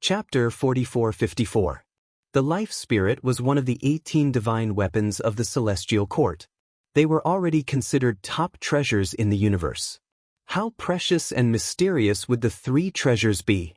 Chapter 44-54. The Life Spirit was one of the 18 divine weapons of the Celestial Court. They were already considered top treasures in the universe. How precious and mysterious would the three treasures be?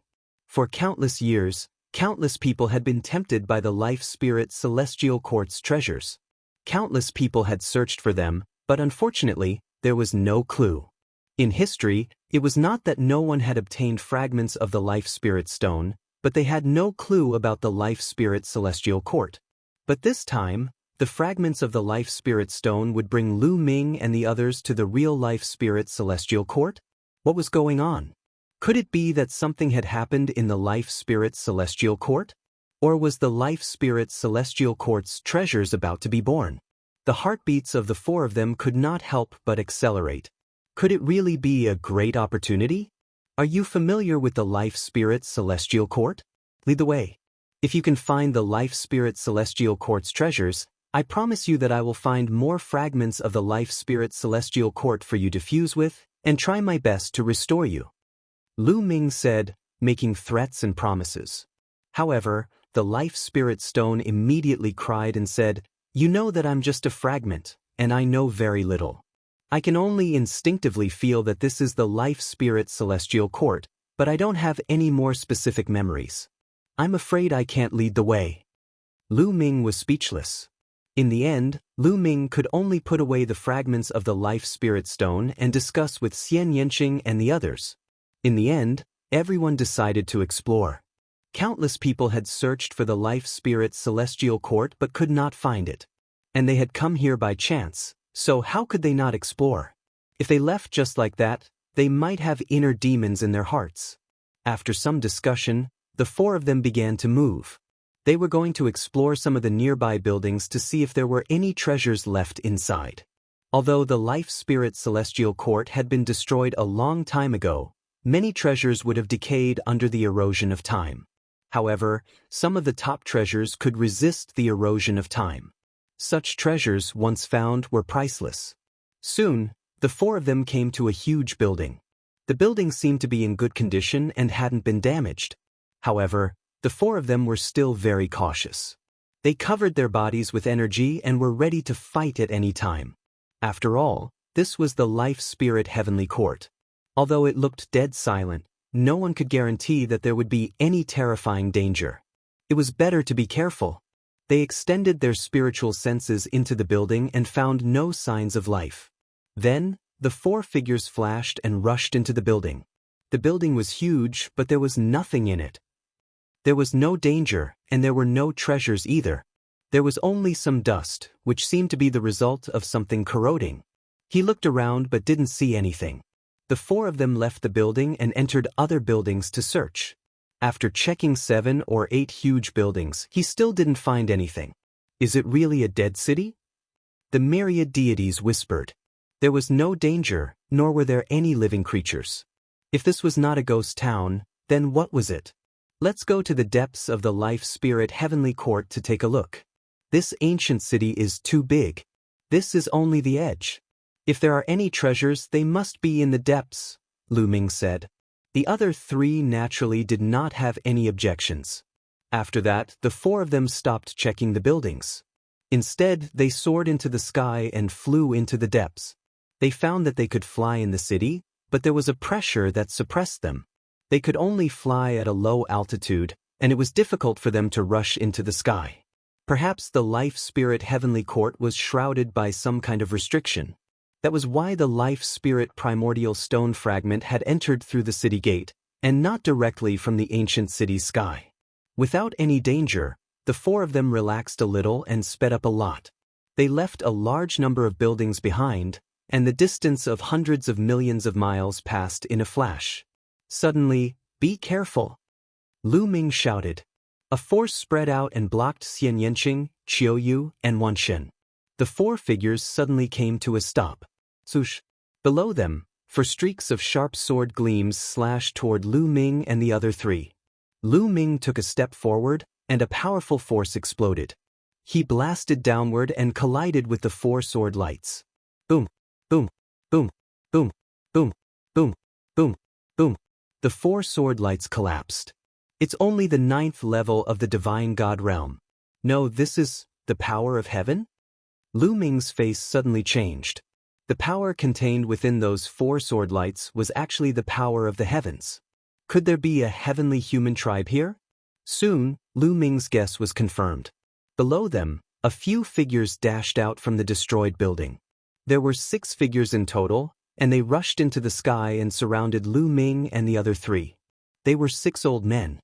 For countless years, countless people had been tempted by the Life Spirit Celestial Court's treasures. Countless people had searched for them, but unfortunately, there was no clue. In history, it was not that no one had obtained fragments of the Life Spirit Stone, but they had no clue about the Life Spirit Celestial Court. But this time, the fragments of the Life Spirit Stone would bring Lu Ming and the others to the real Life Spirit Celestial Court? What was going on? Could it be that something had happened in the Life Spirit Celestial Court? Or was the Life Spirit Celestial Court's treasures about to be born? The heartbeats of the four of them could not help but accelerate. Could it really be a great opportunity? Are you familiar with the Life Spirit Celestial Court? Lead the way. If you can find the Life Spirit Celestial Court's treasures, I promise you that I will find more fragments of the Life Spirit Celestial Court for you to fuse with, and try my best to restore you. Lu Ming said, making threats and promises. However, the Life Spirit Stone immediately cried and said, "You know that I'm just a fragment, and I know very little. I can only instinctively feel that this is the Life Spirit Celestial Court, but I don't have any more specific memories. I'm afraid I can't lead the way." Lu Ming was speechless. In the end, Lu Ming could only put away the fragments of the Life Spirit Stone and discuss with Xian Yanqing and the others. In the end, everyone decided to explore. Countless people had searched for the Life Spirit Celestial Court but could not find it. And they had come here by chance. So how could they not explore? If they left just like that, they might have inner demons in their hearts. After some discussion, the four of them began to move. They were going to explore some of the nearby buildings to see if there were any treasures left inside. Although the Life Spirit Celestial Court had been destroyed a long time ago, many treasures would have decayed under the erosion of time. However, some of the top treasures could resist the erosion of time. Such treasures, once found, were priceless. Soon, the four of them came to a huge building. The building seemed to be in good condition and hadn't been damaged. However, the four of them were still very cautious. They covered their bodies with energy and were ready to fight at any time. After all, this was the Life Spirit Heavenly Court. Although it looked dead silent, no one could guarantee that there would be any terrifying danger. It was better to be careful. They extended their spiritual senses into the building and found no signs of life. Then, the four figures flashed and rushed into the building. The building was huge, but there was nothing in it. There was no danger, and there were no treasures either. There was only some dust, which seemed to be the result of something corroding. He looked around but didn't see anything. The four of them left the building and entered other buildings to search. After checking 7 or 8 huge buildings, he still didn't find anything. Is it really a dead city? The myriad deities whispered. There was no danger, nor were there any living creatures. If this was not a ghost town, then what was it? Let's go to the depths of the Life Spirit Heavenly Court to take a look. This ancient city is too big. This is only the edge. If there are any treasures, they must be in the depths, Lu Ming said. The other three naturally did not have any objections. After that, the four of them stopped checking the buildings. Instead, they soared into the sky and flew into the depths. They found that they could fly in the city, but there was a pressure that suppressed them. They could only fly at a low altitude, and it was difficult for them to rush into the sky. Perhaps the Life Spirit Heavenly Court was shrouded by some kind of restriction. That was why the Life Spirit Primordial Stone fragment had entered through the city gate, and not directly from the ancient city's sky. Without any danger, the four of them relaxed a little and sped up a lot. They left a large number of buildings behind, and the distance of hundreds of millions of miles passed in a flash. Suddenly, "Be careful!" Lu Ming shouted. A force spread out and blocked Xian Yanqing, Qiuyu, and Wanshen. The four figures suddenly came to a stop. Swoosh! Below them, for streaks of sharp sword gleams slashed toward Lu Ming and the other three. Lu Ming took a step forward, and a powerful force exploded. He blasted downward and collided with the four sword lights. Boom! Boom! Boom! Boom! Boom! Boom! Boom! Boom! The four sword lights collapsed. It's only the 9th level of the divine god realm. No, this is the power of heaven? Lu Ming's face suddenly changed. The power contained within those 4 sword lights was actually the power of the heavens. Could there be a heavenly human tribe here? Soon, Lu Ming's guess was confirmed. Below them, a few figures dashed out from the destroyed building. There were 6 figures in total, and they rushed into the sky and surrounded Lu Ming and the other 3. They were 6 old men.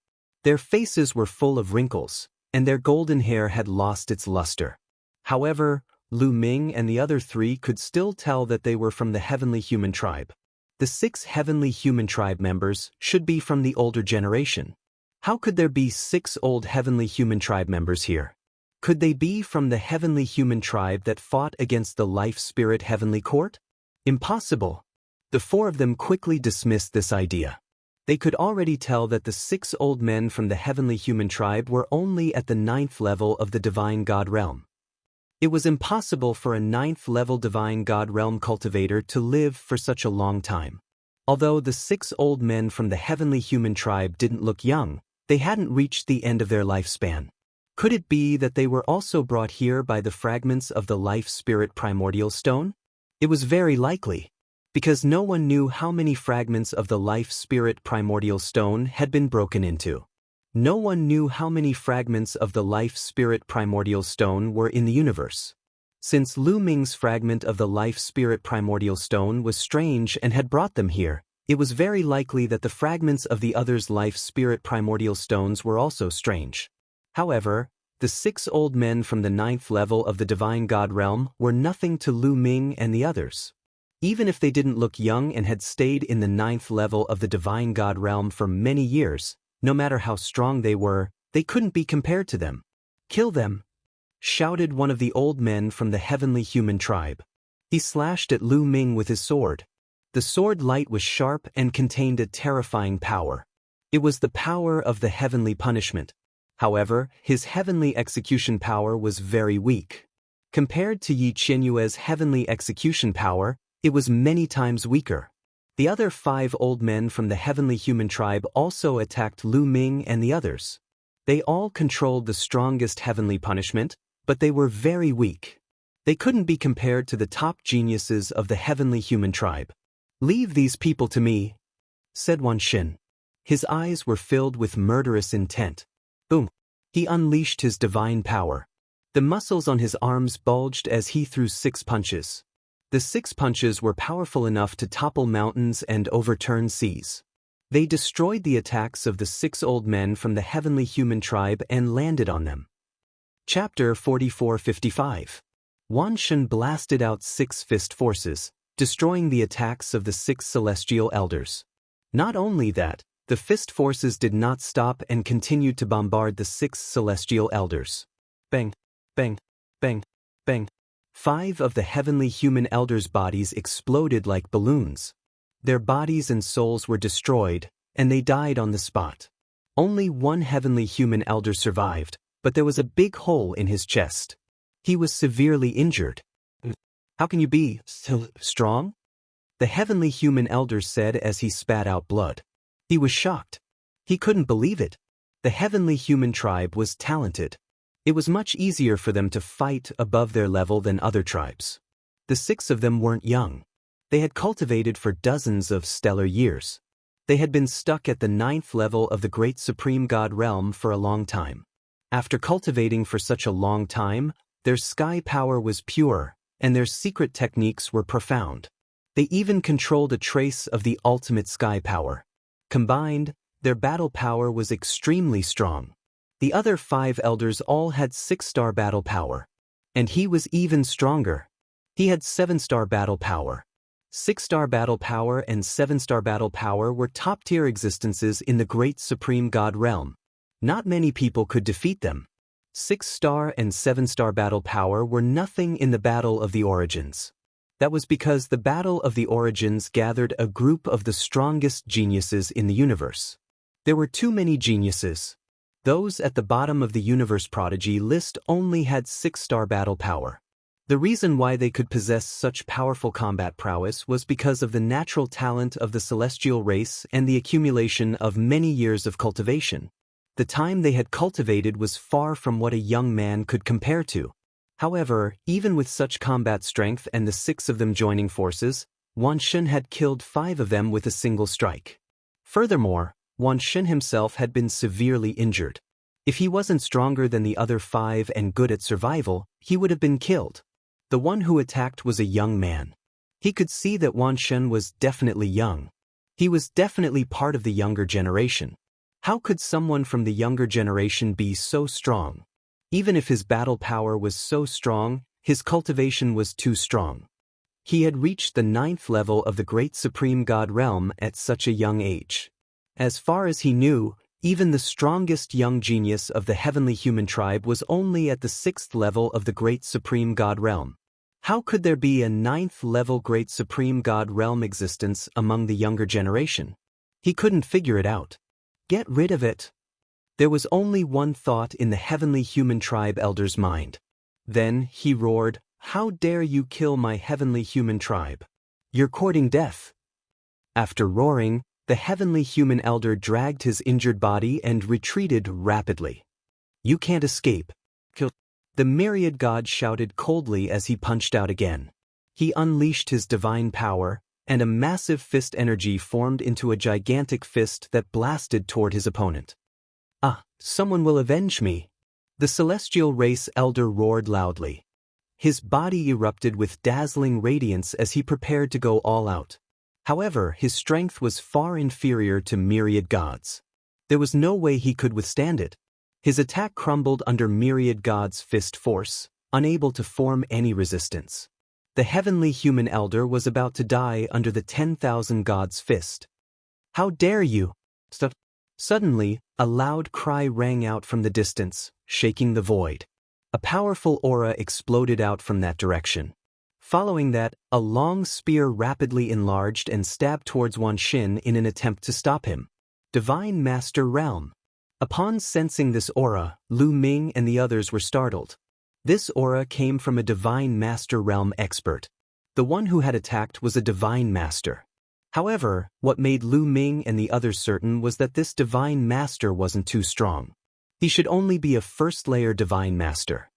Their faces were full of wrinkles, and their golden hair had lost its luster. However, Lu Ming and the other 3 could still tell that they were from the heavenly human tribe. The 6 heavenly human tribe members should be from the older generation. How could there be 6 old heavenly human tribe members here? Could they be from the heavenly human tribe that fought against the life spirit heavenly court? Impossible. The 4 of them quickly dismissed this idea. They could already tell that the 6 old men from the heavenly human tribe were only at the 9th level of the divine god realm. It was impossible for a 9th level divine god realm cultivator to live for such a long time. Although the 6 old men from the heavenly human tribe didn't look young, they hadn't reached the end of their lifespan. Could it be that they were also brought here by the fragments of the life spirit primordial stone? It was very likely, because no one knew how many fragments of the life spirit primordial stone had been broken into. No one knew how many fragments of the life spirit primordial stone were in the universe. Since Lu Ming's fragment of the life spirit primordial stone was strange and had brought them here, it was very likely that the fragments of the others' life spirit primordial stones were also strange. However, the 6 old men from the 9th level of the divine god realm were nothing to Lu Ming and the others. Even if they didn't look young and had stayed in the 9th level of the divine god realm for many years, no matter how strong they couldn't be compared to them. "Kill them!" shouted one of the old men from the heavenly human tribe. He slashed at Lu Ming with his sword. The sword light was sharp and contained a terrifying power. It was the power of the heavenly punishment. However, his heavenly execution power was very weak. Compared to Yi Qianyue's heavenly execution power, it was many times weaker. The other 5 old men from the heavenly human tribe also attacked Lu Ming and the others. They all controlled the strongest heavenly punishment, but they were very weak. They couldn't be compared to the top geniuses of the heavenly human tribe. "Leave these people to me," said Wan Xin. His eyes were filled with murderous intent. Boom! He unleashed his divine power. The muscles on his arms bulged as he threw 6 punches. The 6 punches were powerful enough to topple mountains and overturn seas. They destroyed the attacks of the 6 old men from the heavenly human tribe and landed on them. Chapter 44-55. Wan Xin blasted out 6 fist forces, destroying the attacks of the 6 celestial elders. Not only that, the fist forces did not stop and continued to bombard the 6 celestial elders. Bang, bang, bang, bang. 5 of the heavenly human elders' bodies exploded like balloons. Their bodies and souls were destroyed, and they died on the spot. Only 1 heavenly human elder survived, but there was a big hole in his chest. He was severely injured. "How can you be so strong?" the heavenly human elder said as he spat out blood. He was shocked. He couldn't believe it. The heavenly human tribe was talented. It was much easier for them to fight above their level than other tribes. The 6 of them weren't young. They had cultivated for dozens of stellar years. They had been stuck at the 9th level of the great supreme god realm for a long time. After cultivating for such a long time, their sky power was pure, and their secret techniques were profound. They even controlled a trace of the ultimate sky power. Combined, their battle power was extremely strong. The other 5 elders all had 6-star battle power. And he was even stronger. He had 7-star battle power. 6-star battle power and 7-star battle power were top-tier existences in the great supreme god realm. Not many people could defeat them. 6-star and 7-star battle power were nothing in the Battle of the Origins. That was because the Battle of the Origins gathered a group of the strongest geniuses in the universe. There were too many geniuses. Those at the bottom of the universe prodigy list only had 6-star battle power. The reason why they could possess such powerful combat prowess was because of the natural talent of the celestial race and the accumulation of many years of cultivation. The time they had cultivated was far from what a young man could compare to. However, even with such combat strength and the 6 of them joining forces, Wan Shun had killed 5 of them with a single strike. Furthermore, Wan Shun himself had been severely injured. If he wasn't stronger than the other 5 and good at survival, he would have been killed. The one who attacked was a young man. He could see that Wan Shun was definitely young. He was definitely part of the younger generation. How could someone from the younger generation be so strong? Even if his battle power was so strong, his cultivation was too strong. He had reached the 9th level of the Great Supreme God realm at such a young age. As far as he knew, even the strongest young genius of the heavenly human tribe was only at the 6th level of the Great Supreme God realm. How could there be a 9th level Great Supreme God realm existence among the younger generation? He couldn't figure it out. Get rid of it. There was only one thought in the heavenly human tribe elder's mind. Then he roared, "How dare you kill my heavenly human tribe? You're courting death." After roaring, the heavenly human elder dragged his injured body and retreated rapidly. "You can't escape." The myriad god shouted coldly as he punched out again. He unleashed his divine power, and a massive fist energy formed into a gigantic fist that blasted toward his opponent. "Ah, someone will avenge me!" The celestial race elder roared loudly. His body erupted with dazzling radiance as he prepared to go all out. However, his strength was far inferior to myriad gods. There was no way he could withstand it. His attack crumbled under myriad gods' fist force, unable to form any resistance. The heavenly human elder was about to die under the 10,000 gods' fist. "How dare you!" Stop. Suddenly, a loud cry rang out from the distance, shaking the void. A powerful aura exploded out from that direction. Following that, a long spear rapidly enlarged and stabbed towards Wan Shun in an attempt to stop him. Divine Master Realm. Upon sensing this aura, Lu Ming and the others were startled. This aura came from a Divine Master Realm expert. The one who had attacked was a Divine Master. However, what made Lu Ming and the others certain was that this Divine Master wasn't too strong. He should only be a first-layer Divine Master.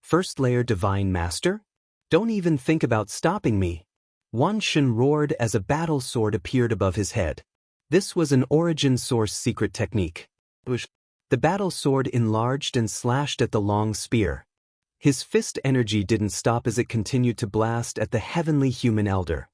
First-layer Divine Master? Don't even think about stopping me. Wan Shun roared as a battle sword appeared above his head. This was an origin source secret technique. The battle sword enlarged and slashed at the long spear. His fist energy didn't stop as it continued to blast at the heavenly human elder.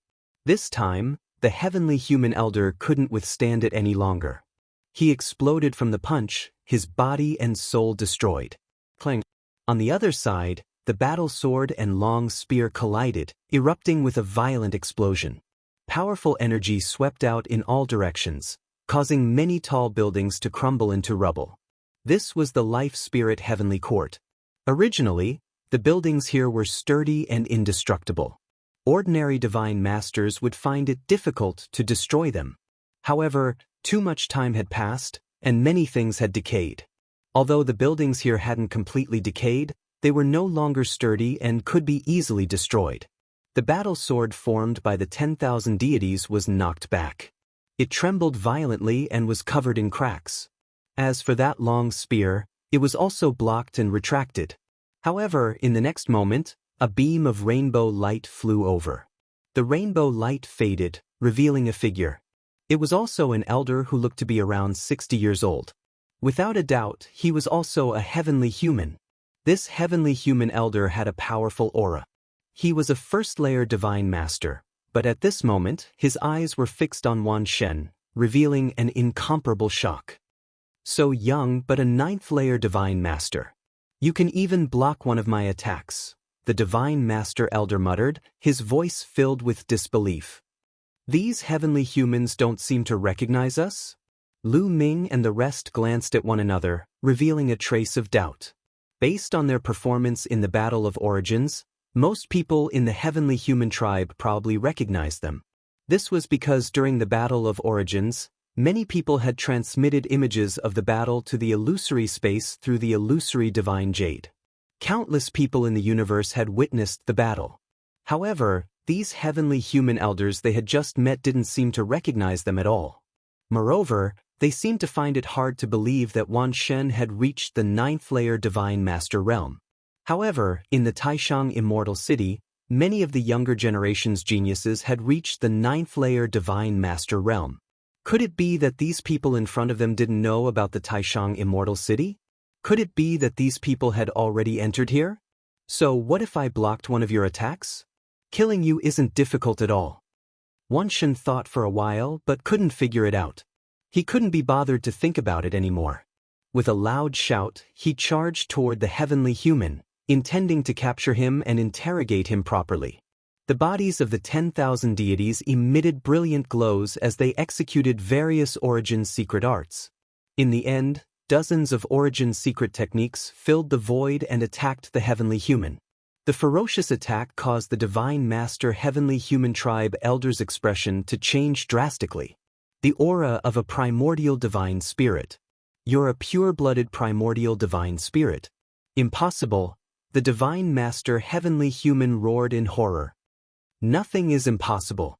This time, the heavenly human elder couldn't withstand it any longer. He exploded from the punch, his body and soul destroyed. Clang. On the other side, the battle sword and long spear collided, erupting with a violent explosion. Powerful energy swept out in all directions, causing many tall buildings to crumble into rubble. This was the Life Spirit Heavenly Court. Originally, the buildings here were sturdy and indestructible. Ordinary divine masters would find it difficult to destroy them. However, too much time had passed, and many things had decayed. Although the buildings here hadn't completely decayed, they were no longer sturdy and could be easily destroyed. The battle sword formed by the 10,000 deities was knocked back. It trembled violently and was covered in cracks. As for that long spear, it was also blocked and retracted. However, in the next moment, a beam of rainbow light flew over. The rainbow light faded, revealing a figure. It was also an elder who looked to be around 60 years old. Without a doubt, he was also a heavenly human. This heavenly human elder had a powerful aura. He was a first-layer divine master, but at this moment, his eyes were fixed on Wan Shun, revealing an incomparable shock. So young but a 9th-layer divine master. You can even block one of my attacks, the divine master elder muttered, his voice filled with disbelief. These heavenly humans don't seem to recognize us? Lu Ming and the rest glanced at one another, revealing a trace of doubt. Based on their performance in the Battle of Origins, most people in the heavenly human tribe probably recognized them. This was because during the Battle of Origins, many people had transmitted images of the battle to the illusory space through the illusory divine jade. Countless people in the universe had witnessed the battle. However, these heavenly human elders they had just met didn't seem to recognize them at all. Moreover, They seemed to find it hard to believe that Wan Shen had reached the 9th-layer Divine Master realm. However, in the Taishang Immortal City, many of the younger generation's geniuses had reached the 9th-layer Divine Master realm. Could it be that these people in front of them didn't know about the Taishang Immortal City? Could it be that these people had already entered here? So what if I blocked one of your attacks? Killing you isn't difficult at all. Wan Shen thought for a while but couldn't figure it out. He couldn't be bothered to think about it anymore. With a loud shout, he charged toward the heavenly human, intending to capture him and interrogate him properly. The bodies of the 10,000 deities emitted brilliant glows as they executed various Origin's secret arts. In the end, dozens of Origin's secret techniques filled the void and attacked the heavenly human. The ferocious attack caused the Divine Master Heavenly Human Tribe Elder's expression to change drastically. The aura of a primordial divine spirit. You're a pure-blooded primordial divine spirit. Impossible, the Divine Master Heavenly Human roared in horror. Nothing is impossible.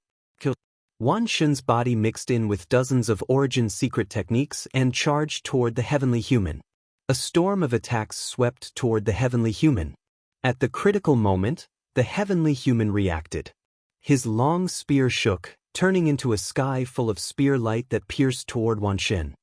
Wan Shen's body mixed in with dozens of Origin's secret techniques and charged toward the heavenly human. A storm of attacks swept toward the heavenly human. At the critical moment, the heavenly human reacted. His long spear shook, turning into a sky full of spear light that pierced toward Wan Shen.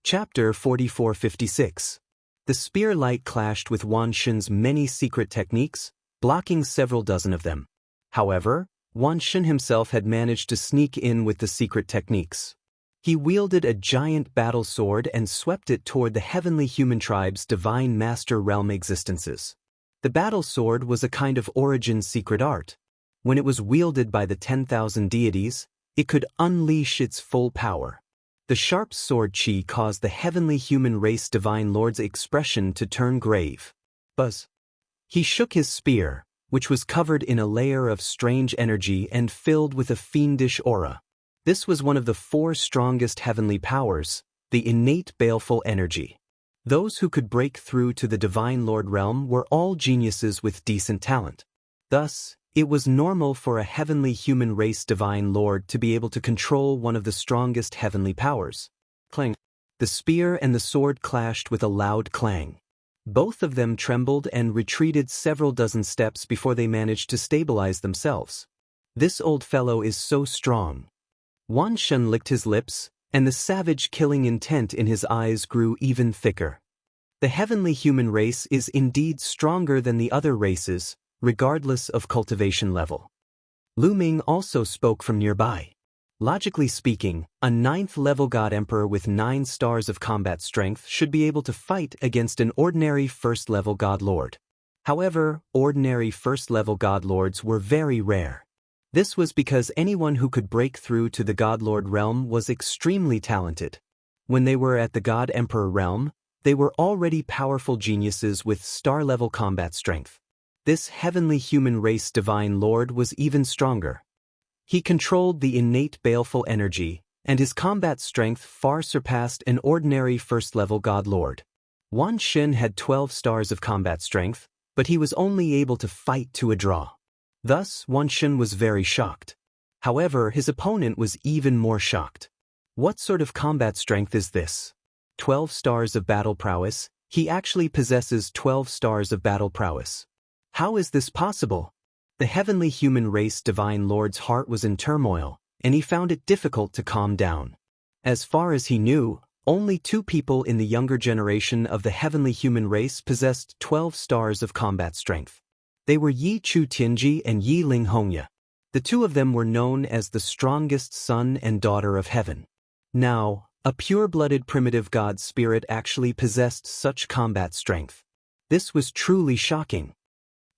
Chapter 4456. The spear light clashed with Wan Shen's many secret techniques, blocking several dozen of them. However, Wan Shen himself had managed to sneak in with the secret techniques. He wielded a giant battle sword and swept it toward the heavenly human tribe's Divine Master realm existences. The battle sword was a kind of Origin's secret art. When it was wielded by the 10,000 deities, it could unleash its full power. The sharp sword chi caused the heavenly human race Divine Lord's expression to turn grave. Buzz. He shook his spear, which was covered in a layer of strange energy and filled with a fiendish aura. This was one of the 4 strongest heavenly powers, the innate baleful energy. Those who could break through to the Divine Lord realm were all geniuses with decent talent. Thus, it was normal for a heavenly human race Divine Lord to be able to control one of the strongest heavenly powers. Clang. The spear and the sword clashed with a loud clang. Both of them trembled and retreated several dozen steps before they managed to stabilize themselves. This old fellow is so strong. Wan Shen licked his lips, and the savage killing intent in his eyes grew even thicker. The heavenly human race is indeed stronger than the other races, regardless of cultivation level. Lu Ming also spoke from nearby. Logically speaking, a 9th-level God Emperor with 9 stars of combat strength should be able to fight against an ordinary 1st-level God Lord. However, ordinary 1st-level God Lords were very rare. This was because anyone who could break through to the God Lord realm was extremely talented. When they were at the God Emperor realm, they were already powerful geniuses with star-level combat strength. This heavenly human race Divine Lord was even stronger. He controlled the innate baleful energy, and his combat strength far surpassed an ordinary 1st-level God Lord. Wan Shen had 12 stars of combat strength, but he was only able to fight to a draw. Thus, Wan Shen was very shocked. However, his opponent was even more shocked. What sort of combat strength is this? 12 stars of battle prowess? He actually possesses 12 stars of battle prowess. How is this possible? The heavenly human race Divine Lord's heart was in turmoil, and he found it difficult to calm down. As far as he knew, only 2 people in the younger generation of the heavenly human race possessed 12 stars of combat strength. They were Yi Chu Tianji and Yi Ling Hongya. The 2 of them were known as the strongest son and daughter of heaven. Now, a pure-blooded primitive god spirit actually possessed such combat strength. This was truly shocking.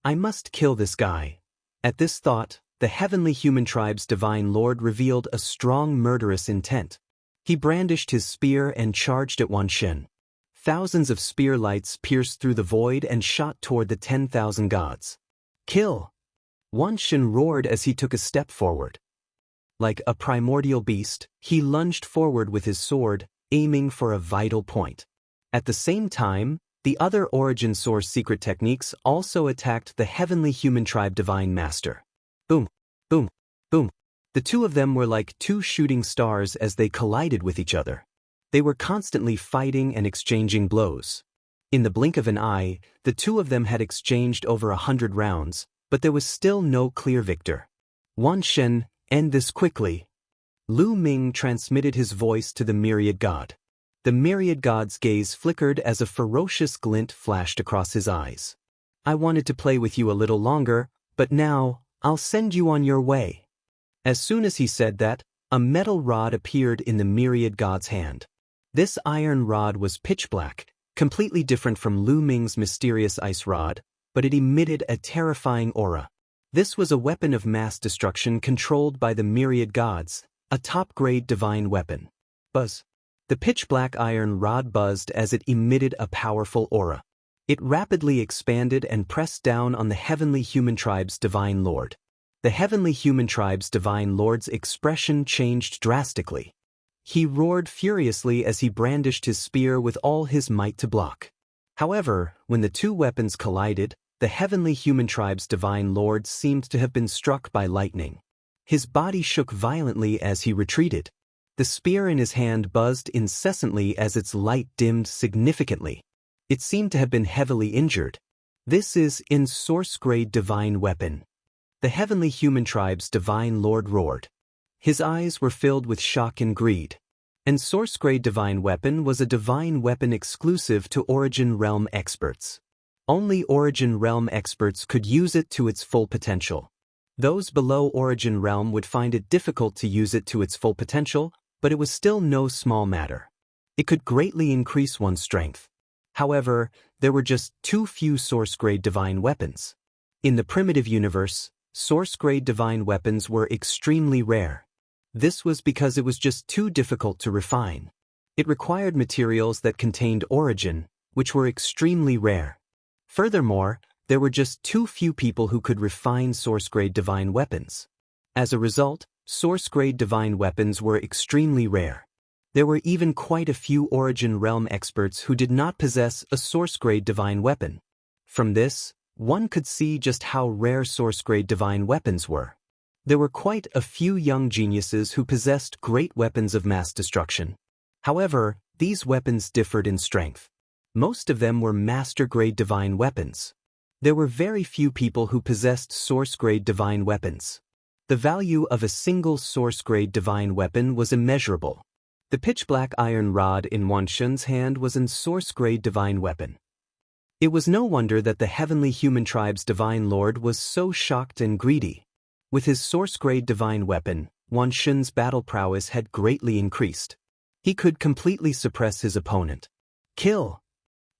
I must kill this guy. At this thought, the heavenly human tribe's Divine Lord revealed a strong murderous intent. He brandished his spear and charged at Wan Shen. Thousands of spear lights pierced through the void and shot toward the 10,000 gods. Kill! Wan Shen roared as he took a step forward. Like a primordial beast, he lunged forward with his sword, aiming for a vital point. At the same time, the other Origin Source secret techniques also attacked the heavenly human tribe Divine Master. Boom, boom, boom. The 2 of them were like 2 shooting stars as they collided with each other. They were constantly fighting and exchanging blows. In the blink of an eye, the two of them had exchanged over 100 rounds, but there was still no clear victor. Wan Shen, end this quickly. Lu Ming transmitted his voice to the myriad god. The myriad god's gaze flickered as a ferocious glint flashed across his eyes. I wanted to play with you a little longer, but now, I'll send you on your way. As soon as he said that, a metal rod appeared in the myriad god's hand. This iron rod was pitch black, completely different from Lu Ming's mysterious ice rod, but it emitted a terrifying aura. This was a weapon of mass destruction controlled by the myriad gods, a top-grade divine weapon. Buzz. The pitch-black iron rod buzzed as it emitted a powerful aura. It rapidly expanded and pressed down on the heavenly human tribe's divine lord. The heavenly human tribe's divine lord's expression changed drastically. He roared furiously as he brandished his spear with all his might to block. However, when the two weapons collided, the heavenly human tribe's divine lord seemed to have been struck by lightning. His body shook violently as he retreated. The spear in his hand buzzed incessantly as its light dimmed significantly. It seemed to have been heavily injured. This is in source-grade divine weapon. The heavenly human tribe's divine lord roared. His eyes were filled with shock and greed. And source-grade divine weapon was a divine weapon exclusive to Origin Realm experts. Only Origin Realm experts could use it to its full potential. Those below Origin Realm would find it difficult to use it to its full potential, but it was still no small matter. It could greatly increase one's strength. However, there were just too few source-grade divine weapons. In the primitive universe, source-grade divine weapons were extremely rare. This was because it was just too difficult to refine. It required materials that contained origin, which were extremely rare. Furthermore, there were just too few people who could refine source-grade divine weapons. As a result, source-grade divine weapons were extremely rare. There were even quite a few Origin Realm experts who did not possess a source-grade divine weapon. From this, one could see just how rare source-grade divine weapons were. There were quite a few young geniuses who possessed great weapons of mass destruction. However, these weapons differed in strength. Most of them were master-grade divine weapons. There were very few people who possessed source-grade divine weapons. The value of a single source-grade divine weapon was immeasurable. The pitch-black iron rod in Wan Shen's hand was a source-grade divine weapon. It was no wonder that the heavenly human tribe's divine lord was so shocked and greedy. With his source-grade divine weapon, Wan Shen's battle prowess had greatly increased. He could completely suppress his opponent. Kill!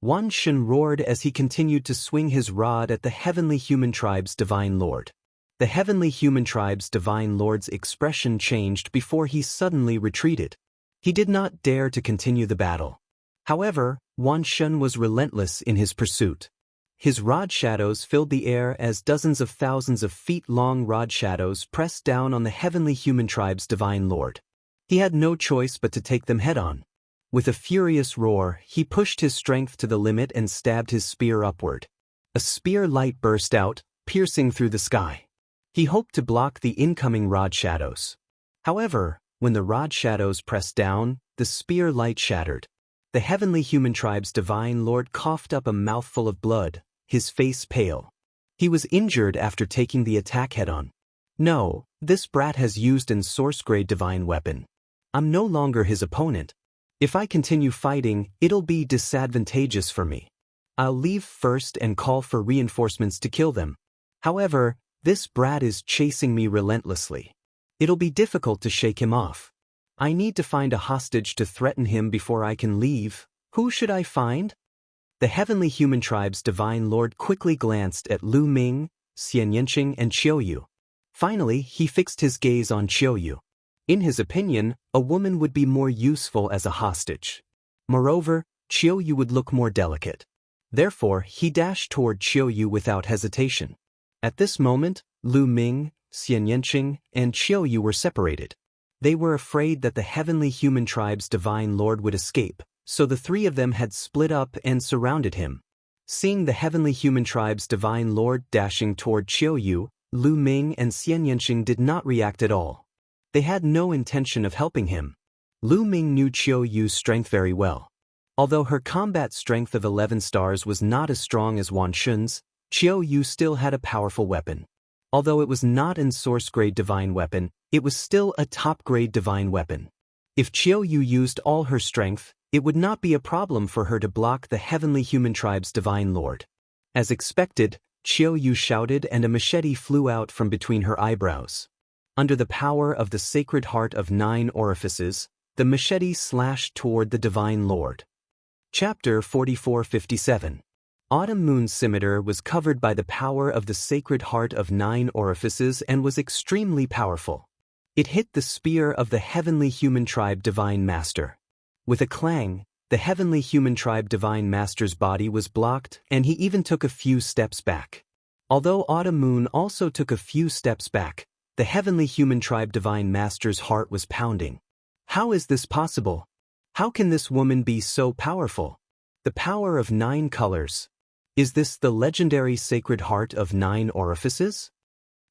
Wan Shen roared as he continued to swing his rod at the heavenly human tribe's divine lord. The heavenly human tribe's divine lord's expression changed before he suddenly retreated. He did not dare to continue the battle. However, Wan Shen was relentless in his pursuit. His rod shadows filled the air as dozens of thousands of feet-long rod shadows pressed down on the heavenly human tribe's divine lord. He had no choice but to take them head-on. With a furious roar, he pushed his strength to the limit and stabbed his spear upward. A spear light burst out, piercing through the sky. He hoped to block the incoming rod shadows. However, when the rod shadows pressed down, the spear light shattered. The heavenly human tribe's divine lord coughed up a mouthful of blood, his face pale. He was injured after taking the attack head-on. No, this brat has used an source-grade divine weapon. I'm no longer his opponent. If I continue fighting, it'll be disadvantageous for me. I'll leave first and call for reinforcements to kill them. However, this brat is chasing me relentlessly. It'll be difficult to shake him off. I need to find a hostage to threaten him before I can leave. Who should I find? The heavenly human tribe's divine lord quickly glanced at Lu Ming, Xian Yanqing, and Qiuyu. Finally, he fixed his gaze on Qiuyu. In his opinion, a woman would be more useful as a hostage. Moreover, Qiuyu would look more delicate. Therefore, he dashed toward Qiuyu without hesitation. At this moment, Lu Ming, Xian Yanqing, and Qiuyu were separated. They were afraid that the heavenly human tribe's divine lord would escape, so the three of them had split up and surrounded him. Seeing the heavenly human tribe's divine lord dashing toward Qiuyu, Lu Ming and Xian Yanqing did not react at all. They had no intention of helping him. Lu Ming knew Qiu Yu's strength very well. Although her combat strength of 11 stars was not as strong as Wan Shun's, Qiu Yu still had a powerful weapon. Although it was not an source-grade divine weapon, it was still a top-grade divine weapon. If Qiu Yu used all her strength, it would not be a problem for her to block the heavenly human tribe's divine lord. As expected, Qiu Yu shouted and a machete flew out from between her eyebrows. Under the power of the sacred heart of 9 orifices, the machete slashed toward the divine lord. Chapter 44-57. Autumn Moon's scimitar was covered by the power of the sacred heart of 9 orifices and was extremely powerful. It hit the spear of the heavenly human tribe divine master. With a clang, the heavenly human tribe divine master's body was blocked and he even took a few steps back. Although Autumn Moon also took a few steps back, the heavenly human tribe divine master's heart was pounding. How is this possible? How can this woman be so powerful? The power of 9 colors. Is this the legendary sacred heart of 9 orifices?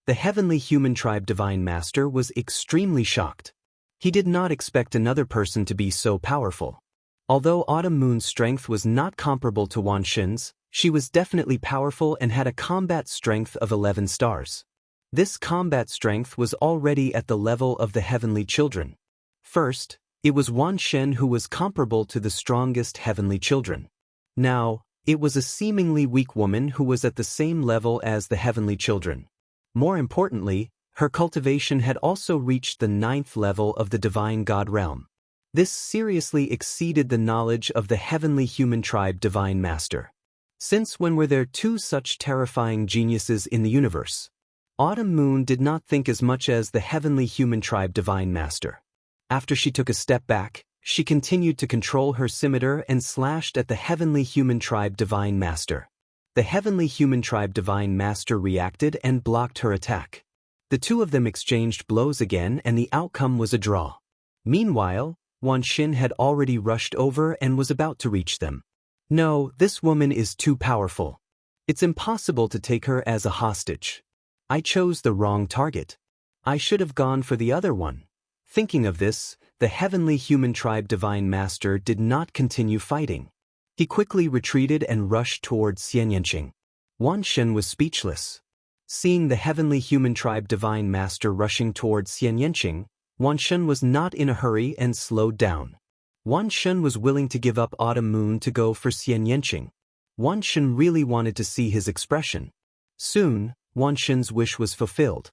The heavenly human tribe divine master was extremely shocked. He did not expect another person to be so powerful. Although Autumn Moon's strength was not comparable to Wan Xin's, she was definitely powerful and had a combat strength of 11 stars. This combat strength was already at the level of the heavenly children. First, it was Wan Shen who was comparable to the strongest heavenly children. Now, it was a seemingly weak woman who was at the same level as the heavenly children. More importantly, her cultivation had also reached the 9th level of the divine god realm. This seriously exceeded the knowledge of the heavenly human tribe divine master. Since when were there 2 such terrifying geniuses in the universe? Autumn Moon did not think as much as the heavenly human tribe divine master. After she took a step back, she continued to control her scimitar and slashed at the heavenly human tribe divine master. The heavenly human tribe divine master reacted and blocked her attack. The 2 of them exchanged blows again and the outcome was a draw. Meanwhile, Wan Xin had already rushed over and was about to reach them. No, this woman is too powerful. It's impossible to take her as a hostage. I chose the wrong target. I should have gone for the other one. Thinking of this, the heavenly human tribe divine master did not continue fighting. He quickly retreated and rushed toward Xianyanqing. Wan Shen was speechless. Seeing the heavenly human tribe divine master rushing toward Xianyanqing, Wan Shen was not in a hurry and slowed down. Wan Shen was willing to give up Autumn Moon to go for Xianyanqing. Wan Shen really wanted to see his expression. Soon, Wan Shen's wish was fulfilled.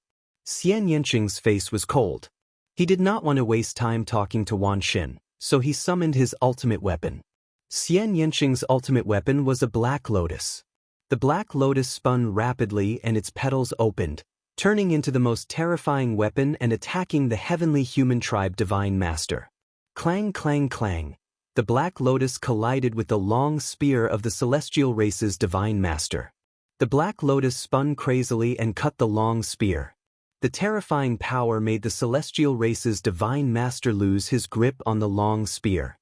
Xianyanqing's face was cold. He did not want to waste time talking to Wan Shen, so he summoned his ultimate weapon. Xianyanqing's ultimate weapon was a black lotus. The black lotus spun rapidly and its petals opened, turning into the most terrifying weapon and attacking the heavenly human tribe divine master. Clang clang clang. The black lotus collided with the long spear of the celestial race's divine master. The black lotus spun crazily and cut the long spear. The terrifying power made the celestial race's divine master lose his grip on the long spear.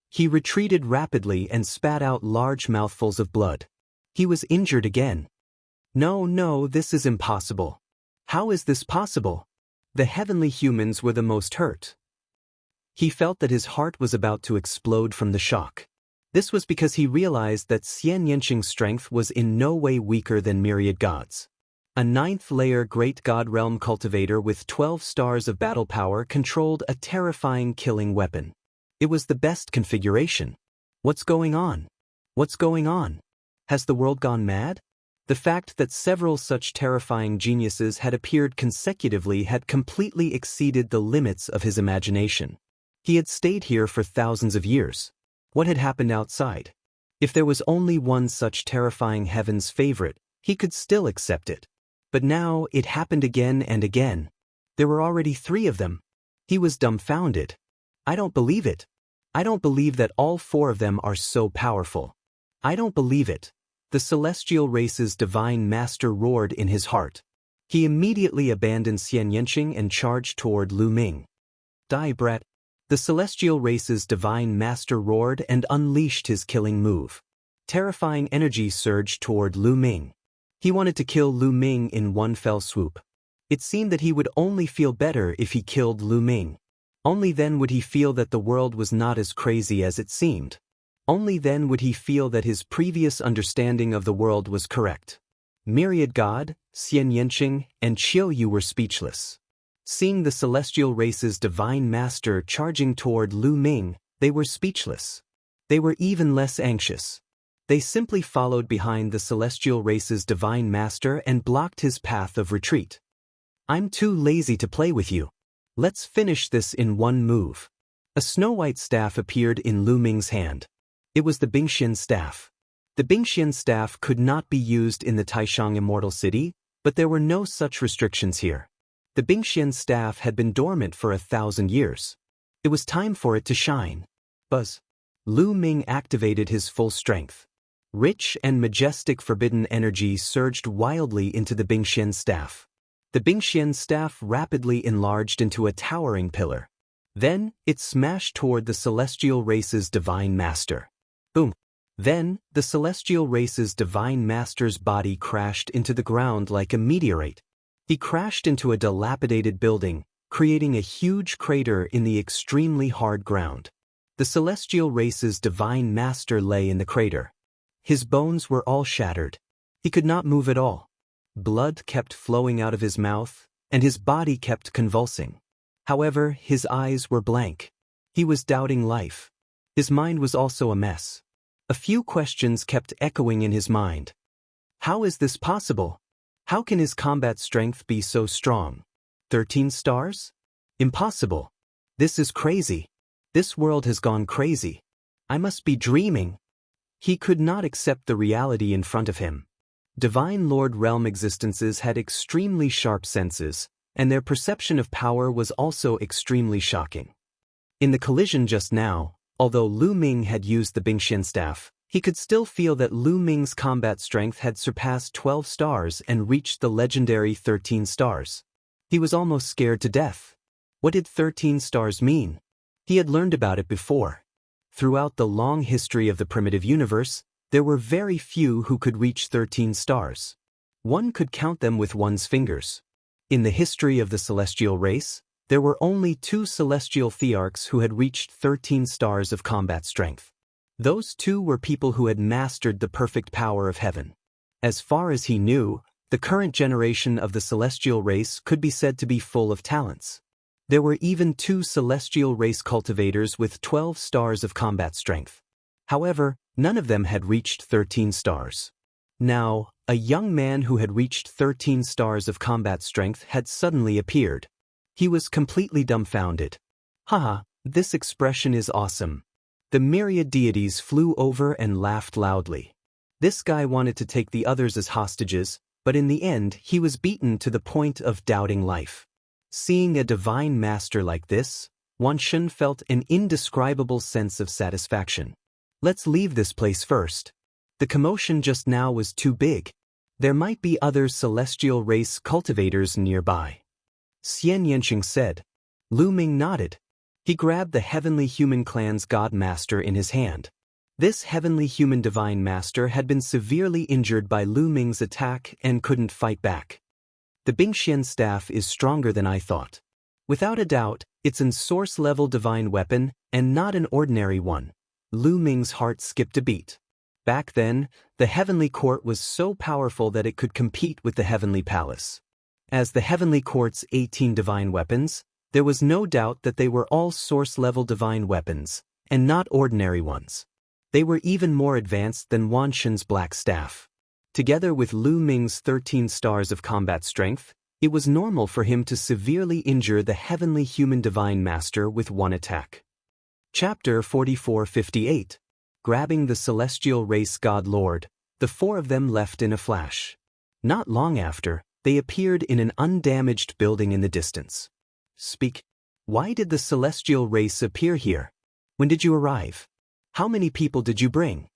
He retreated rapidly and spat out large mouthfuls of blood. He was injured again. No, this is impossible. How is this possible? The heavenly humans were the most hurt. He felt that his heart was about to explode from the shock. This was because he realized that Xianyanqing's strength was in no way weaker than myriad gods. A 9th-layer Great God Realm cultivator with 12 stars of battle power controlled a terrifying killing weapon. It was the best configuration. What's going on? What's going on? Has the world gone mad? The fact that several such terrifying geniuses had appeared consecutively had completely exceeded the limits of his imagination. He had stayed here for thousands of years. What had happened outside? If there was only one such terrifying heaven's favorite, he could still accept it. But now it happened again and again. There were already 3 of them. He was dumbfounded. I don't believe it. I don't believe that all 4 of them are so powerful. I don't believe it. The celestial race's divine master roared in his heart. He immediately abandoned Xianyanqing and charged toward Lu Ming. Die, brat. The celestial race's divine master roared and unleashed his killing move. Terrifying energy surged toward Lu Ming. He wanted to kill Lu Ming in one fell swoop. It seemed that he would only feel better if he killed Lu Ming. Only then would he feel that the world was not as crazy as it seemed. Only then would he feel that his previous understanding of the world was correct. Myriad God, Xian Yanqing, and Qiu Yu were speechless. Seeing the celestial race's divine master charging toward Lu Ming, they were speechless. They were even less anxious. They simply followed behind the celestial race's divine master and blocked his path of retreat. I'm too lazy to play with you. Let's finish this in one move. A snow-white staff appeared in Lu Ming's hand. It was the Bingxian staff. The Bingxian staff could not be used in the Taishang Immortal City, but there were no such restrictions here. The Bingxian staff had been dormant for 1,000 years. It was time for it to shine. Buzz. Lu Ming activated his full strength. Rich and majestic forbidden energy surged wildly into the Bingxian staff. The Bingxian staff rapidly enlarged into a towering pillar. Then, it smashed toward the celestial race's divine master. Boom! Then, the celestial race's divine master's body crashed into the ground like a meteorite. He crashed into a dilapidated building, creating a huge crater in the extremely hard ground. The celestial race's divine master lay in the crater. His bones were all shattered. He could not move at all. Blood kept flowing out of his mouth, and his body kept convulsing. However, his eyes were blank. He was doubting life. His mind was also a mess. A few questions kept echoing in his mind. How is this possible? How can his combat strength be so strong? 13 stars? Impossible. This is crazy. This world has gone crazy. I must be dreaming. He could not accept the reality in front of him. Divine Lord Realm existences had extremely sharp senses, and their perception of power was also extremely shocking. In the collision just now, although Lu Ming had used the Bingxian staff, he could still feel that Lu Ming's combat strength had surpassed 12 stars and reached the legendary 13 stars. He was almost scared to death. What did 13 stars mean? He had learned about it before. Throughout the long history of the primitive universe, there were very few who could reach 13 stars. One could count them with one's fingers. In the history of the celestial race, there were only 2 celestial thearchs who had reached 13 stars of combat strength. Those 2 were people who had mastered the perfect power of heaven. As far as he knew, the current generation of the celestial race could be said to be full of talents. There were even 2 celestial race cultivators with 12 stars of combat strength. However, none of them had reached 13 stars. Now, a young man who had reached 13 stars of combat strength had suddenly appeared. He was completely dumbfounded. Haha, this expression is awesome. The myriad deities flew over and laughed loudly. This guy wanted to take the others as hostages, but in the end he was beaten to the point of doubting life. Seeing a divine master like this, Wanshun felt an indescribable sense of satisfaction. Let's leave this place first. The commotion just now was too big. There might be other celestial race cultivators nearby. Xian Yanqing said. Lu Ming nodded. He grabbed the Heavenly Human Clan's God Master in his hand. This Heavenly Human Divine Master had been severely injured by Lu Ming's attack and couldn't fight back. The Bingxian staff is stronger than I thought. Without a doubt, it's an source-level divine weapon and not an ordinary one. Lu Ming's heart skipped a beat. Back then, the Heavenly Court was so powerful that it could compete with the Heavenly Palace. As the Heavenly Court's 18 divine weapons, there was no doubt that they were all source-level divine weapons, and not ordinary ones. They were even more advanced than Wanshun's black staff. Together with Lu Ming's 13 stars of combat strength, it was normal for him to severely injure the Heavenly Human Divine Master with one attack. Chapter 4458. Grabbing the Celestial Race God Lord, the 4 of them left in a flash. Not long after, they appeared in an undamaged building in the distance. Speak. Why did the Celestial Race appear here? When did you arrive? How many people did you bring?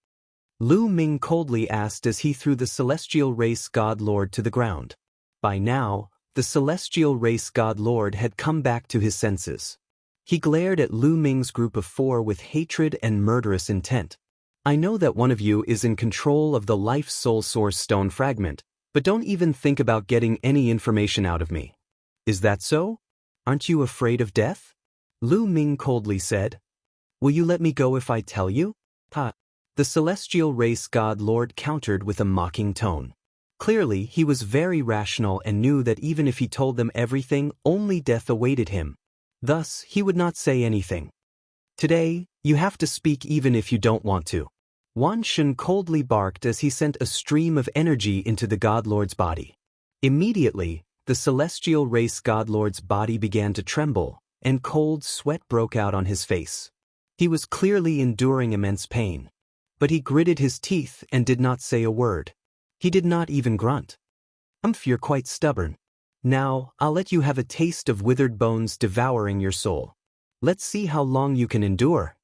Lu Ming coldly asked as he threw the Celestial Race God Lord to the ground. By now, the Celestial Race God Lord had come back to his senses. He glared at Lu Ming's group of 4 with hatred and murderous intent. I know that one of you is in control of the Life Soul Source Stone fragment, but don't even think about getting any information out of me. Is that so? Aren't you afraid of death? Lu Ming coldly said. Will you let me go if I tell you? Ha! The celestial race god lord countered with a mocking tone. Clearly, he was very rational and knew that even if he told them everything, only death awaited him. Thus, he would not say anything. Today, you have to speak even if you don't want to. Wan Shun coldly barked as he sent a stream of energy into the god lord's body. Immediately, the celestial race god lord's body began to tremble, and cold sweat broke out on his face. He was clearly enduring immense pain. But he gritted his teeth and did not say a word. He did not even grunt. You're quite stubborn. Now, I'll let you have a taste of withered bones devouring your soul. Let's see how long you can endure.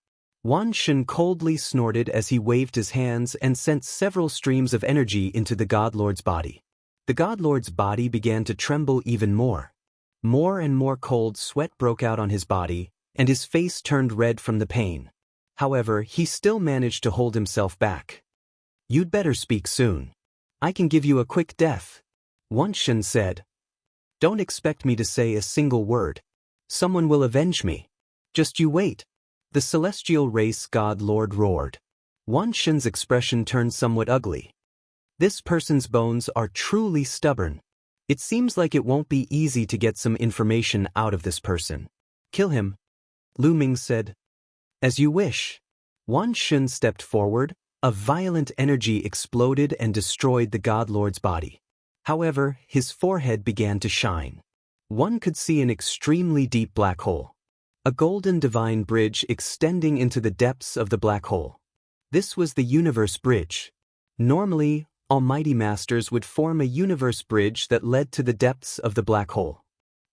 Wan Shun coldly snorted as he waved his hands and sent several streams of energy into the god lord's body. The god lord's body began to tremble even more. More and more cold sweat broke out on his body, and his face turned red from the pain. However, he still managed to hold himself back. You'd better speak soon. I can give you a quick death. Wan Shun said. Don't expect me to say a single word. Someone will avenge me. Just you wait. The celestial race god lord roared. Wan Shun's expression turned somewhat ugly. This person's bones are truly stubborn. It seems like it won't be easy to get some information out of this person. Kill him. Lu Ming said. As you wish. Wan Shun stepped forward. A violent energy exploded and destroyed the god lord's body. However, his forehead began to shine. One could see an extremely deep black hole. A golden divine bridge extending into the depths of the black hole. This was the universe bridge. Normally, Almighty Masters would form a universe bridge that led to the depths of the black hole.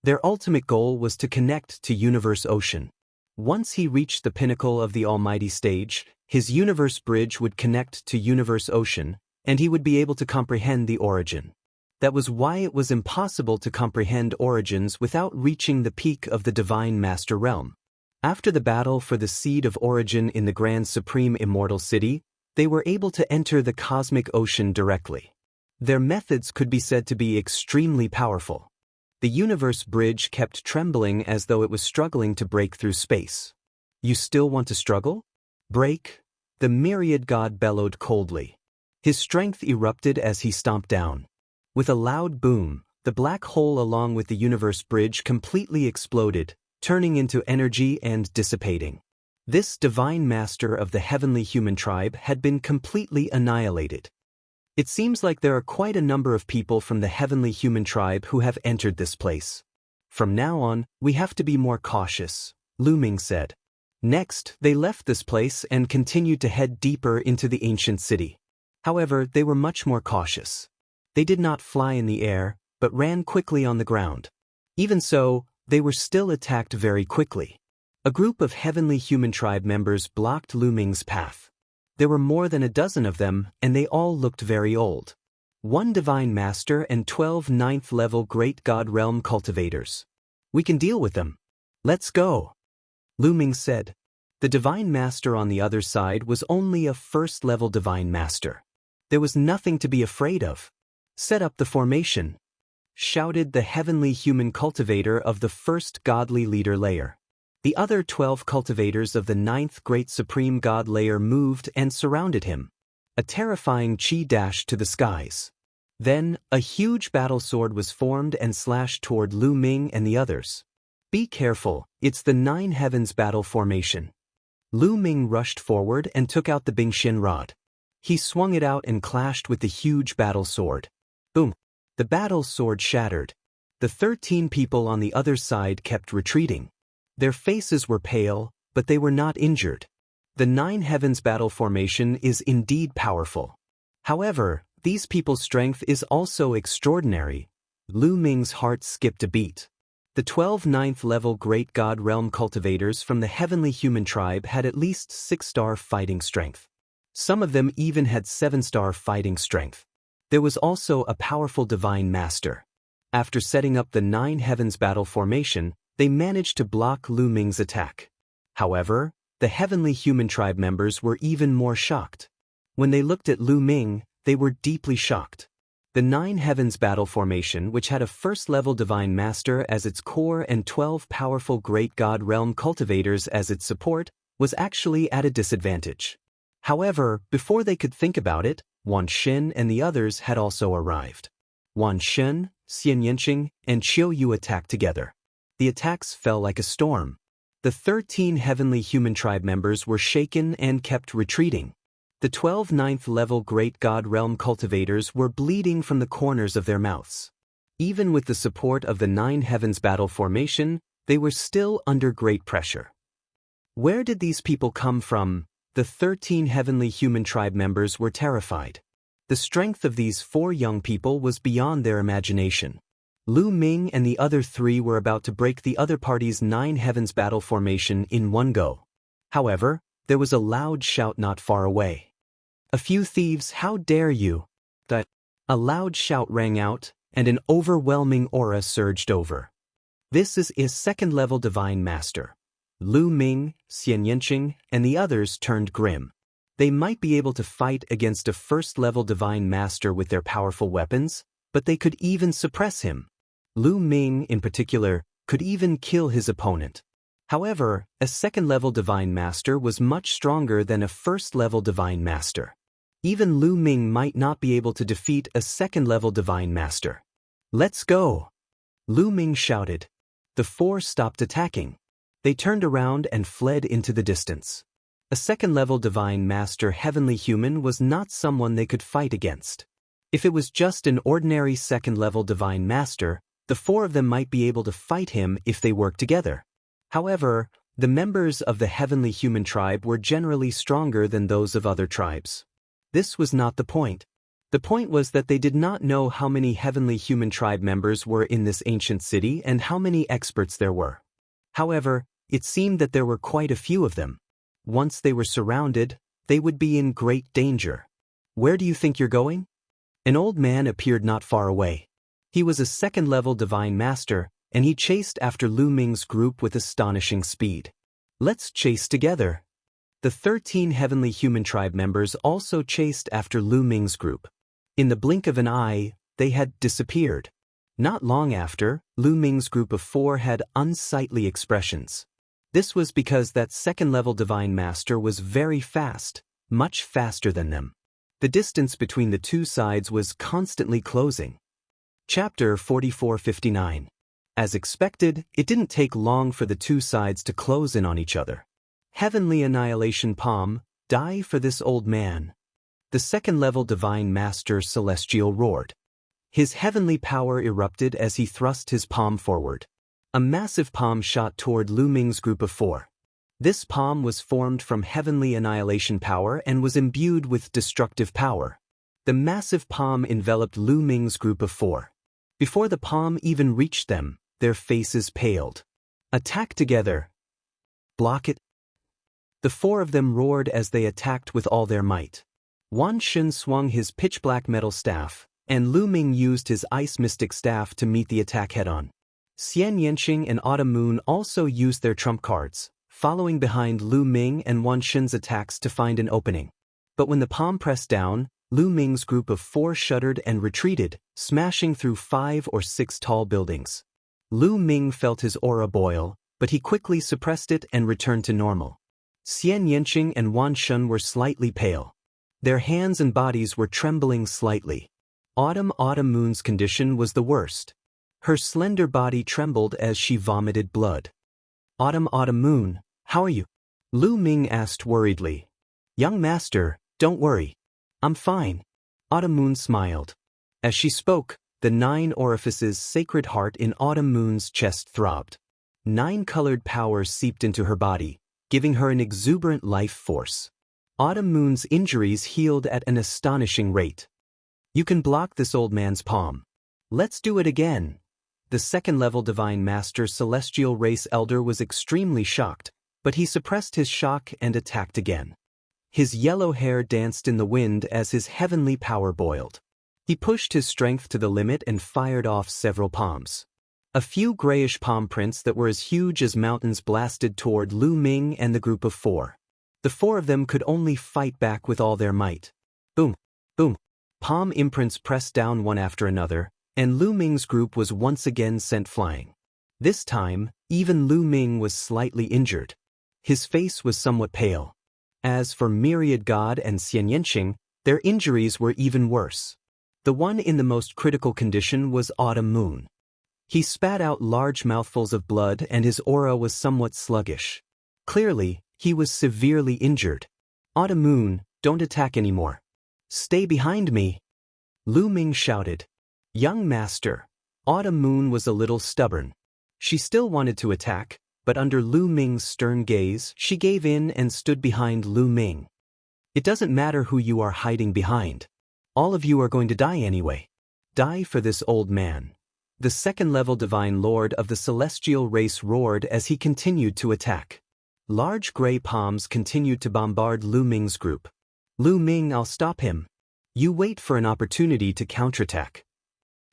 Their ultimate goal was to connect to universe ocean. Once he reached the pinnacle of the Almighty stage, his universe bridge would connect to universe ocean, and he would be able to comprehend the origin. That was why it was impossible to comprehend origins without reaching the peak of the Divine Master Realm. After the battle for the Seed of Origin in the Grand Supreme Immortal City, they were able to enter the cosmic ocean directly. Their methods could be said to be extremely powerful. The universe bridge kept trembling as though it was struggling to break through space. You still want to struggle? Break? The myriad god bellowed coldly. His strength erupted as he stomped down. With a loud boom, the black hole along with the universe bridge completely exploded, turning into energy and dissipating. This divine master of the heavenly human tribe had been completely annihilated. It seems like there are quite a number of people from the heavenly human tribe who have entered this place. From now on, we have to be more cautious, Lu Ming said. Next, they left this place and continued to head deeper into the ancient city. However, they were much more cautious. They did not fly in the air, but ran quickly on the ground. Even so, they were still attacked very quickly. A group of heavenly human tribe members blocked Lu Ming's path. There were more than a dozen of them, and they all looked very old. 1 divine master and 12 9th-level great god realm cultivators. We can deal with them. Let's go. Lu Ming said. The divine master on the other side was only a 1st-level divine master. There was nothing to be afraid of. Set up the formation, shouted the heavenly human cultivator of the 1st godly leader layer. The other 12 cultivators of the 9th great supreme god layer moved and surrounded him. A terrifying chi dashed to the skies. Then, a huge battle sword was formed and slashed toward Lu Ming and the others. Be careful, it's the 9 heavens battle formation. Lu Ming rushed forward and took out the Bingxin rod. He swung it out and clashed with the huge battle sword. Boom! The battle sword shattered. The 13 people on the other side kept retreating. Their faces were pale, but they were not injured. The 9 heavens battle formation is indeed powerful. However, these people's strength is also extraordinary. Lu Ming's heart skipped a beat. The 12 9th-level great god realm cultivators from the heavenly human tribe had at least 6-star fighting strength. Some of them even had 7-star fighting strength. There was also a powerful divine master. After setting up the 9 heavens battle formation, they managed to block Lu Ming's attack. However, the heavenly human tribe members were even more shocked. When they looked at Lu Ming, they were deeply shocked. The Nine Heavens battle formation, which had a first-level divine master as its core and 12 powerful great god realm cultivators as its support, was actually at a disadvantage. However, before they could think about it, Wan Xin and the others had also arrived. Wan Xin, Xian Yanqing, and Qiu Yu attacked together. The attacks fell like a storm. The 13 heavenly human tribe members were shaken and kept retreating. The 12 ninth-level Great God Realm cultivators were bleeding from the corners of their mouths. Even with the support of the Nine Heavens battle formation, they were still under great pressure. Where did these people come from? The 13 heavenly human tribe members were terrified. The strength of these 4 young people was beyond their imagination. Lu Ming and the other 3 were about to break the other party's Nine Heavens battle formation in one go. However, there was a loud shout not far away. "A few thieves, how dare you!" A loud shout rang out, and an overwhelming aura surged over. This is his second-level divine master. Lu Ming, Xian Yanqing, and the others turned grim. They might be able to fight against a first-level divine master with their powerful weapons, but they could even suppress him. Lu Ming, in particular, could even kill his opponent. However, a second-level divine master was much stronger than a first-level divine master. Even Lu Ming might not be able to defeat a second-level divine master. "Let's go!" Lu Ming shouted. The 4 stopped attacking. They turned around and fled into the distance. A second-level divine master heavenly human was not someone they could fight against. If it was just an ordinary second-level divine master, the 4 of them might be able to fight him if they worked together. However, the members of the heavenly human tribe were generally stronger than those of other tribes. This was not the point. The point was that they did not know how many heavenly human tribe members were in this ancient city and how many experts there were. However, it seemed that there were quite a few of them. Once they were surrounded, they would be in great danger. "Where do you think you're going?" An old man appeared not far away. He was a second-level divine master, and he chased after Lu Ming's group with astonishing speed. "Let's chase together." The 13 heavenly human tribe members also chased after Lu Ming's group. In the blink of an eye, they had disappeared. Not long after, Lu Ming's group of 4 had unsightly expressions. This was because that second-level divine master was very fast, much faster than them. The distance between the 2 sides was constantly closing. Chapter 4459. As expected, it didn't take long for the 2 sides to close in on each other. "Heavenly Annihilation Palm, die for this old man." The second-level divine master Celestial roared. His heavenly power erupted as he thrust his palm forward. A massive palm shot toward Lu Ming's group of 4. This palm was formed from heavenly annihilation power and was imbued with destructive power. The massive palm enveloped Lu Ming's group of 4. Before the palm even reached them, their faces paled. "Attack together." "Block it." The 4 of them roared as they attacked with all their might. Wan Xin swung his pitch-black metal staff, and Lu Ming used his ice mystic staff to meet the attack head-on. Xian Yanqing and Autumn Moon also used their trump cards, following behind Lu Ming and Wan Xin's attacks to find an opening. But when the palm pressed down, Lu Ming's group of 4 shuddered and retreated, smashing through 5 or 6 tall buildings. Lu Ming felt his aura boil, but he quickly suppressed it and returned to normal. Xian Yanqing and Wan Xin were slightly pale. Their hands and bodies were trembling slightly. Autumn Moon's condition was the worst. Her slender body trembled as she vomited blood. Autumn Moon, how are you?" Lu Ming asked worriedly. "Young master, don't worry. I'm fine." Autumn Moon smiled. As she spoke, the 9 orifices sacred heart in Autumn Moon's chest throbbed. 9 colored power seeped into her body, giving her an exuberant life force. Autumn Moon's injuries healed at an astonishing rate. "You can block this old man's palm. Let's do it again." The second-level divine master Celestial Race Elder was extremely shocked, but he suppressed his shock and attacked again. His yellow hair danced in the wind as his heavenly power boiled. He pushed his strength to the limit and fired off several palms. A few grayish palm prints that were as huge as mountains blasted toward Lu Ming and the group of 4. The 4 of them could only fight back with all their might. Boom, boom. Palm imprints pressed down one after another, and Lu Ming's group was once again sent flying. This time, even Lu Ming was slightly injured. His face was somewhat pale. As for Myriad God and Xian Yanqing, their injuries were even worse. The one in the most critical condition was Autumn Moon. He spat out large mouthfuls of blood and his aura was somewhat sluggish. Clearly, he was severely injured. Autumn Moon, don't attack anymore. Stay behind me. Lu Ming shouted. Young master. Autumn Moon was a little stubborn. She still wanted to attack, but under Lu Ming's stern gaze, she gave in and stood behind Lu Ming. It doesn't matter who you are hiding behind. All of you are going to die anyway. Die for this old man. The second-level Divine Lord of the Celestial Race roared as he continued to attack. Large gray palms continued to bombard Lu Ming's group. Lu Ming, I'll stop him. You wait for an opportunity to counterattack.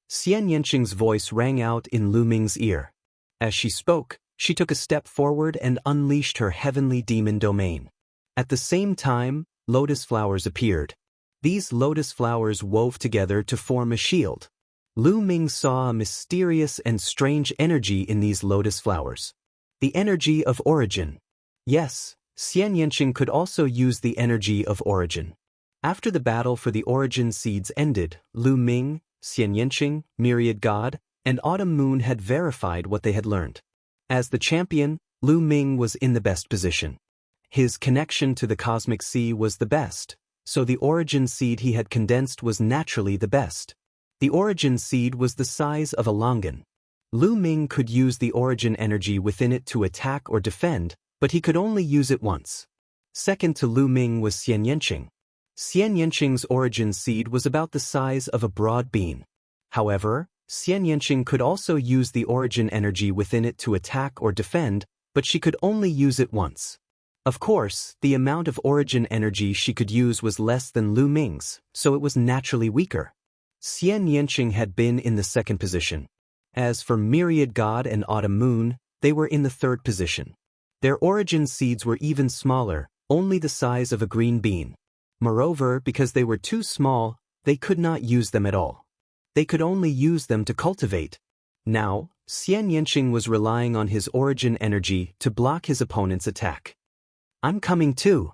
Xian Yanqing's voice rang out in Lu Ming's ear. As she spoke, she took a step forward and unleashed her heavenly demon domain. At the same time, lotus flowers appeared. These lotus flowers wove together to form a shield. Lu Ming saw a mysterious and strange energy in these lotus flowers. The energy of origin. Yes, Xian Yanqing could also use the energy of origin. After the battle for the origin seeds ended, Lu Ming, Xian Yanqing, Myriad God, and Autumn Moon had verified what they had learned. As the champion, Lu Ming was in the best position. His connection to the cosmic sea was the best, so the origin seed he had condensed was naturally the best. The origin seed was the size of a longan. Lu Ming could use the origin energy within it to attack or defend, but he could only use it once. Second to Lu Ming was Xian Yanqing. Xian Yanqing's origin seed was about the size of a broad bean. However, Xian Yanqing could also use the origin energy within it to attack or defend, but she could only use it once. Of course, the amount of origin energy she could use was less than Lu Ming's, so it was naturally weaker. Xian Yanqing had been in the second position. As for Myriad God and Autumn Moon, they were in the third position. Their origin seeds were even smaller, only the size of a green bean. Moreover, because they were too small, they could not use them at all. They could only use them to cultivate. Now, Xian Yanqing was relying on his origin energy to block his opponent's attack. I'm coming too.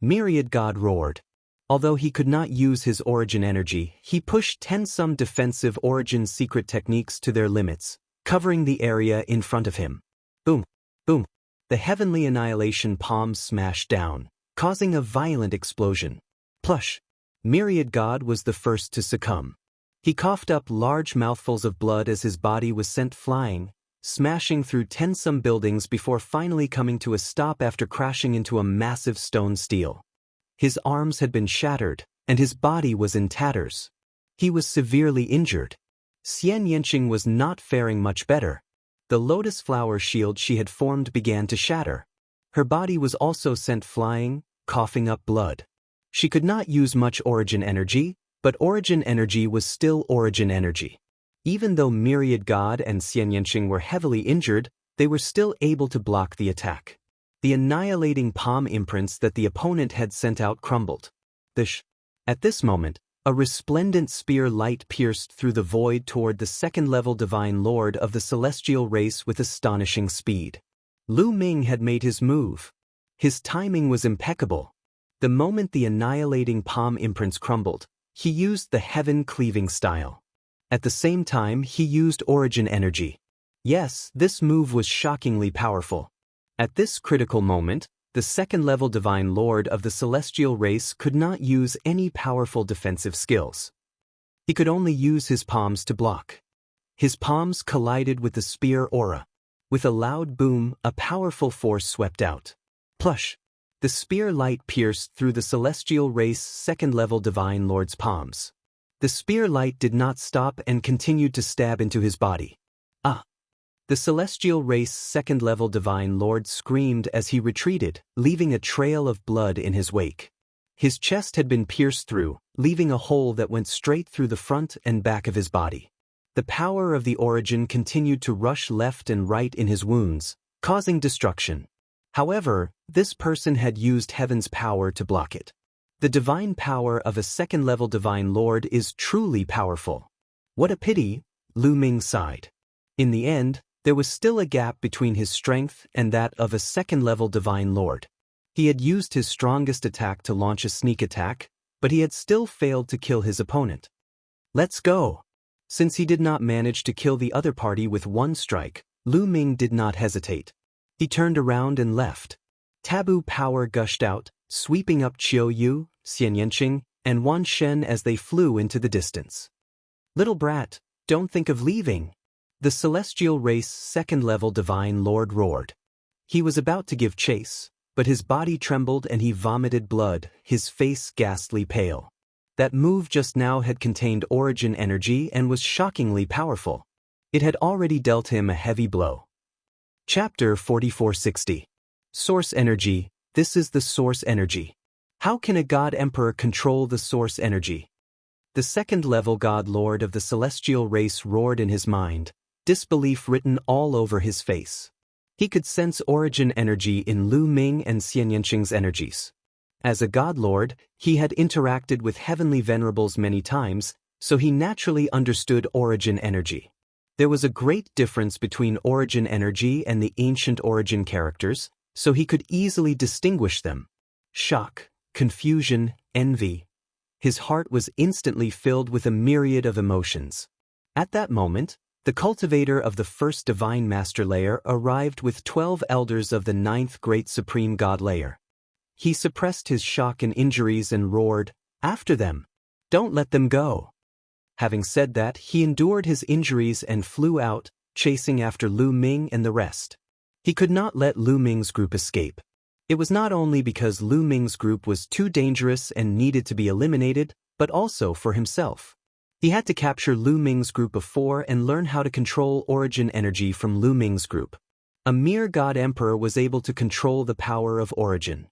Myriad God roared. Although he could not use his origin energy, he pushed 10 some defensive origin secret techniques to their limits, covering the area in front of him. Boom, boom. The heavenly annihilation palms smashed down, causing a violent explosion. Plush. Myriad God was the first to succumb. He coughed up large mouthfuls of blood as his body was sent flying, smashing through 10 some buildings before finally coming to a stop after crashing into a massive stone stele. His arms had been shattered, and his body was in tatters. He was severely injured. Xian Yanqing was not faring much better. The lotus flower shield she had formed began to shatter. Her body was also sent flying, coughing up blood. She could not use much origin energy, but origin energy was still origin energy. Even though Myriad God and Xian Yanqing were heavily injured, they were still able to block the attack. The annihilating palm imprints that the opponent had sent out crumbled. At this moment, a resplendent spear light pierced through the void toward the second-level Divine Lord of the Celestial Race with astonishing speed. Lu Ming had made his move. His timing was impeccable. The moment the annihilating palm imprints crumbled, he used the heaven-cleaving style. At the same time, he used origin energy. Yes, this move was shockingly powerful. At this critical moment, the second-level Divine Lord of the Celestial Race could not use any powerful defensive skills. He could only use his palms to block. His palms collided with the spear aura. With a loud boom, a powerful force swept out. Plush! The spear light pierced through the Celestial Race second-level Divine Lord's palms. The spear light did not stop and continued to stab into his body. The Celestial Race second-level Divine Lord screamed as he retreated, leaving a trail of blood in his wake. His chest had been pierced through, leaving a hole that went straight through the front and back of his body. The power of the origin continued to rush left and right in his wounds, causing destruction. However, this person had used heaven's power to block it. The divine power of a second-level divine lord is truly powerful. What a pity, Lu Ming sighed. In the end, there was still a gap between his strength and that of a second-level divine lord. He had used his strongest attack to launch a sneak attack, but he had still failed to kill his opponent. Let's go. Since he did not manage to kill the other party with one strike, Lu Ming did not hesitate. He turned around and left. Taboo power gushed out, sweeping up Qiu Yu, Xian Yanqing, and Wan Shen as they flew into the distance. Little brat, don't think of leaving. The celestial race second-level divine lord roared. He was about to give chase, but his body trembled and he vomited blood, his face ghastly pale. That move just now had contained origin energy and was shockingly powerful. It had already dealt him a heavy blow. Chapter 4460. Source Energy. This is the source energy. How can a god emperor control the source energy? The second-level god lord of the celestial race roared in his mind, disbelief written all over his face. He could sense origin energy in Lu Ming and Xian Yanqing's energies. As a god lord, he had interacted with heavenly venerables many times, so he naturally understood origin energy. There was a great difference between origin energy and the ancient origin characters, so he could easily distinguish them. Shock, confusion, envy. His heart was instantly filled with a myriad of emotions. At that moment, the cultivator of the first divine master layer arrived with 12 elders of the 9th great supreme god layer. He suppressed his shock and injuries and roared, "After them! Don't let them go!" Having said that, he endured his injuries and flew out, chasing after Lu Ming and the rest. He could not let Lu Ming's group escape. It was not only because Lu Ming's group was too dangerous and needed to be eliminated, but also for himself. He had to capture Lu Ming's group of 4 and learn how to control origin energy from Lu Ming's group. A mere god emperor was able to control the power of origin.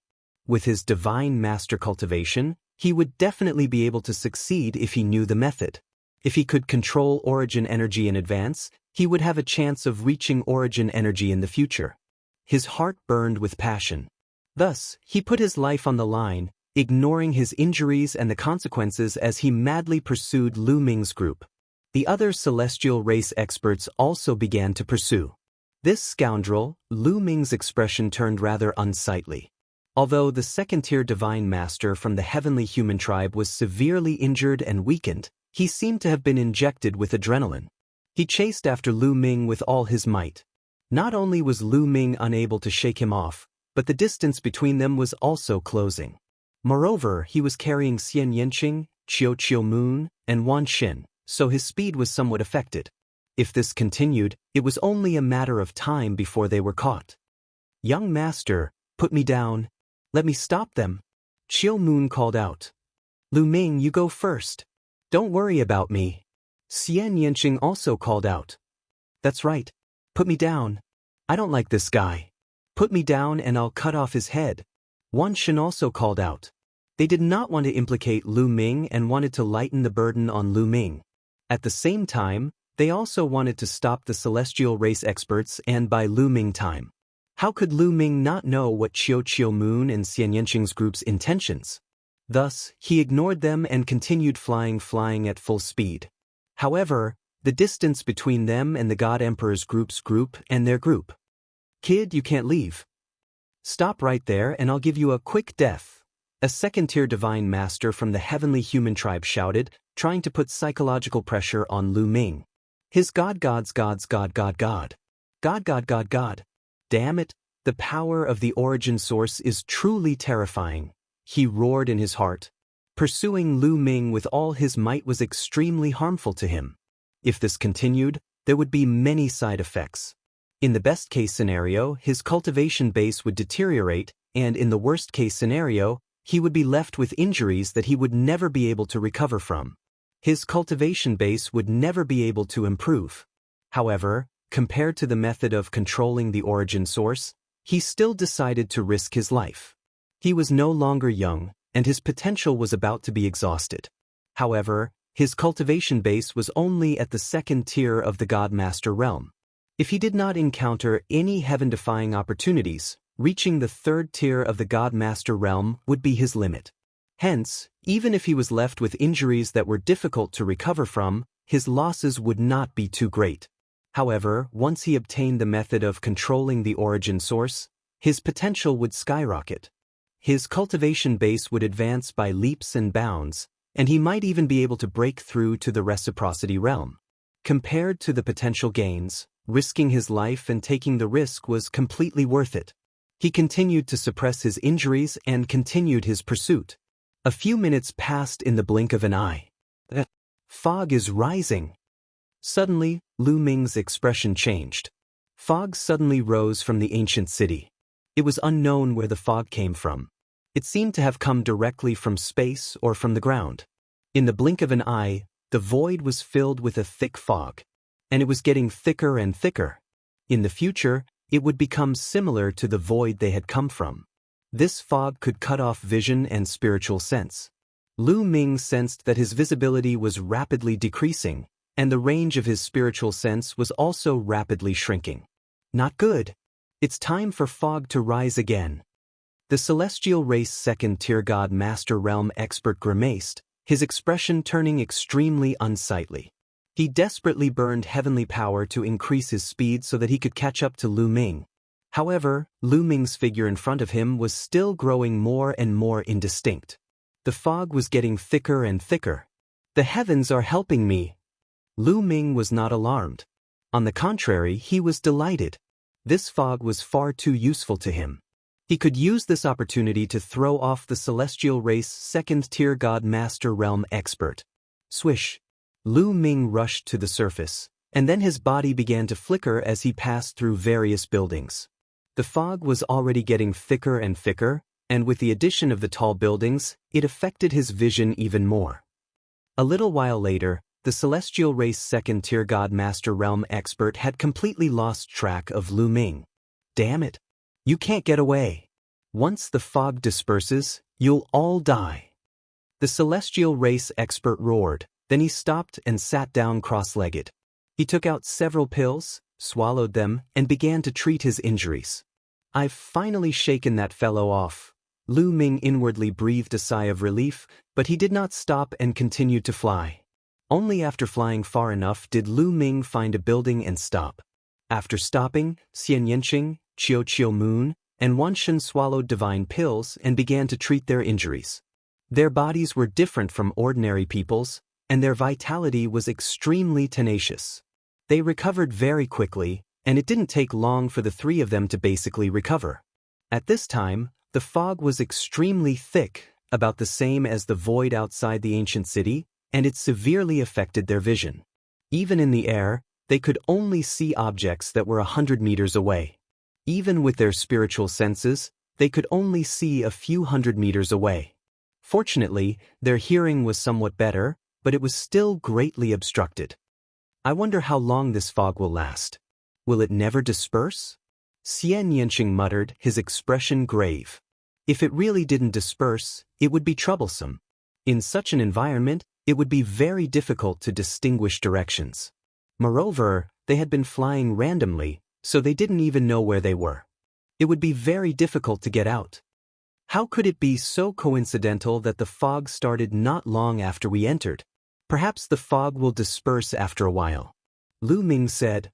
With his divine master cultivation, he would definitely be able to succeed if he knew the method. If he could control origin energy in advance, he would have a chance of reaching origin energy in the future. His heart burned with passion. Thus, he put his life on the line, ignoring his injuries and the consequences as he madly pursued Lu Ming's group. The other celestial race experts also began to pursue. This scoundrel, Lu Ming's expression turned rather unsightly. Although the second-tier divine master from the heavenly human tribe was severely injured and weakened, he seemed to have been injected with adrenaline. He chased after Lu Ming with all his might. Not only was Lu Ming unable to shake him off, but the distance between them was also closing. Moreover, he was carrying Xian Yanqing, Qiu Moon, and Wan Xin, so his speed was somewhat affected. If this continued, it was only a matter of time before they were caught. "Young master, put me down. Let me stop them," Qiu Moon called out. "Lu Ming, you go first. Don't worry about me." Xian Yanqing also called out. "That's right. Put me down. I don't like this guy. Put me down and I'll cut off his head." Wan Xin also called out. They did not want to implicate Lu Ming and wanted to lighten the burden on Lu Ming. At the same time, they also wanted to stop the celestial race experts and buy Lu Ming time. How could Lu Ming not know what Qiu Moon and Xian Yanqing's group's intentions? Thus, he ignored them and continued flying at full speed. However, the distance between them and the God Emperor's group and their group. "Kid, you can't leave. Stop right there and I'll give you a quick death," a second-tier divine master from the heavenly human tribe shouted, trying to put psychological pressure on Lu Ming. His God. Damn it, the power of the origin source is truly terrifying, he roared in his heart. Pursuing Lu Ming with all his might was extremely harmful to him. If this continued, there would be many side effects. In the best-case scenario, his cultivation base would deteriorate, and in the worst-case scenario, he would be left with injuries that he would never be able to recover from. His cultivation base would never be able to improve. However, compared to the method of controlling the origin source, he still decided to risk his life. He was no longer young, and his potential was about to be exhausted. However, his cultivation base was only at the second tier of the God Master realm. If he did not encounter any heaven-defying opportunities, reaching the third tier of the God Master realm would be his limit. Hence, even if he was left with injuries that were difficult to recover from, his losses would not be too great. However, once he obtained the method of controlling the origin source, his potential would skyrocket. His cultivation base would advance by leaps and bounds, and he might even be able to break through to the reciprocity realm. Compared to the potential gains, risking his life and taking the risk was completely worth it. He continued to suppress his injuries and continued his pursuit. A few minutes passed in the blink of an eye. The fog is rising. Suddenly, Lu Ming's expression changed. Fog suddenly rose from the ancient city. It was unknown where the fog came from. It seemed to have come directly from space or from the ground. In the blink of an eye, the void was filled with a thick fog. And it was getting thicker and thicker. In the future, it would become similar to the void they had come from. This fog could cut off vision and spiritual sense. Lu Ming sensed that his visibility was rapidly decreasing, and the range of his spiritual sense was also rapidly shrinking. Not good. It's time for fog to rise again. The celestial race second-tier god master realm expert grimaced, his expression turning extremely unsightly. He desperately burned heavenly power to increase his speed so that he could catch up to Lu Ming. However, Lu Ming's figure in front of him was still growing more and more indistinct. The fog was getting thicker and thicker. The heavens are helping me. Lu Ming was not alarmed. On the contrary, he was delighted. This fog was far too useful to him. He could use this opportunity to throw off the celestial race second-tier god master realm expert. Swish. Lu Ming rushed to the surface, and then his body began to flicker as he passed through various buildings. The fog was already getting thicker and thicker, and with the addition of the tall buildings, it affected his vision even more. A little while later, the celestial race second-tier god master realm expert had completely lost track of Lu Ming. Damn it! You can't get away. Once the fog disperses, you'll all die. The celestial race expert roared, then he stopped and sat down cross-legged. He took out several pills, swallowed them, and began to treat his injuries. I've finally shaken that fellow off. Lu Ming inwardly breathed a sigh of relief, but he did not stop and continued to fly. Only after flying far enough did Lu Ming find a building and stop. After stopping, Xian Yanqing, Qiu Moon, and Wanshen swallowed divine pills and began to treat their injuries. Their bodies were different from ordinary people's, and their vitality was extremely tenacious. They recovered very quickly, and it didn't take long for the three of them to basically recover. At this time, the fog was extremely thick, about the same as the void outside the ancient city, and it severely affected their vision. Even in the air, they could only see objects that were 100 meters away. Even with their spiritual senses, they could only see a few hundred meters away. Fortunately, their hearing was somewhat better, but it was still greatly obstructed. I wonder how long this fog will last. Will it never disperse? Xian Yanqing muttered, his expression grave. If it really didn't disperse, it would be troublesome. In such an environment, it would be very difficult to distinguish directions. Moreover, they had been flying randomly, so they didn't even know where they were. It would be very difficult to get out. How could it be so coincidental that the fog started not long after we entered? Perhaps the fog will disperse after a while. Lu Ming said.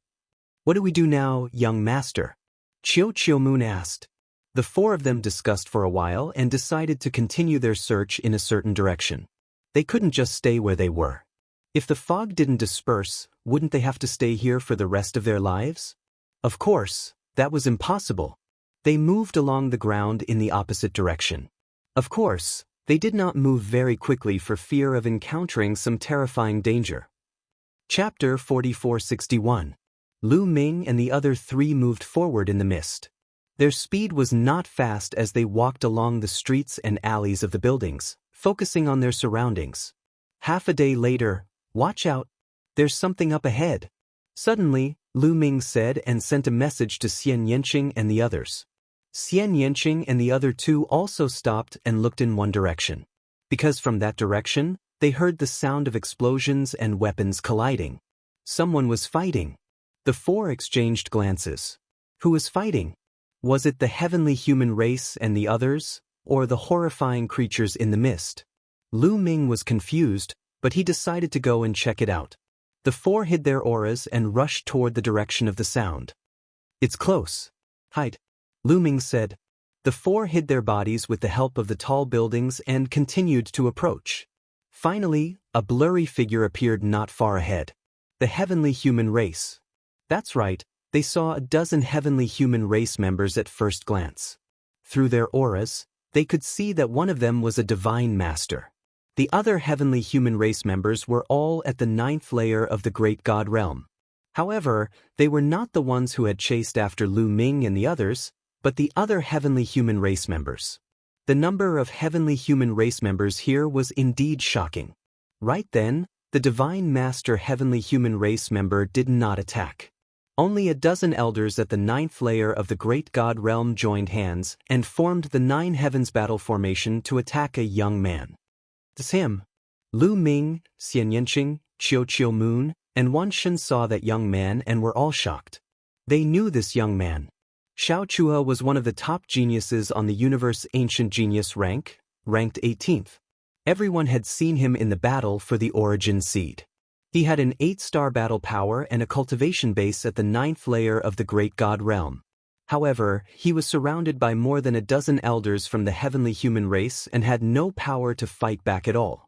What do we do now, young master? Qiu Moon asked. The four of them discussed for a while and decided to continue their search in a certain direction. They couldn't just stay where they were. If the fog didn't disperse, wouldn't they have to stay here for the rest of their lives? Of course, that was impossible. They moved along the ground in the opposite direction. Of course, they did not move very quickly for fear of encountering some terrifying danger. Chapter 4461. Lu Ming and the other three moved forward in the mist. Their speed was not fast as they walked along the streets and alleys of the buildings, focusing on their surroundings. Half a day later, watch out, there's something up ahead. Suddenly, Lu Ming said and sent a message to Xian Yanqing and the others. Xian Yanqing and the other two also stopped and looked in one direction. Because from that direction, they heard the sound of explosions and weapons colliding. Someone was fighting. The four exchanged glances. Who was fighting? Was it the heavenly human race and the others, or the horrifying creatures in the mist? Lu Ming was confused, but he decided to go and check it out. The four hid their auras and rushed toward the direction of the sound. It's close. Hide, Lu Ming said. The four hid their bodies with the help of the tall buildings and continued to approach. Finally, a blurry figure appeared not far ahead. The heavenly human race. That's right, they saw a dozen heavenly human race members at first glance. Through their auras, they could see that one of them was a divine master. The other heavenly human race members were all at the 9th layer of the great god realm. However, they were not the ones who had chased after Lu Ming and the others, but the other heavenly human race members. The number of heavenly human race members here was indeed shocking. Right then, the divine master heavenly human race member did not attack. Only a dozen elders at the 9th layer of the great god realm joined hands and formed the 9 heavens battle formation to attack a young man. It's him. Lu Ming, Xian Yanqing, Qiu Moon, and Wan Shen saw that young man and were all shocked. They knew this young man. Xiao Chua was one of the top geniuses on the universe ancient genius ranked 18th. Everyone had seen him in the battle for the origin seed. He had an 8-star battle power and a cultivation base at the 9th layer of the great god realm. However, he was surrounded by more than a dozen elders from the heavenly human race and had no power to fight back at all.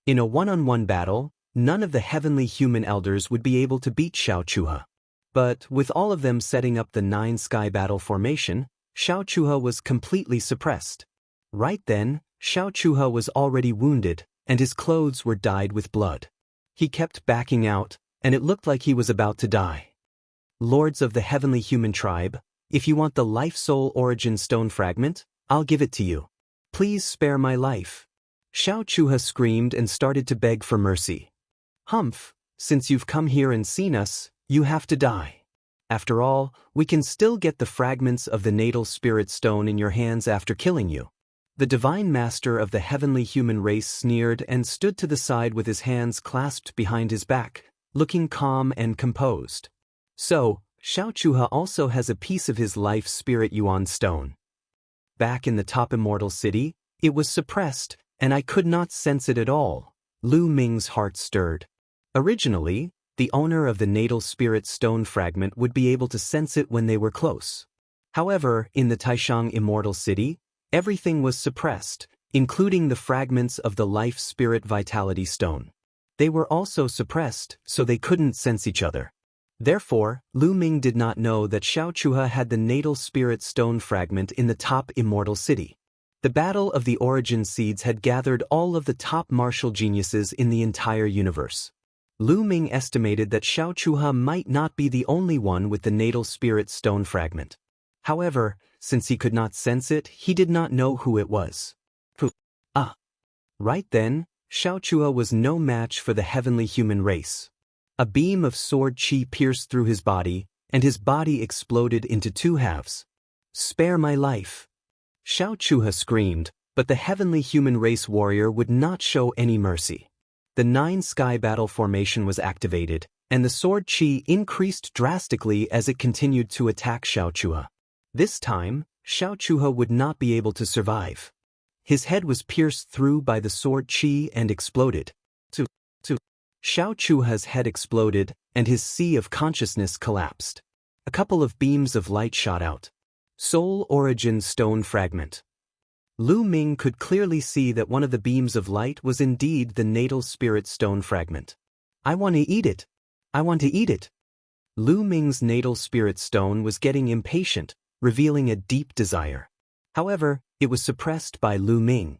In a one-on-one battle, none of the heavenly human elders would be able to beat Xiao Chua. But with all of them setting up the 9 sky battle formation, Xiao Chua was completely suppressed. Right then, Xiao Chua was already wounded, and his clothes were dyed with blood. He kept backing out, and it looked like he was about to die. Lords of the heavenly human tribe, if you want the life soul origin stone fragment, I'll give it to you. Please spare my life. Xiao Chua screamed and started to beg for mercy. Humph, since you've come here and seen us, you have to die. After all, we can still get the fragments of the natal spirit stone in your hands after killing you. The divine master of the heavenly human race sneered and stood to the side with his hands clasped behind his back, looking calm and composed. So, Xiao Chua also has a piece of his life spirit yuan stone. Back in the top immortal city, it was suppressed, and I could not sense it at all. Lu Ming's heart stirred. Originally, the owner of the natal spirit stone fragment would be able to sense it when they were close. However, in the Taishang immortal city, everything was suppressed, including the fragments of the life spirit vitality stone. They were also suppressed, so they couldn't sense each other. Therefore, Lu Ming did not know that Xiao Chua had the natal spirit stone fragment in the top immortal city. The battle of the origin seeds had gathered all of the top martial geniuses in the entire universe. Lu Ming estimated that Xiao Chua might not be the only one with the natal spirit stone fragment. However, since he could not sense it, he did not know who it was. Right then, Xiao Chua was no match for the heavenly human race. A beam of sword chi pierced through his body, and his body exploded into 2 halves. Spare my life! Xiao Chua screamed, but the heavenly human race warrior would not show any mercy. The 9 sky battle formation was activated, and the sword chi increased drastically as it continued to attack Xiao Chua. This time, Xiao Chua would not be able to survive. His head was pierced through by the sword chi and exploded. Xiao Chua's head exploded, and his sea of consciousness collapsed. A couple of beams of light shot out. Soul Origin Stone Fragment. Lu Ming could clearly see that one of the beams of light was indeed the natal spirit stone fragment. I want to eat it. I want to eat it. Lu Ming's natal spirit stone was getting impatient, revealing a deep desire. However, it was suppressed by Lu Ming.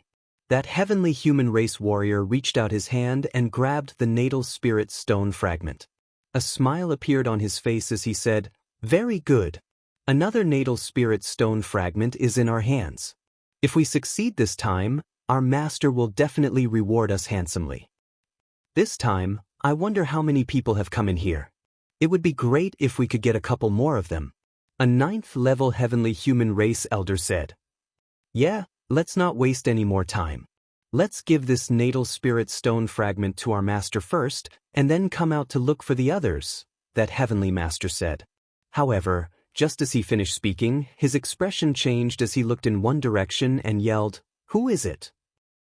That heavenly human race warrior reached out his hand and grabbed the natal spirit stone fragment. A smile appeared on his face as he said, "Very good. Another natal spirit stone fragment is in our hands. If we succeed this time, our master will definitely reward us handsomely. This time, I wonder how many people have come in here. It would be great if we could get a couple more of them." A 9th level heavenly human race elder said. "Yeah, let's not waste any more time. Let's give this natal spirit stone fragment to our master first, and then come out to look for the others," that heavenly master said. However, Just as he finished speaking, his expression changed as he looked in one direction and yelled, "Who is it?"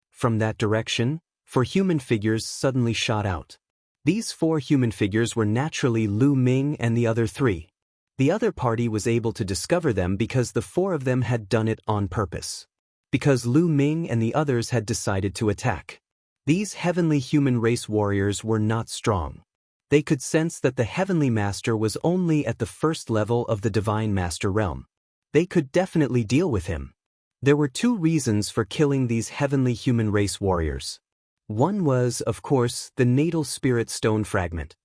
From that direction, 4 human figures suddenly shot out. These 4 human figures were naturally Lu Ming and the other 3. The other party was able to discover them because the 4 of them had done it on purpose. Because Lu Ming and the others had decided to attack. These heavenly human race warriors were not strong. They could sense that the heavenly master was only at the first level of the divine master realm. They could definitely deal with him. There were 2 reasons for killing these heavenly human race warriors. One was, of course, the natal spirit stone fragment.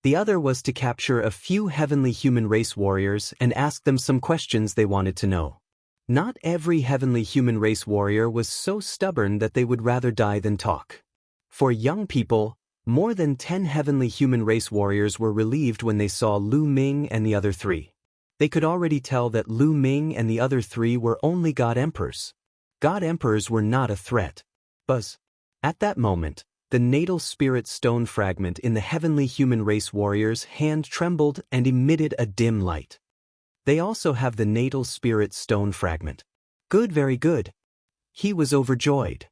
The other was to capture a few heavenly human race warriors and ask them some questions they wanted to know. Not every heavenly human race warrior was so stubborn that they would rather die than talk. For young people, more than 10 heavenly human race warriors were relieved when they saw Lu Ming and the other 3. They could already tell that Lu Ming and the other 3 were only God Emperors. God Emperors were not a threat. Buzz. At that moment, the natal spirit stone fragment in the heavenly human race warrior's hand trembled and emitted a dim light. They also have the natal spirit stone fragment. Good, very good. He was overjoyed.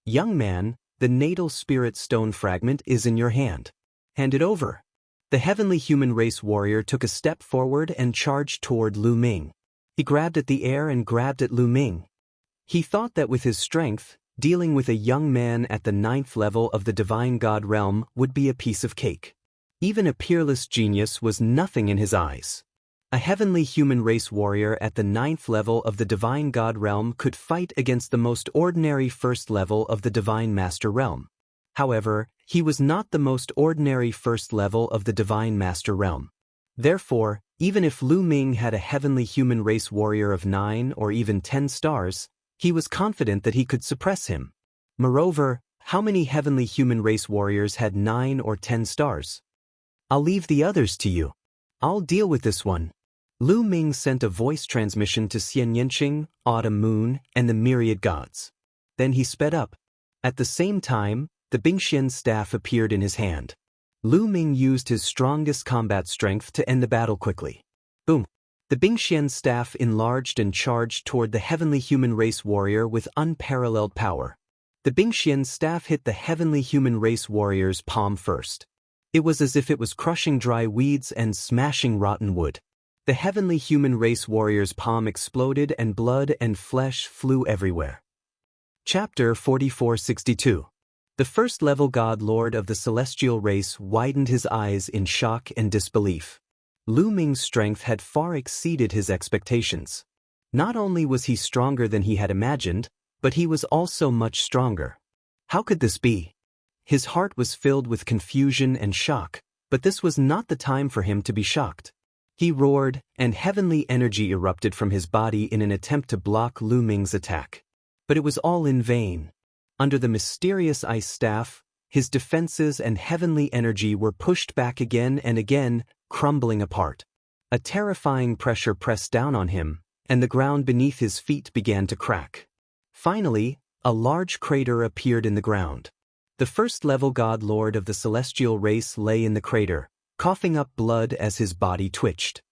Young man, the natal spirit stone fragment is in your hand. Hand it over. The heavenly human race warrior took a step forward and charged toward Lu Ming. He grabbed at the air and grabbed at Lu Ming. He thought that with his strength, dealing with a young man at the 9th level of the divine god realm would be a piece of cake. Even a peerless genius was nothing in his eyes. A heavenly human race warrior at the 9th level of the divine god realm could fight against the most ordinary 1st level of the divine master realm. However, he was not the most ordinary 1st level of the divine master realm. Therefore, even if Lu Ming had a heavenly human race warrior of 9 or even 10 stars, he was confident that he could suppress him. Moreover, how many heavenly human race warriors had 9 or 10 stars? I'll leave the others to you. I'll deal with this one. Lu Ming sent a voice transmission to Xian Yanqing, Autumn Moon, and the myriad gods. Then he sped up. At the same time, the Bingxian staff appeared in his hand. Lu Ming used his strongest combat strength to end the battle quickly. Boom! The Bingxian staff enlarged and charged toward the heavenly human race warrior with unparalleled power. The Bingxian staff hit the heavenly human race warrior's palm first. It was as if it was crushing dry weeds and smashing rotten wood. The heavenly human race warrior's palm exploded and blood and flesh flew everywhere. Chapter 4462. The 1st level god lord of the celestial race widened his eyes in shock and disbelief. Lu Ming's strength had far exceeded his expectations. Not only was he stronger than he had imagined, but he was also much stronger. How could this be? His heart was filled with confusion and shock, but this was not the time for him to be shocked. He roared, and heavenly energy erupted from his body in an attempt to block Lu Ming's attack. But it was all in vain. Under the mysterious ice staff, his defenses and heavenly energy were pushed back again and again, crumbling apart. A terrifying pressure pressed down on him, and the ground beneath his feet began to crack. Finally, a large crater appeared in the ground. The 1st level god lord of the celestial race lay in the crater, coughing up blood as his body twitched.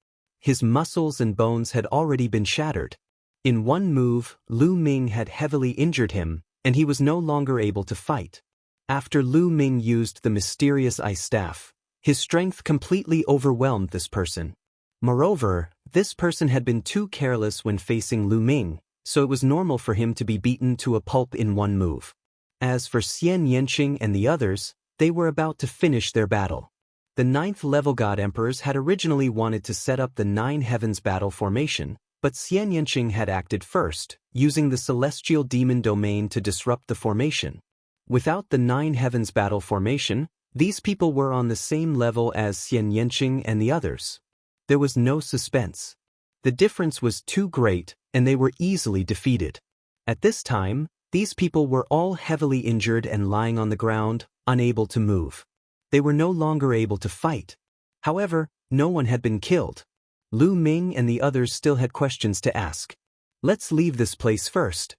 His muscles and bones had already been shattered. In one move, Lu Ming had heavily injured him, and he was no longer able to fight. After Lu Ming used the mysterious ice staff, his strength completely overwhelmed this person. Moreover, this person had been too careless when facing Lu Ming, so it was normal for him to be beaten to a pulp in one move. As for Xian Yanqing and the others, they were about to finish their battle. The 9th level god emperors had originally wanted to set up the 9 heavens battle formation, but Xian Yanqing had acted first, using the celestial demon domain to disrupt the formation. Without the 9 heavens battle formation, these people were on the same level as Xian Yanqing and the others. There was no suspense. The difference was too great, and they were easily defeated. At this time, these people were all heavily injured and lying on the ground, unable to move. They were no longer able to fight. However, no one had been killed. Lu Ming and the others still had questions to ask. Let's leave this place first,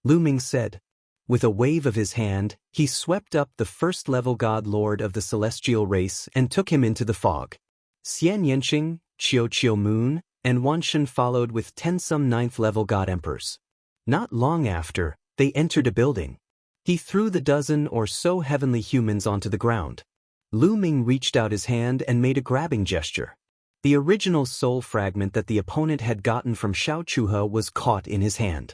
Lu Ming said. With a wave of his hand, he swept up the 1st level god lord of the celestial race and took him into the fog. Xian Yanqing, Qiu Moon, and Wanshan followed with 10 some 9th-level god emperors. Not long after, they entered a building. He threw the dozen or so heavenly humans onto the ground. Lu Ming reached out his hand and made a grabbing gesture. The original soul fragment that the opponent had gotten from Xiao Chuhe was caught in his hand.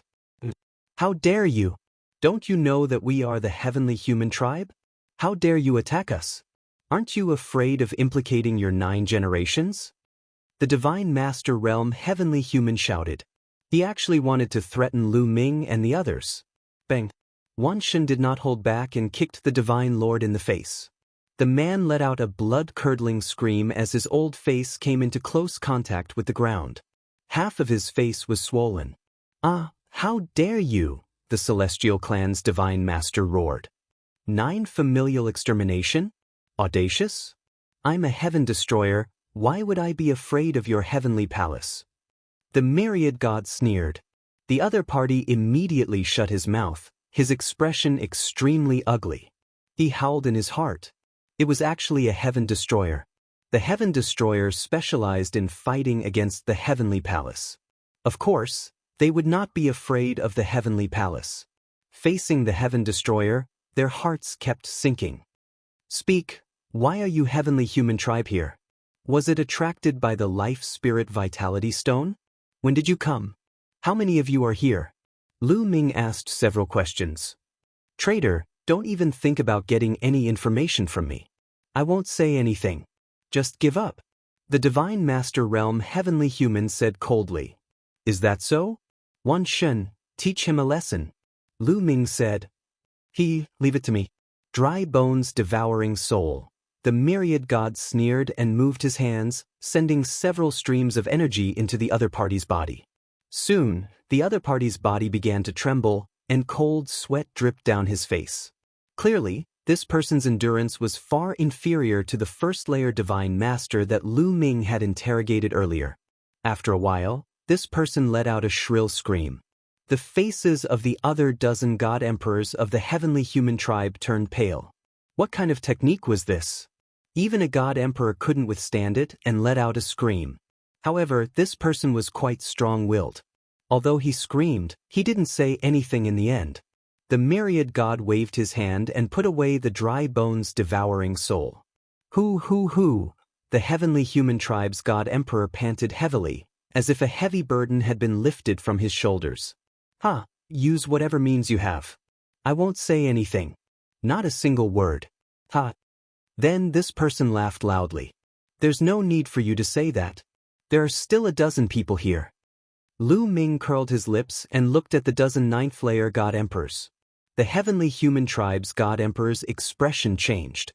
How dare you? Don't you know that we are the heavenly human tribe? How dare you attack us? Aren't you afraid of implicating your 9 generations? The Divine Master Realm Heavenly Human shouted. He actually wanted to threaten Lu Ming and the others. Bang! Wanshan did not hold back and kicked the Divine Lord in the face. The man let out a blood-curdling scream as his old face came into close contact with the ground. Half of his face was swollen. Ah, how dare you! The Celestial Clan's Divine Master roared. 9 familial extermination? Audacious? I'm a heaven destroyer, why would I be afraid of your heavenly palace? The myriad god sneered. The other party immediately shut his mouth, his expression extremely ugly. He howled in his heart. It was actually a heaven destroyer. The heaven destroyer specialized in fighting against the heavenly palace. Of course, they would not be afraid of the heavenly palace. Facing the heaven destroyer, their hearts kept sinking. Speak, why are you heavenly human tribe here? Was it attracted by the life spirit vitality stone? When did you come? How many of you are here? Lu Ming asked several questions. Traitor, don't even think about getting any information from me. I won't say anything. Just give up. The Divine Master Realm Heavenly Human said coldly. Is that so? Wanshan, teach him a lesson. Lu Ming said. Leave it to me. Dry bones devouring soul. The myriad god sneered and moved his hands, sending several streams of energy into the other party's body. Soon, the other party's body began to tremble, and cold sweat dripped down his face. Clearly, this person's endurance was far inferior to the first-layer Divine Master that Lu Ming had interrogated earlier. After a while, this person let out a shrill scream. The faces of the other dozen god emperors of the heavenly human tribe turned pale. What kind of technique was this? Even a god emperor couldn't withstand it and let out a scream. However, this person was quite strong-willed. Although he screamed, he didn't say anything in the end. The myriad god waved his hand and put away the dry bones devouring soul. Hoo! The heavenly human tribe's god emperor panted heavily, as if a heavy burden had been lifted from his shoulders. Use whatever means you have. I won't say anything. Not a single word. Then this person laughed loudly. There's no need for you to say that. There are still a dozen people here. Lu Ming curled his lips and looked at the dozen 9th-layer god emperors. The heavenly human tribe's god emperor's expression changed.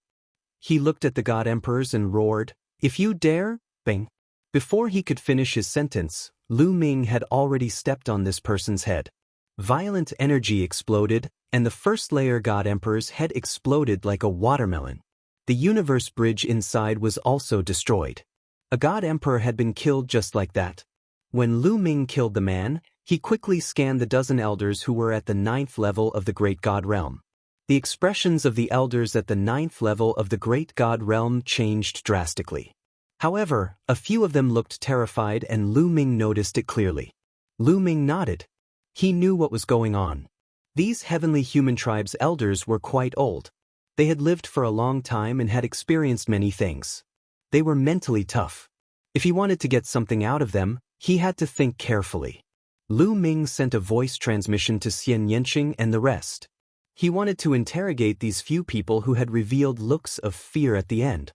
He looked at the god emperors and roared, "If you dare, bang." Before he could finish his sentence, Lu Ming had already stepped on this person's head. Violent energy exploded, and the first-layer god emperor's head exploded like a watermelon. The universe bridge inside was also destroyed. A god emperor had been killed just like that. When Lu Ming killed the man, he quickly scanned the dozen elders who were at the 9th level of the Great God Realm. The expressions of the elders at the 9th level of the Great God Realm changed drastically. However, a few of them looked terrified and Lu Ming noticed it clearly. Lu Ming nodded. He knew what was going on. These heavenly human tribe's elders were quite old. They had lived for a long time and had experienced many things. They were mentally tough. If he wanted to get something out of them, he had to think carefully. Lu Ming sent a voice transmission to Xian Yanqing and the rest. He wanted to interrogate these few people who had revealed looks of fear at the end.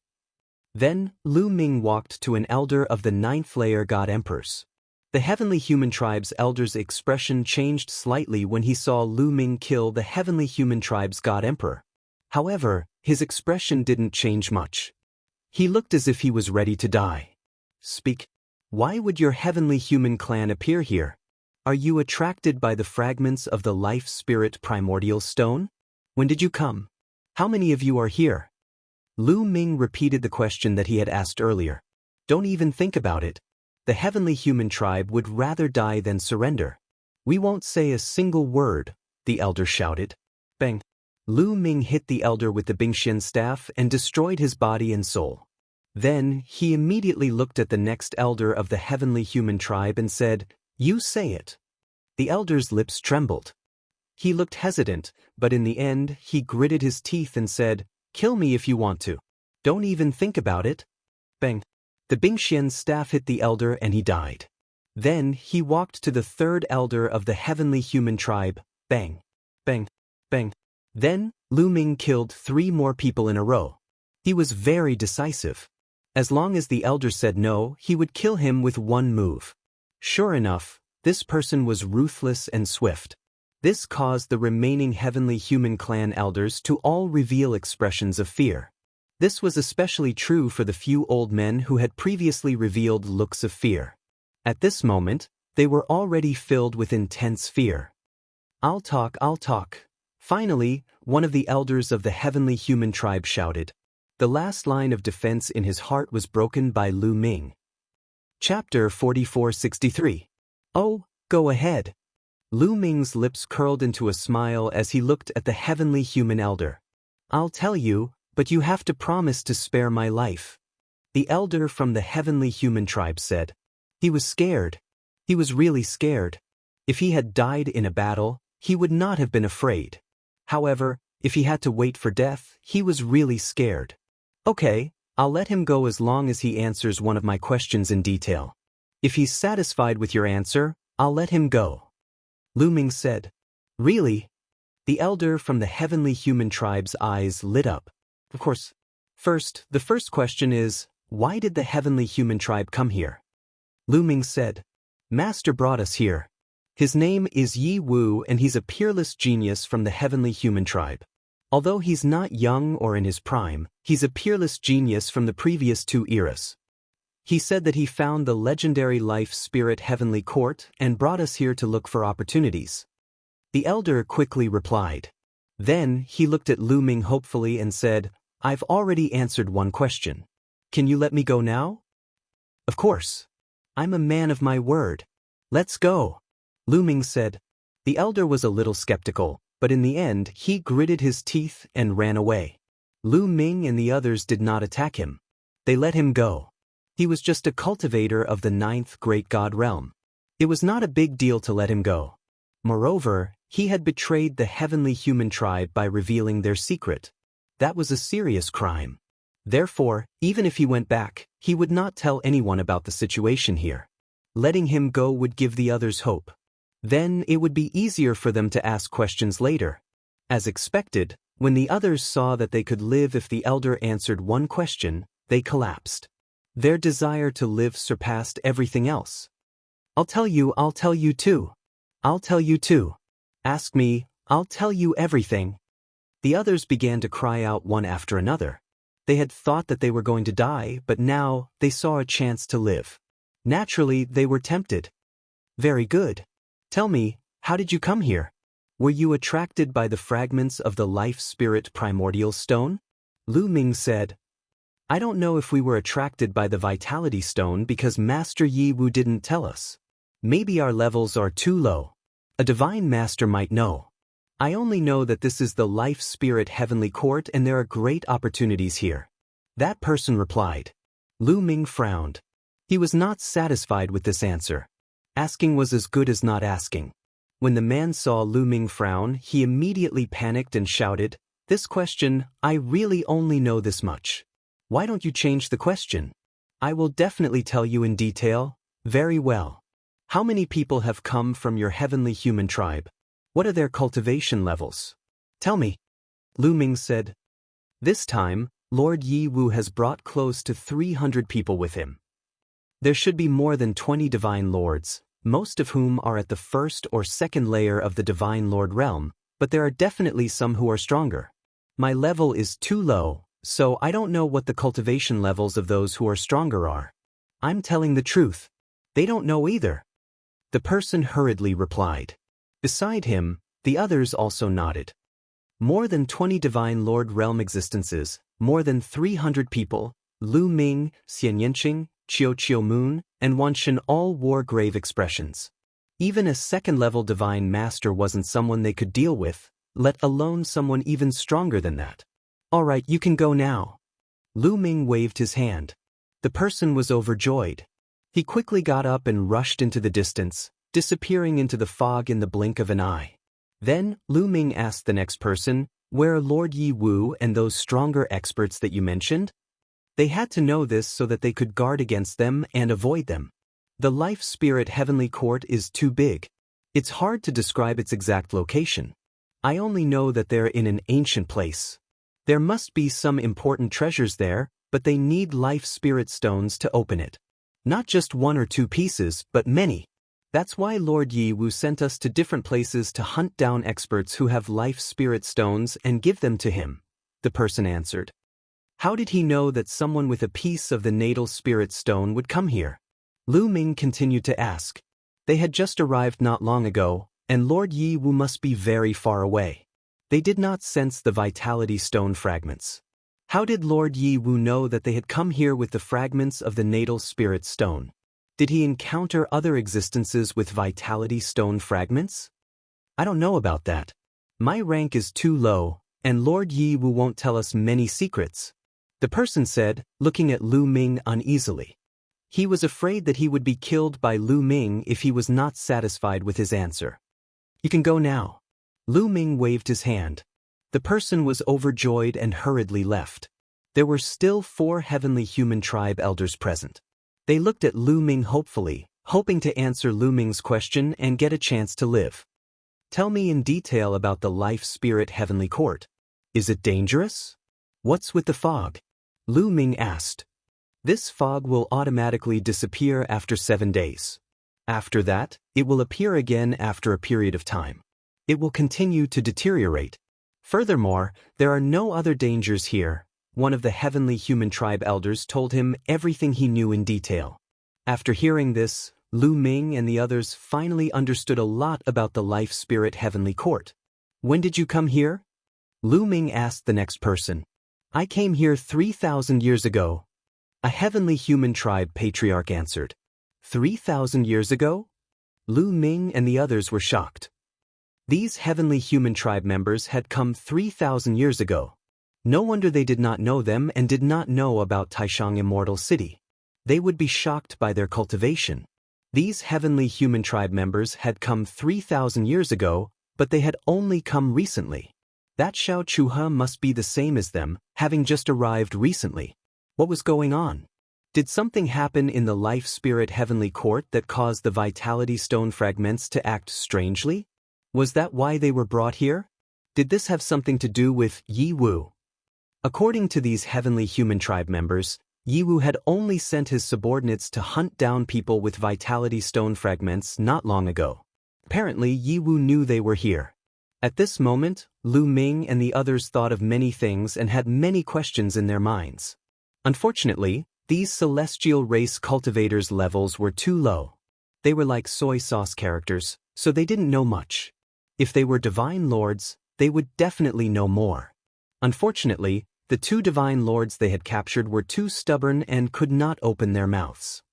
Then, Lu Ming walked to an elder of the 9th-layer god emperors. The heavenly human tribe's elder's expression changed slightly when he saw Lu Ming kill the heavenly human tribe's god emperor. However, his expression didn't change much. He looked as if he was ready to die. Speak. Why would your heavenly human clan appear here? Are you attracted by the fragments of the life spirit primordial stone? When did you come? How many of you are here? Lu Ming repeated the question that he had asked earlier. Don't even think about it. The heavenly human tribe would rather die than surrender. We won't say a single word, the elder shouted. Bang! Lu Ming hit the elder with the Bingxian staff and destroyed his body and soul. Then, he immediately looked at the next elder of the heavenly human tribe and said, "You say it." The elder's lips trembled. He looked hesitant, but in the end, he gritted his teeth and said, "Kill me if you want to. Don't even think about it." Bang. The Bingxian's staff hit the elder and he died. Then, he walked to the third elder of the heavenly human tribe. Bang. Bang. Bang. Then, Lu Ming killed 3 more people in a row. He was very decisive. As long as the elder said no, he would kill him with one move. Sure enough, this person was ruthless and swift. This caused the remaining heavenly human clan elders to all reveal expressions of fear. This was especially true for the few old men who had previously revealed looks of fear. At this moment, they were already filled with intense fear. I'll talk. Finally, one of the elders of the heavenly human tribe shouted. The last line of defense in his heart was broken by Lu Ming. Chapter 4463. Oh, go ahead. Lu Ming's lips curled into a smile as he looked at the heavenly human elder. I'll tell you, but you have to promise to spare my life. The elder from the heavenly human tribe said. He was scared. He was really scared. If he had died in a battle, he would not have been afraid. However, if he had to wait for death, he was really scared. Okay, I'll let him go as long as he answers one of my questions in detail. If he's satisfied with your answer, I'll let him go. Lu Ming said. Really? The elder from the heavenly human tribe's eyes lit up. Of course. The first question is, why did the heavenly human tribe come here? Lu Ming said. Master brought us here. His name is Yi Wu and he's a peerless genius from the heavenly human tribe. Although he's not young or in his prime, he's a peerless genius from the previous 2 eras. He said that he found the legendary life spirit heavenly court and brought us here to look for opportunities. The elder quickly replied. Then he looked at Lu Ming hopefully and said, I've already answered one question. Can you let me go now? Of course. I'm a man of my word. Let's go. Lu Ming said. The elder was a little skeptical, but in the end he gritted his teeth and ran away. Lu Ming and the others did not attack him. They let him go. He was just a cultivator of the 9th great god realm. It was not a big deal to let him go. Moreover, he had betrayed the heavenly human tribe by revealing their secret. That was a serious crime. Therefore, even if he went back, he would not tell anyone about the situation here. Letting him go would give the others hope. Then it would be easier for them to ask questions later. As expected, when the others saw that they could live if the elder answered one question, they collapsed. Their desire to live surpassed everything else. I'll tell you too. I'll tell you too. Ask me, I'll tell you everything. The others began to cry out one after another. They had thought that they were going to die, but now they saw a chance to live. Naturally, they were tempted. Very good. Tell me, how did you come here? Were you attracted by the fragments of the life spirit primordial stone? Lu Ming said. I don't know if we were attracted by the vitality stone because Master Yi Wu didn't tell us. Maybe our levels are too low. A divine master might know. I only know that this is the life spirit heavenly court and there are great opportunities here. That person replied. Lu Ming frowned. He was not satisfied with this answer. Asking was as good as not asking. When the man saw Lu Ming frown, he immediately panicked and shouted, This question, I really only know this much. Why don't you change the question? I will definitely tell you in detail. Very well. How many people have come from your heavenly human tribe? What are their cultivation levels? Tell me. Lu Ming said. This time, Lord Yi Wu has brought close to 300 people with him. There should be more than 20 divine lords, most of whom are at the 1st or 2nd layer of the divine lord realm, but there are definitely some who are stronger. My level is too low, so I don't know what the cultivation levels of those who are stronger are. I'm telling the truth. They don't know either. The person hurriedly replied. Beside him, the others also nodded. More than 20 divine lord realm existences, more than 300 people, Lu Ming, Xian Yanqing, Qiu Moon, and Wanshan all wore grave expressions. Even a 2nd-level divine master wasn't someone they could deal with, let alone someone even stronger than that. Alright, you can go now. Lu Ming waved his hand. The person was overjoyed. He quickly got up and rushed into the distance, disappearing into the fog in the blink of an eye. Then, Lu Ming asked the next person, "Where are Lord Yi Wu and those stronger experts that you mentioned?" They had to know this so that they could guard against them and avoid them. The Life Spirit Heavenly Court is too big. It's hard to describe its exact location. I only know that they're in an ancient place. There must be some important treasures there, but they need life spirit stones to open it. Not just one or two pieces, but many. That's why Lord Yi Wu sent us to different places to hunt down experts who have life spirit stones and give them to him, the person answered. How did he know that someone with a piece of the natal spirit stone would come here? Lu Ming continued to ask. They had just arrived not long ago, and Lord Yi Wu must be very far away. They did not sense the vitality stone fragments. How did Lord Yi Wu know that they had come here with the fragments of the natal spirit stone? Did he encounter other existences with vitality stone fragments? I don't know about that. My rank is too low, and Lord Yi Wu won't tell us many secrets, the person said, looking at Lu Ming uneasily. He was afraid that he would be killed by Lu Ming if he was not satisfied with his answer. You can go now. Lu Ming waved his hand. The person was overjoyed and hurriedly left. There were still 4 heavenly human tribe elders present. They looked at Lu Ming hopefully, hoping to answer Lu Ming's question and get a chance to live. Tell me in detail about the Life Spirit Heavenly Court. Is it dangerous? What's with the fog? Lu Ming asked. This fog will automatically disappear after 7 days. After that, it will appear again after a period of time. It will continue to deteriorate. Furthermore, there are no other dangers here. One of the heavenly human tribe elders told him everything he knew in detail. After hearing this, Lu Ming and the others finally understood a lot about the Life Spirit Heavenly Court. When did you come here? Lu Ming asked the next person. I came here 3,000 years ago. A heavenly human tribe patriarch answered. 3,000 years ago? Lu Ming and the others were shocked. These heavenly human tribe members had come 3,000 years ago. No wonder they did not know them and did not know about Taishang Immortal City. They would be shocked by their cultivation. These heavenly human tribe members had come 3,000 years ago, but they had only come recently. That Xiao Chuhe must be the same as them, having just arrived recently. What was going on? Did something happen in the Life Spirit Heavenly Court that caused the Vitality Stone fragments to act strangely? Was that why they were brought here? Did this have something to do with Yi Wu? According to these heavenly human tribe members, Yi Wu had only sent his subordinates to hunt down people with Vitality Stone fragments not long ago. Apparently, Yi Wu knew they were here. At this moment, Lu Ming and the others thought of many things and had many questions in their minds. Unfortunately, these celestial race cultivators' levels were too low. They were like soy sauce characters, so they didn't know much. If they were divine lords, they would definitely know more. Unfortunately, the 2 divine lords they had captured were too stubborn and could not open their mouths.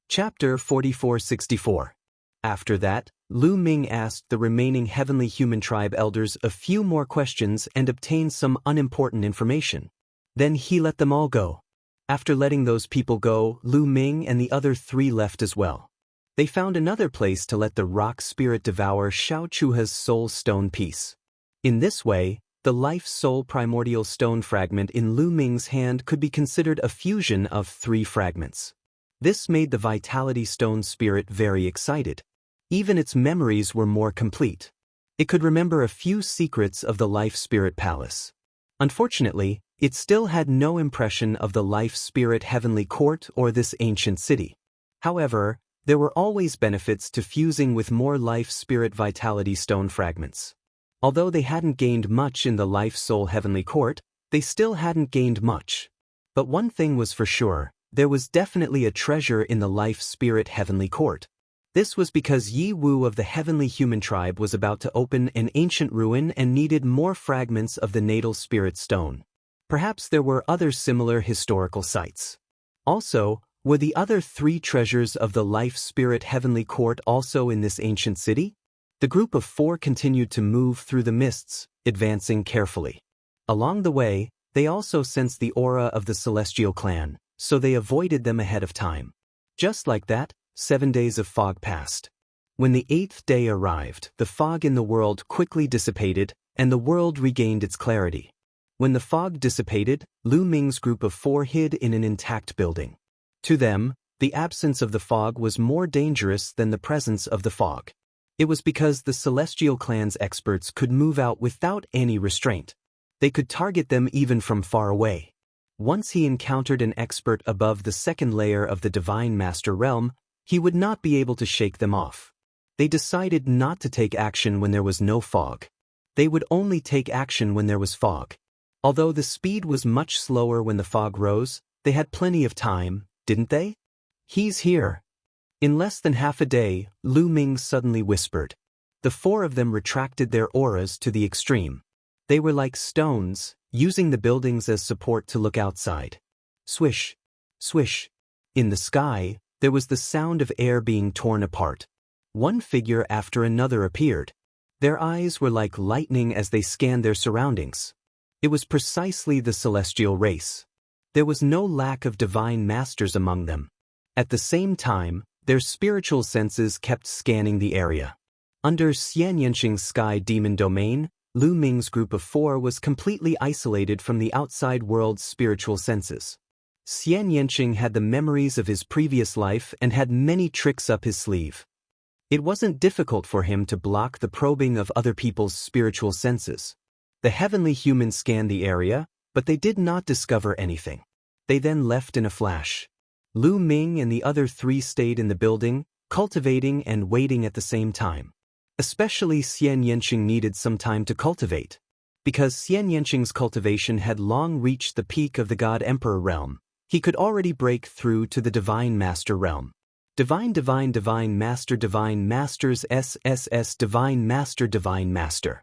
Chapter 4464. After that, Lu Ming asked the remaining heavenly human tribe elders a few more questions and obtained some unimportant information. Then he let them all go. After letting those people go, Lu Ming and the other 3 left as well. They found another place to let the rock spirit devour Xiao Chuhe's soul stone piece. In this way, the life soul primordial stone fragment in Lu Ming's hand could be considered a fusion of 3 fragments. This made the vitality stone spirit very excited. Even its memories were more complete. It could remember a few secrets of the life spirit palace. Unfortunately, it still had no impression of the Life Spirit Heavenly Court or this ancient city. However, there were always benefits to fusing with more Life Spirit Vitality Stone fragments. Although they hadn't gained much in the Life Soul Heavenly Court, they still hadn't gained much. But one thing was for sure, there was definitely a treasure in the Life Spirit Heavenly Court. This was because Yi Wu of the Heavenly Human Tribe was about to open an ancient ruin and needed more fragments of the Natal Spirit Stone. Perhaps there were other similar historical sites. Also, were the other 3 treasures of the Life Spirit Heavenly Court also in this ancient city? The group of 4 continued to move through the mists, advancing carefully. Along the way, they also sensed the aura of the Celestial Clan, so they avoided them ahead of time. Just like that, 7 days of fog passed. When the 8th day arrived, the fog in the world quickly dissipated, and the world regained its clarity. When the fog dissipated, Lu Ming's group of 4 hid in an intact building. To them, the absence of the fog was more dangerous than the presence of the fog. It was because the Celestial Clan's experts could move out without any restraint. They could target them even from far away. Once he encountered an expert above the 2nd layer of the Divine Master Realm, he would not be able to shake them off. They decided not to take action when there was no fog. They would only take action when there was fog. Although the speed was much slower when the fog rose, they had plenty of time, didn't they? He's here. In less than half a day, Lu Ming suddenly whispered. The 4 of them retracted their auras to the extreme. They were like stones, using the buildings as support to look outside. Swish, swish. In the sky, there was the sound of air being torn apart. One figure after another appeared. Their eyes were like lightning as they scanned their surroundings. It was precisely the celestial race. There was no lack of divine masters among them. At the same time, their spiritual senses kept scanning the area. Under Xian Yanqing's sky demon domain, Lu Ming's group of 4 was completely isolated from the outside world's spiritual senses. Xian Yanqing had the memories of his previous life and had many tricks up his sleeve. It wasn't difficult for him to block the probing of other people's spiritual senses. The heavenly humans scanned the area, but they did not discover anything. They then left in a flash. Lu Ming and the other 3 stayed in the building, cultivating and waiting at the same time. Especially Xian Yanqing needed some time to cultivate. Because Xian Yanqing's cultivation had long reached the peak of the God Emperor realm, he could already break through to the Divine Master realm. Divine Master Divine Masters SSS Divine Master.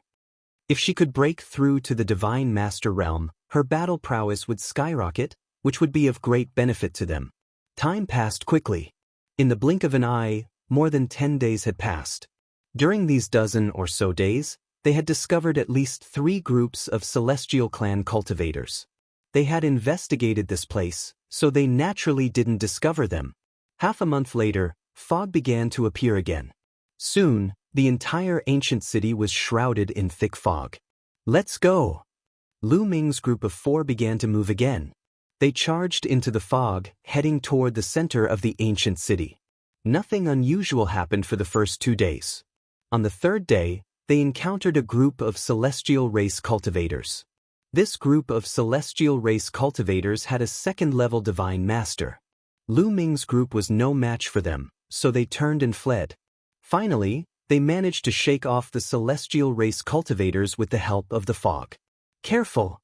If she could break through to the Divine Master realm, her battle prowess would skyrocket, which would be of great benefit to them. Time passed quickly. In the blink of an eye, more than 10 days had passed. During these dozen or so days, they had discovered at least 3 groups of Celestial Clan cultivators. They had investigated this place, so they naturally didn't discover them. Half a month later, fog began to appear again. Soon, the entire ancient city was shrouded in thick fog. Let's go! Lu Ming's group of 4 began to move again. They charged into the fog, heading toward the center of the ancient city. Nothing unusual happened for the first 2 days. On the 3rd day, they encountered a group of celestial race cultivators. This group of celestial race cultivators had a 2nd-level divine master. Lu Ming's group was no match for them, so they turned and fled. Finally, they managed to shake off the celestial race cultivators with the help of the fog. Careful!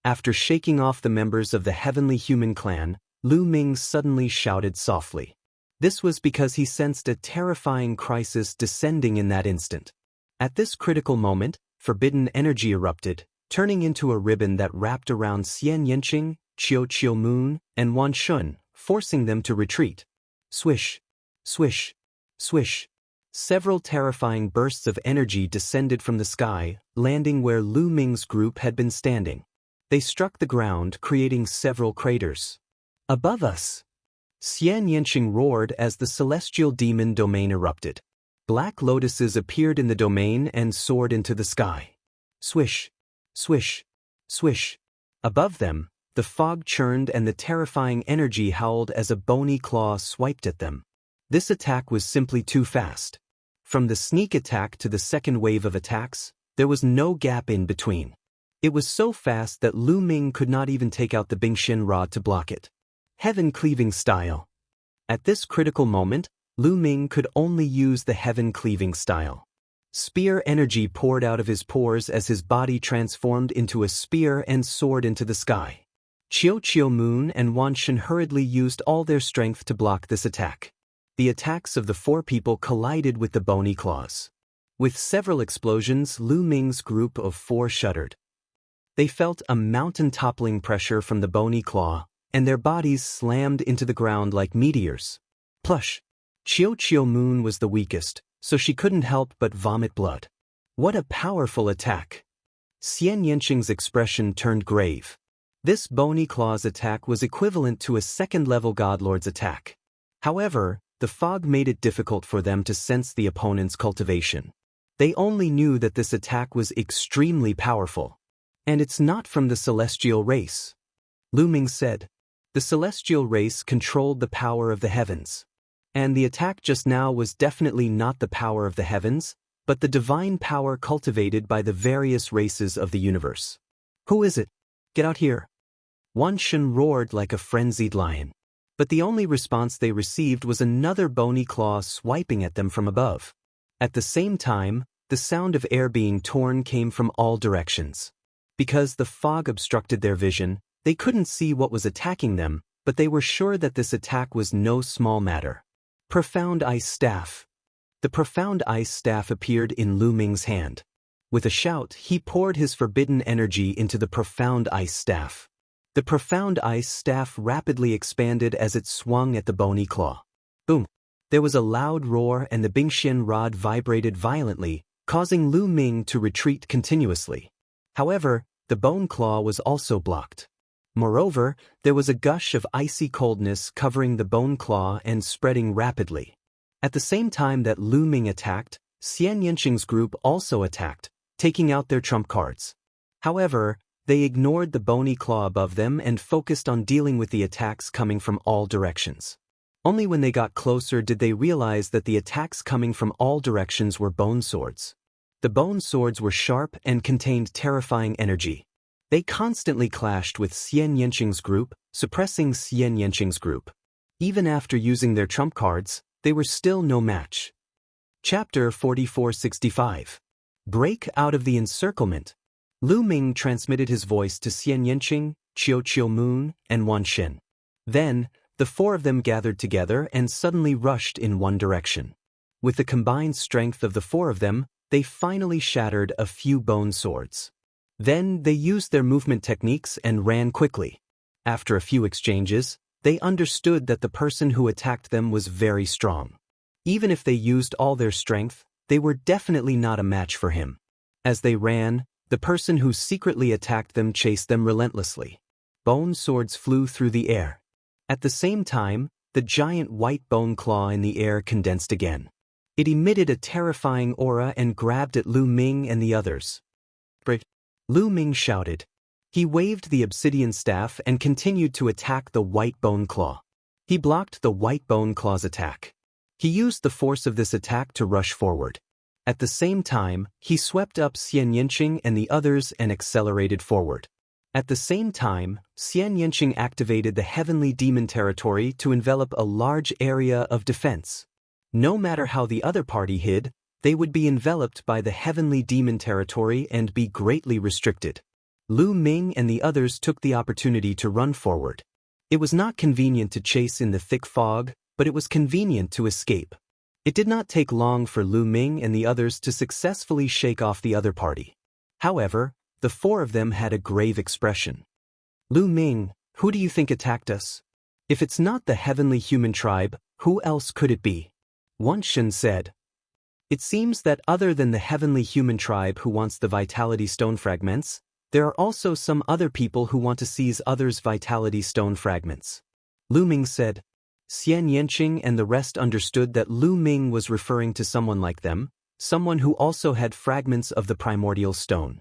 After shaking off the members of the heavenly human clan, Lu Ming suddenly shouted softly. This was because he sensed a terrifying crisis descending in that instant. At this critical moment, forbidden energy erupted, turning into a ribbon that wrapped around Xian Yanqing, Qiu Moon, and Wan Shun, forcing them to retreat. Swish, swish, swish. Several terrifying bursts of energy descended from the sky, landing where Lu Ming's group had been standing. They struck the ground, creating several craters. Above us! Xian Yanqing roared as the celestial demon domain erupted. Black lotuses appeared in the domain and soared into the sky. Swish, swish, swish. Above them, the fog churned and the terrifying energy howled as a bony claw swiped at them. This attack was simply too fast. From the sneak attack to the 2nd wave of attacks, there was no gap in between. It was so fast that Lu Ming could not even take out the Bingxian rod to block it. Heaven-cleaving style. At this critical moment, Lu Ming could only use the heaven-cleaving style. Spear energy poured out of his pores as his body transformed into a spear and soared into the sky. Qiu Moon and Wan Shun hurriedly used all their strength to block this attack. The attacks of the 4 people collided with the bony claws. With several explosions, Lu Ming's group of 4 shuddered. They felt a mountain-toppling pressure from the bony claw, and their bodies slammed into the ground like meteors. Plush! Qiu Moon was the weakest, so she couldn't help but vomit blood. What a powerful attack! Xian Yanqing's expression turned grave. This bony claws attack was equivalent to a second-level Godlord's attack. However, the fog made it difficult for them to sense the opponent's cultivation. They only knew that this attack was extremely powerful. And it's not from the celestial race. Lu Ming said. The celestial race controlled the power of the heavens. And the attack just now was definitely not the power of the heavens, but the divine power cultivated by the various races of the universe. Who is it? Get out here. Wan Shen roared like a frenzied lion. But the only response they received was another bony claw swiping at them from above. At the same time, the sound of air being torn came from all directions. Because the fog obstructed their vision, they couldn't see what was attacking them, but they were sure that this attack was no small matter. Profound Ice Staff. The profound ice staff appeared in Lu Ming's hand. With a shout, he poured his forbidden energy into the profound ice staff. The profound ice staff rapidly expanded as it swung at the bony claw. Boom! There was a loud roar and the Bingxian rod vibrated violently, causing Lu Ming to retreat continuously. However, the bone claw was also blocked. Moreover, there was a gush of icy coldness covering the bone claw and spreading rapidly. At the same time that Lu Ming attacked, Xian Yanqing's group also attacked, taking out their trump cards. However, they ignored the bony claw above them and focused on dealing with the attacks coming from all directions. Only when they got closer did they realize that the attacks coming from all directions were bone swords. The bone swords were sharp and contained terrifying energy. They constantly clashed with Xian Yanqing's group, suppressing Xian Yanqing's group. Even after using their trump cards, they were still no match. Chapter 4465. Break out of the encirclement. Lu Ming transmitted his voice to Xian Yanqing, Qiu Moon, and Wan Shen. Then, the four of them gathered together and suddenly rushed in one direction. With the combined strength of the four of them, they finally shattered a few bone swords. Then they used their movement techniques and ran quickly. After a few exchanges, they understood that the person who attacked them was very strong. Even if they used all their strength, they were definitely not a match for him. As they ran, the person who secretly attacked them chased them relentlessly. Bone swords flew through the air. At the same time, the giant white bone claw in the air condensed again. It emitted a terrifying aura and grabbed at Lu Ming and the others. "Break!" Lu Ming shouted. He waved the obsidian staff and continued to attack the white bone claw. He blocked the white bone claw's attack. He used the force of this attack to rush forward. At the same time, he swept up Xian Yanqing and the others and accelerated forward. At the same time, Xian Yanqing activated the heavenly demon territory to envelop a large area of defense. No matter how the other party hid, they would be enveloped by the heavenly demon territory and be greatly restricted. Lu Ming and the others took the opportunity to run forward. It was not convenient to chase in the thick fog, but it was convenient to escape. It did not take long for Lu Ming and the others to successfully shake off the other party. However, the four of them had a grave expression. "Lu Ming, who do you think attacked us? If it's not the heavenly human tribe, who else could it be?" Wan Shen said. "It seems that other than the heavenly human tribe who wants the vitality stone fragments, there are also some other people who want to seize others' vitality stone fragments." Lu Ming said. Xian Yanqing and the rest understood that Lu Ming was referring to someone like them, someone who also had fragments of the primordial stone.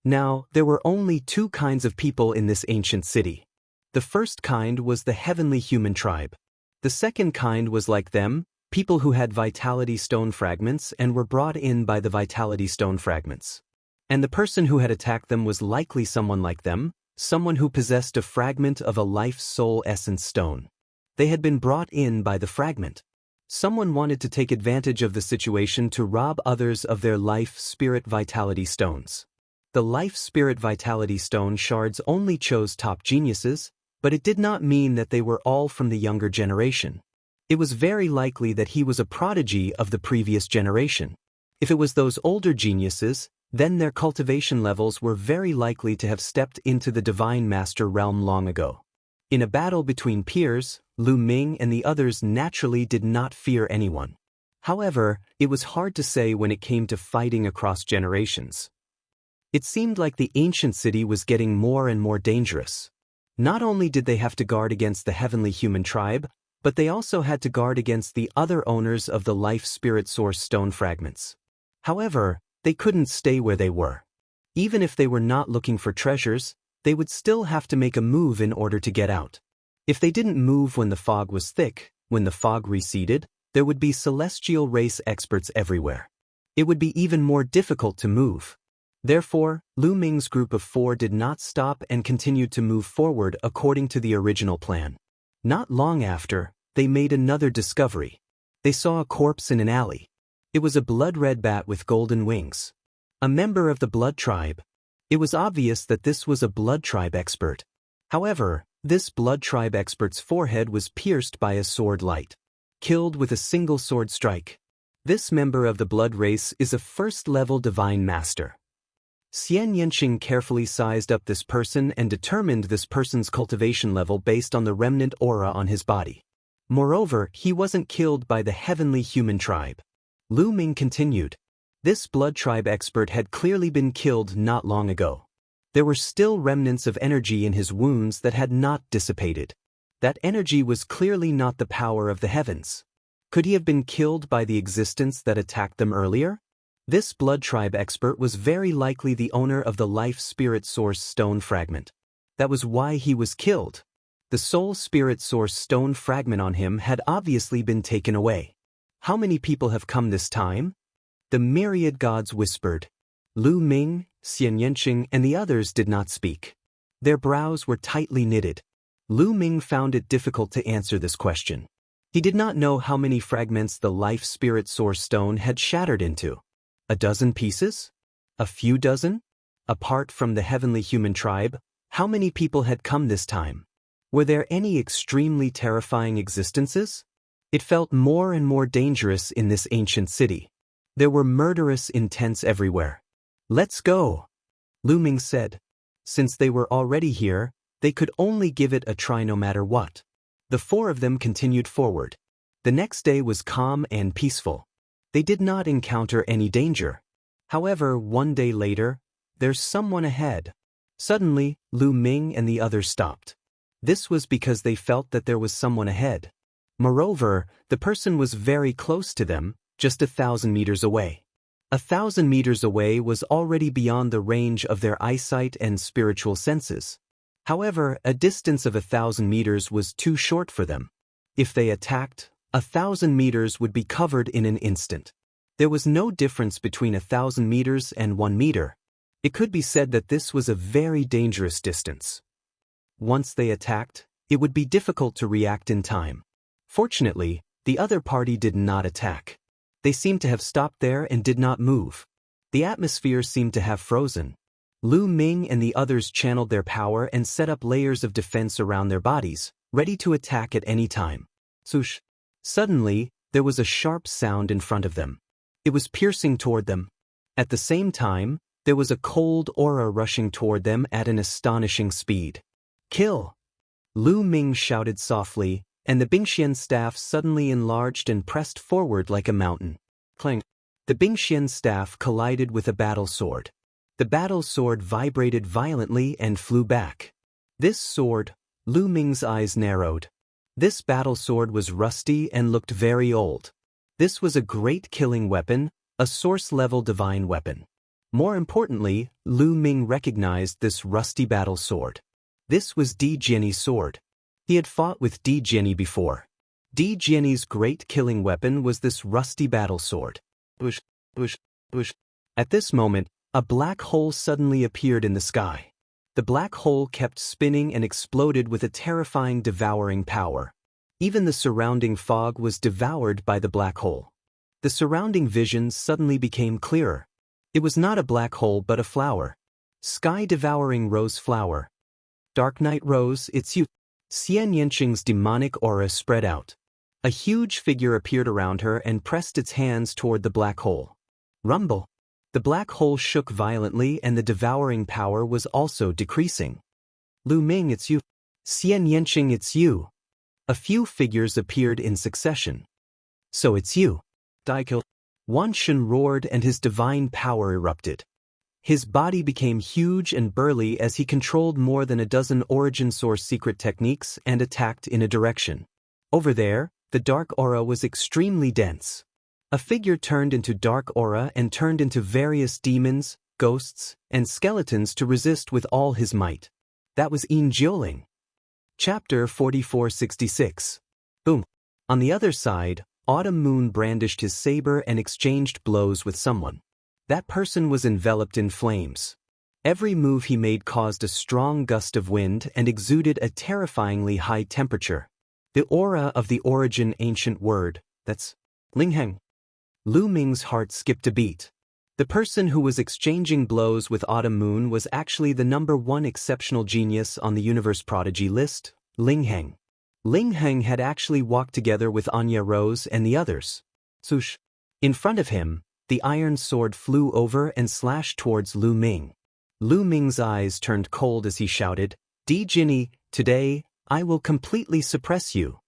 Now, there were only two kinds of people in this ancient city. The first kind was the heavenly human tribe. The second kind was like them, people who had vitality stone fragments and were brought in by the vitality stone fragments. And the person who had attacked them was likely someone like them, someone who possessed a fragment of a life soul essence stone. They had been brought in by the fragment. Someone wanted to take advantage of the situation to rob others of their life spirit vitality stones. The life spirit vitality stone shards only chose top geniuses, but it did not mean that they were all from the younger generation. It was very likely that he was a prodigy of the previous generation. If it was those older geniuses, then their cultivation levels were very likely to have stepped into the Divine Master realm long ago. In a battle between peers, Lu Ming and the others naturally did not fear anyone. However, it was hard to say when it came to fighting across generations. It seemed like the ancient city was getting more and more dangerous. Not only did they have to guard against the heavenly human tribe, but they also had to guard against the other owners of the life spirit source stone fragments. However, they couldn't stay where they were. Even if they were not looking for treasures, they would still have to make a move in order to get out. If they didn't move when the fog was thick, when the fog receded, there would be celestial race experts everywhere. It would be even more difficult to move. Therefore, Lu Ming's group of 4 did not stop and continued to move forward according to the original plan. Not long after, they made another discovery. They saw a corpse in an alley. It was a blood-red bat with golden wings. A member of the blood tribe. It was obvious that this was a blood tribe expert. However, this blood tribe expert's forehead was pierced by a sword light. Killed with a single sword strike. This member of the blood race is a first-level divine master. Xian Yanqing carefully sized up this person and determined this person's cultivation level based on the remnant aura on his body. Moreover, he wasn't killed by the heavenly human tribe. Lu Ming continued. This blood tribe expert had clearly been killed not long ago. There were still remnants of energy in his wounds that had not dissipated. That energy was clearly not the power of the heavens. Could he have been killed by the existence that attacked them earlier? This blood tribe expert was very likely the owner of the life spirit source stone fragment. That was why he was killed. The soul spirit source stone fragment on him had obviously been taken away. How many people have come this time? The myriad gods whispered. Lu Ming, Xian Yanqing, and the others did not speak. Their brows were tightly knitted. Lu Ming found it difficult to answer this question. He did not know how many fragments the life spirit source stone had shattered into. A dozen pieces? A few dozen? Apart from the heavenly human tribe, how many people had come this time? Were there any extremely terrifying existences? It felt more and more dangerous in this ancient city. There were murderous intents everywhere. Let's go, Lu Ming said. Since they were already here, they could only give it a try no matter what. The 4 of them continued forward. The next day was calm and peaceful. They did not encounter any danger. However, one day later, there's someone ahead. Suddenly, Lu Ming and the others stopped. This was because they felt that there was someone ahead. Moreover, the person was very close to them, just 1,000 meters away. 1,000 meters away was already beyond the range of their eyesight and spiritual senses. However, a distance of 1,000 meters was too short for them. If they attacked, 1,000 meters would be covered in an instant. There was no difference between 1,000 meters and 1 meter. It could be said that this was a very dangerous distance. Once they attacked, it would be difficult to react in time. Fortunately, the other party did not attack. They seemed to have stopped there and did not move. The atmosphere seemed to have frozen. Lu Ming and the others channeled their power and set up layers of defense around their bodies, ready to attack at any time. Swoosh! Suddenly, there was a sharp sound in front of them. It was piercing toward them. At the same time, there was a cold aura rushing toward them at an astonishing speed. Kill! Lu Ming shouted softly, and the Bingxian staff suddenly enlarged and pressed forward like a mountain. Clang! The Bingxian staff collided with a battle sword. The battle sword vibrated violently and flew back. This sword, Lu Ming's eyes narrowed. This battle sword was rusty and looked very old. This was a great killing weapon, a source-level divine weapon. More importantly, Lu Ming recognized this rusty battle sword. This was Di Jiani's sword. He had fought with Di Jiani before. Di Jiani's great killing weapon was this rusty battle sword. Bush, bush, bush. At this moment, a black hole suddenly appeared in the sky. The black hole kept spinning and exploded with a terrifying devouring power. Even the surrounding fog was devoured by the black hole. The surrounding visions suddenly became clearer. It was not a black hole but a flower. Sky-devouring rose flower. Dark night rose, it's you. Xian Yanqing's demonic aura spread out. A huge figure appeared around her and pressed its hands toward the black hole. Rumble. The black hole shook violently and the devouring power was also decreasing. Lu Ming, it's you. Xian Yanqing, it's you. A few figures appeared in succession. So it's you. Daikil. Wan Shun roared and his divine power erupted. His body became huge and burly as he controlled more than a dozen origin source secret techniques and attacked in a direction. Over there, the dark aura was extremely dense. A figure turned into dark aura and turned into various demons, ghosts, and skeletons to resist with all his might. That was Jianghu. Chapter 4466. Boom. On the other side, Autumn Moon brandished his saber and exchanged blows with someone. That person was enveloped in flames. Every move he made caused a strong gust of wind and exuded a terrifyingly high temperature. The aura of the origin ancient word, that's Lingheng. Lu Ming's heart skipped a beat. The person who was exchanging blows with Autumn Moon was actually the #1 exceptional genius on the universe prodigy list, Lingheng. Lingheng had actually walked together with Anya Rose and the others. Swoosh. In front of him, the iron sword flew over and slashed towards Lu Ming. Lu Ming's eyes turned cold as he shouted, "Di Jinni, today, I will completely suppress you."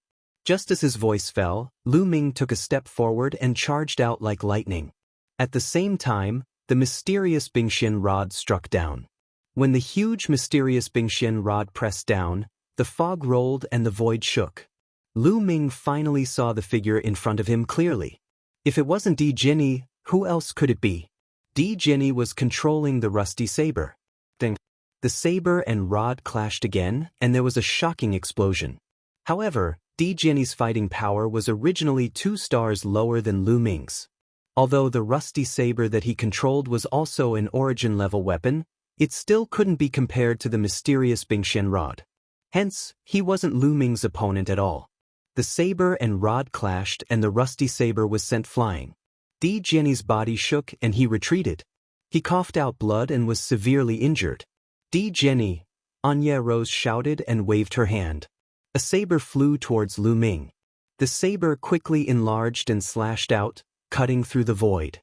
Just as his voice fell, Lu Ming took a step forward and charged out like lightning. At the same time, the mysterious Bingxian rod struck down. When the huge mysterious Bingxian rod pressed down, the fog rolled and the void shook. Lu Ming finally saw the figure in front of him clearly. If it wasn't Di Jinni, who else could it be? Di Jinni was controlling the rusty saber. Ding. The saber and rod clashed again, and there was a shocking explosion. However, Di Jinni's fighting power was originally 2 stars lower than Lu Ming's. Although the rusty saber that he controlled was also an origin-level weapon, it still couldn't be compared to the mysterious Bingxian rod. Hence, he wasn't Lu Ming's opponent at all. The saber and rod clashed and the rusty saber was sent flying. Di Jinni's body shook and he retreated. He coughed out blood and was severely injured. "Di Jinni," Anya Rose shouted and waved her hand. A saber flew towards Lu Ming. The saber quickly enlarged and slashed out, cutting through the void.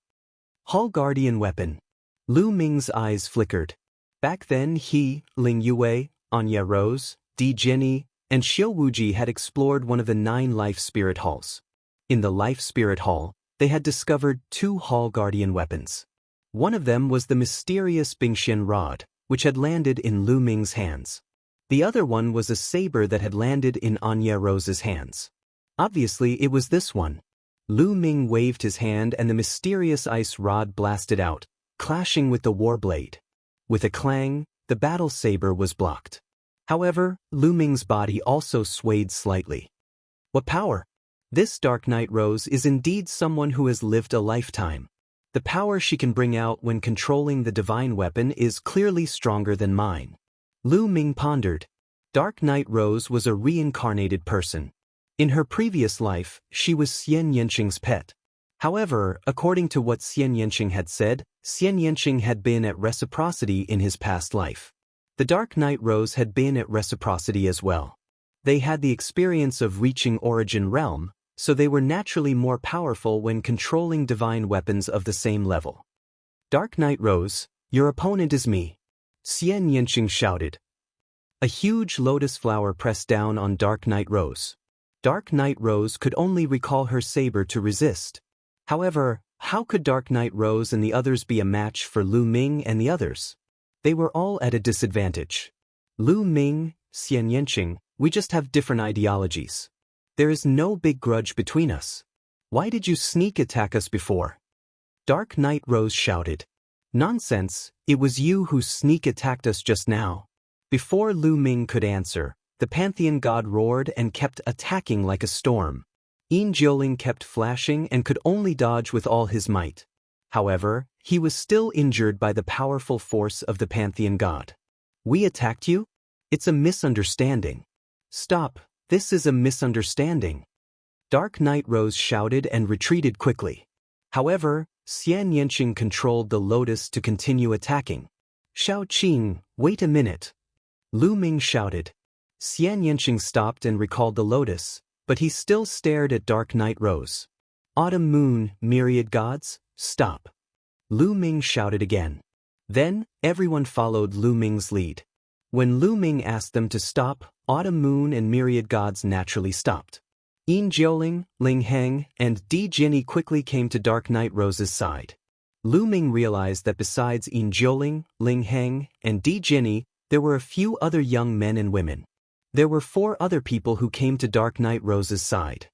Hall Guardian weapon. Lu Ming's eyes flickered. Back then he, Ling Yue, Anya Rose, Di Jinni, and Xiu Wuji had explored one of the 9 Life Spirit Halls. In the Life Spirit Hall, they had discovered 2 Hall Guardian weapons. One of them was the mysterious Bingxian rod, which had landed in Lu Ming's hands. The other one was a saber that had landed in Anya Rose's hands. Obviously, it was this one. Lu Ming waved his hand and the mysterious ice rod blasted out, clashing with the war blade. With a clang, the battle saber was blocked. However, Lu Ming's body also swayed slightly. What power! This Dark Knight Rose is indeed someone who has lived a lifetime. The power she can bring out when controlling the divine weapon is clearly stronger than mine. Lu Ming pondered. Dark Knight Rose was a reincarnated person. In her previous life, she was Xian Yanqing's pet. However, according to what Xian Yanqing had said, Xian Yanqing had been at reciprocity in his past life. The Dark Knight Rose had been at reciprocity as well. They had the experience of reaching Origin Realm, so they were naturally more powerful when controlling divine weapons of the same level. "Dark Knight Rose, your opponent is me," Xian Yanqing shouted. A huge lotus flower pressed down on Dark Knight Rose. Dark Knight Rose could only recall her saber to resist. However, how could Dark Knight Rose and the others be a match for Lu Ming and the others? They were all at a disadvantage. Lu Ming, Xian Yanqing, we just have different ideologies. There is no big grudge between us. Why did you sneak attack us before? Dark Knight Rose shouted. Nonsense, it was you who sneak attacked us just now. Before Lu Ming could answer, the Pantheon god roared and kept attacking like a storm. Jianghu kept flashing and could only dodge with all his might. However, he was still injured by the powerful force of the Pantheon god. "We attacked you? It's a misunderstanding." "Stop, this is a misunderstanding." Dark Knight Rose shouted and retreated quickly. However, Xian Yanqing controlled the lotus to continue attacking. "Shao Qing, wait a minute." Lu Ming shouted. Xian Yanqing stopped and recalled the lotus, but he still stared at Dark Knight Rose. "Autumn Moon, myriad gods, stop." Lu Ming shouted again. Then, everyone followed Lu Ming's lead. When Lu Ming asked them to stop, Autumn Moon and myriad gods naturally stopped. Jianghu, Lingheng, and Di Jinni quickly came to Dark Knight Rose's side. Lu Ming realized that besides Yin Jiuling, Ling Heng, and Di Jinni, there were a few other young men and women. There were 4 other people who came to Dark Knight Rose's side.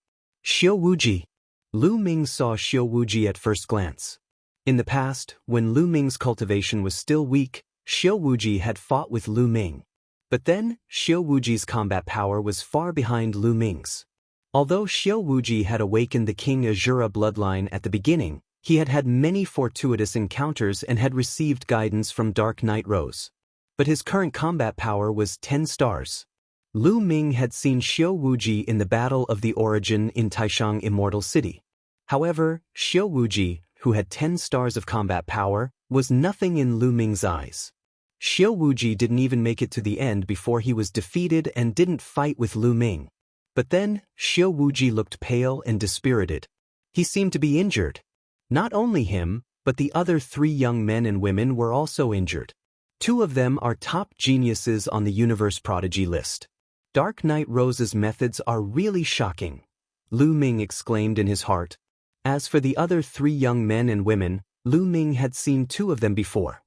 Xiao Wuji. Lu Ming saw Xiao Wuji at first glance. In the past, when Lu Ming's cultivation was still weak, Xiao Wuji had fought with Lu Ming. But then, Xiao Wuji's combat power was far behind Lu Ming's. Although Xiao Wuji had awakened the King Azura bloodline at the beginning, he had had many fortuitous encounters and had received guidance from Dark Knight Rose. But his current combat power was 10 stars. Lu Ming had seen Xiao Wuji in the Battle of the Origin in Taishang Immortal City. However, Xiao Wuji, who had 10 stars of combat power, was nothing in Lu Ming's eyes. Xiao Wuji didn't even make it to the end before he was defeated and didn't fight with Lu Ming. But then, Xiao Wuji looked pale and dispirited. He seemed to be injured. Not only him, but the other 3 young men and women were also injured. 2 of them are top geniuses on the Universe Prodigy list. Dark Knight Rose's methods are really shocking, Lu Ming exclaimed in his heart. As for the other 3 young men and women, Lu Ming had seen 2 of them before.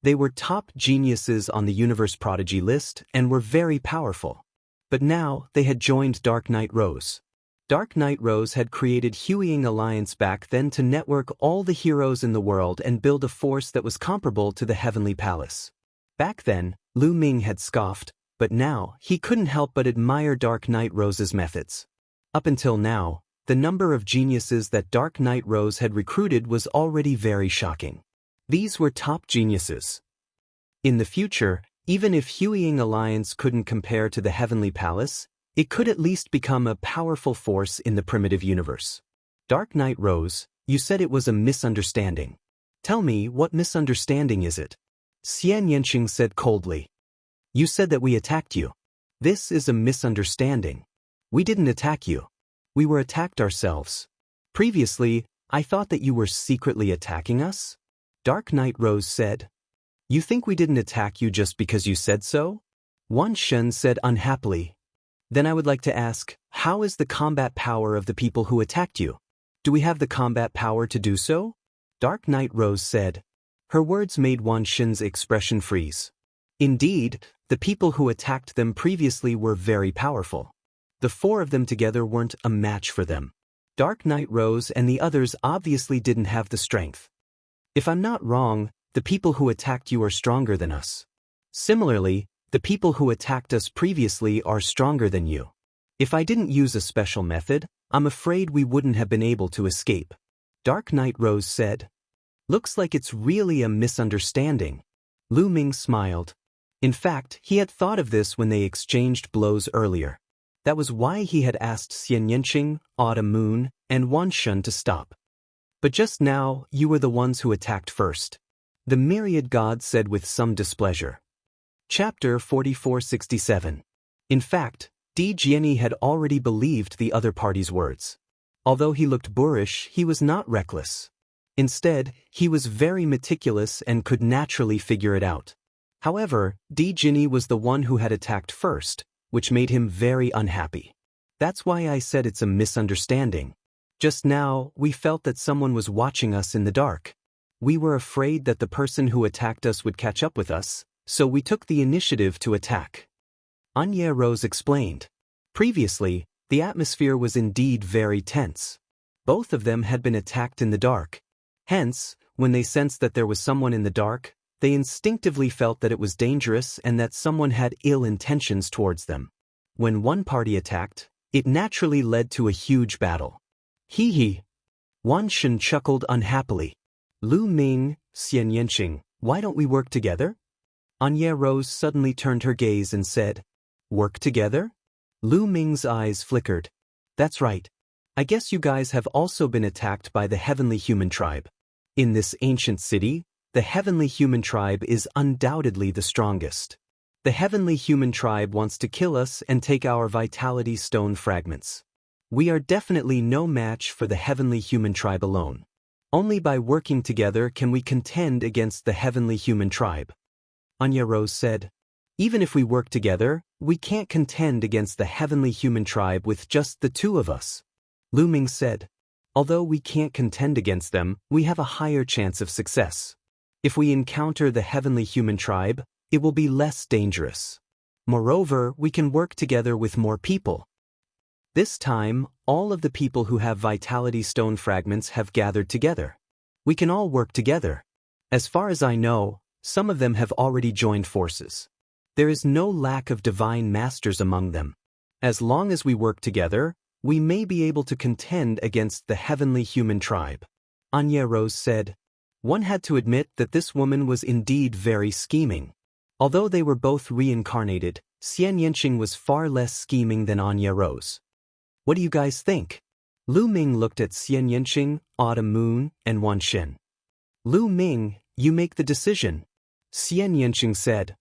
They were top geniuses on the Universe Prodigy list and were very powerful. But now, they had joined Dark Knight Rose. Dark Knight Rose had created Huiying Alliance back then to network all the heroes in the world and build a force that was comparable to the Heavenly Palace. Back then, Lu Ming had scoffed, but now, he couldn't help but admire Dark Knight Rose's methods. Up until now, the number of geniuses that Dark Knight Rose had recruited was already very shocking. These were top geniuses. In the future, even if Huiying Alliance couldn't compare to the Heavenly Palace, it could at least become a powerful force in the primitive universe. Dark Knight Rose, you said it was a misunderstanding. Tell me, what misunderstanding is it? Xian Yanqing said coldly. You said that we attacked you. This is a misunderstanding. We didn't attack you. We were attacked ourselves. Previously, I thought that you were secretly attacking us? Dark Knight Rose said. You think we didn't attack you just because you said so? Wan Shen said unhappily. Then I would like to ask, how is the combat power of the people who attacked you? Do we have the combat power to do so? Dark Knight Rose said. Her words made Wan Shen's expression freeze. Indeed, the people who attacked them previously were very powerful. The 4 of them together weren't a match for them. Dark Knight Rose and the others obviously didn't have the strength. If I'm not wrong, the people who attacked you are stronger than us. Similarly, the people who attacked us previously are stronger than you. If I didn't use a special method, I'm afraid we wouldn't have been able to escape. Dark Knight Rose said. Looks like it's really a misunderstanding. Lu Ming smiled. In fact, he had thought of this when they exchanged blows earlier. That was why he had asked Xian Yanqing, Autumn Moon, and Wan Shen to stop. But just now, you were the ones who attacked first. The myriad god said with some displeasure. Chapter 4467. In fact, Di Jinni had already believed the other party's words. Although he looked boorish, he was not reckless. Instead, he was very meticulous and could naturally figure it out. However, Di Jinni was the one who had attacked first, which made him very unhappy. That's why I said it's a misunderstanding. Just now, we felt that someone was watching us in the dark. We were afraid that the person who attacked us would catch up with us, so we took the initiative to attack. Anya Rose explained. Previously, the atmosphere was indeed very tense. Both of them had been attacked in the dark. Hence, when they sensed that there was someone in the dark, they instinctively felt that it was dangerous and that someone had ill intentions towards them. When one party attacked, it naturally led to a huge battle. Hee hee. Wan Shen chuckled unhappily. Lu Ming, Xian Yanqing, why don't we work together? Anya Rose suddenly turned her gaze and said, Work together? Lu Ming's eyes flickered. That's right. I guess you guys have also been attacked by the Heavenly Human Tribe. In this ancient city, the Heavenly Human Tribe is undoubtedly the strongest. The Heavenly Human Tribe wants to kill us and take our Vitality Stone fragments. We are definitely no match for the Heavenly Human Tribe alone. Only by working together can we contend against the Heavenly Human Tribe. Anya Rose said, Even if we work together, we can't contend against the Heavenly Human Tribe with just the 2 of us. Lu Ming said, Although we can't contend against them, we have a higher chance of success. If we encounter the heavenly human tribe, it will be less dangerous. Moreover, we can work together with more people. This time, all of the people who have vitality stone fragments have gathered together. We can all work together. As far as I know, some of them have already joined forces. There is no lack of divine masters among them. As long as we work together, we may be able to contend against the heavenly human tribe. Anya Rose said. One had to admit that this woman was indeed very scheming. Although they were both reincarnated, Xian Yanqing was far less scheming than Anya Rose. What do you guys think? Lu Ming looked at Xian Yanqing, Autumn Moon, and Wan Shen. Lu Ming, you make the decision. Xian Yanqing said.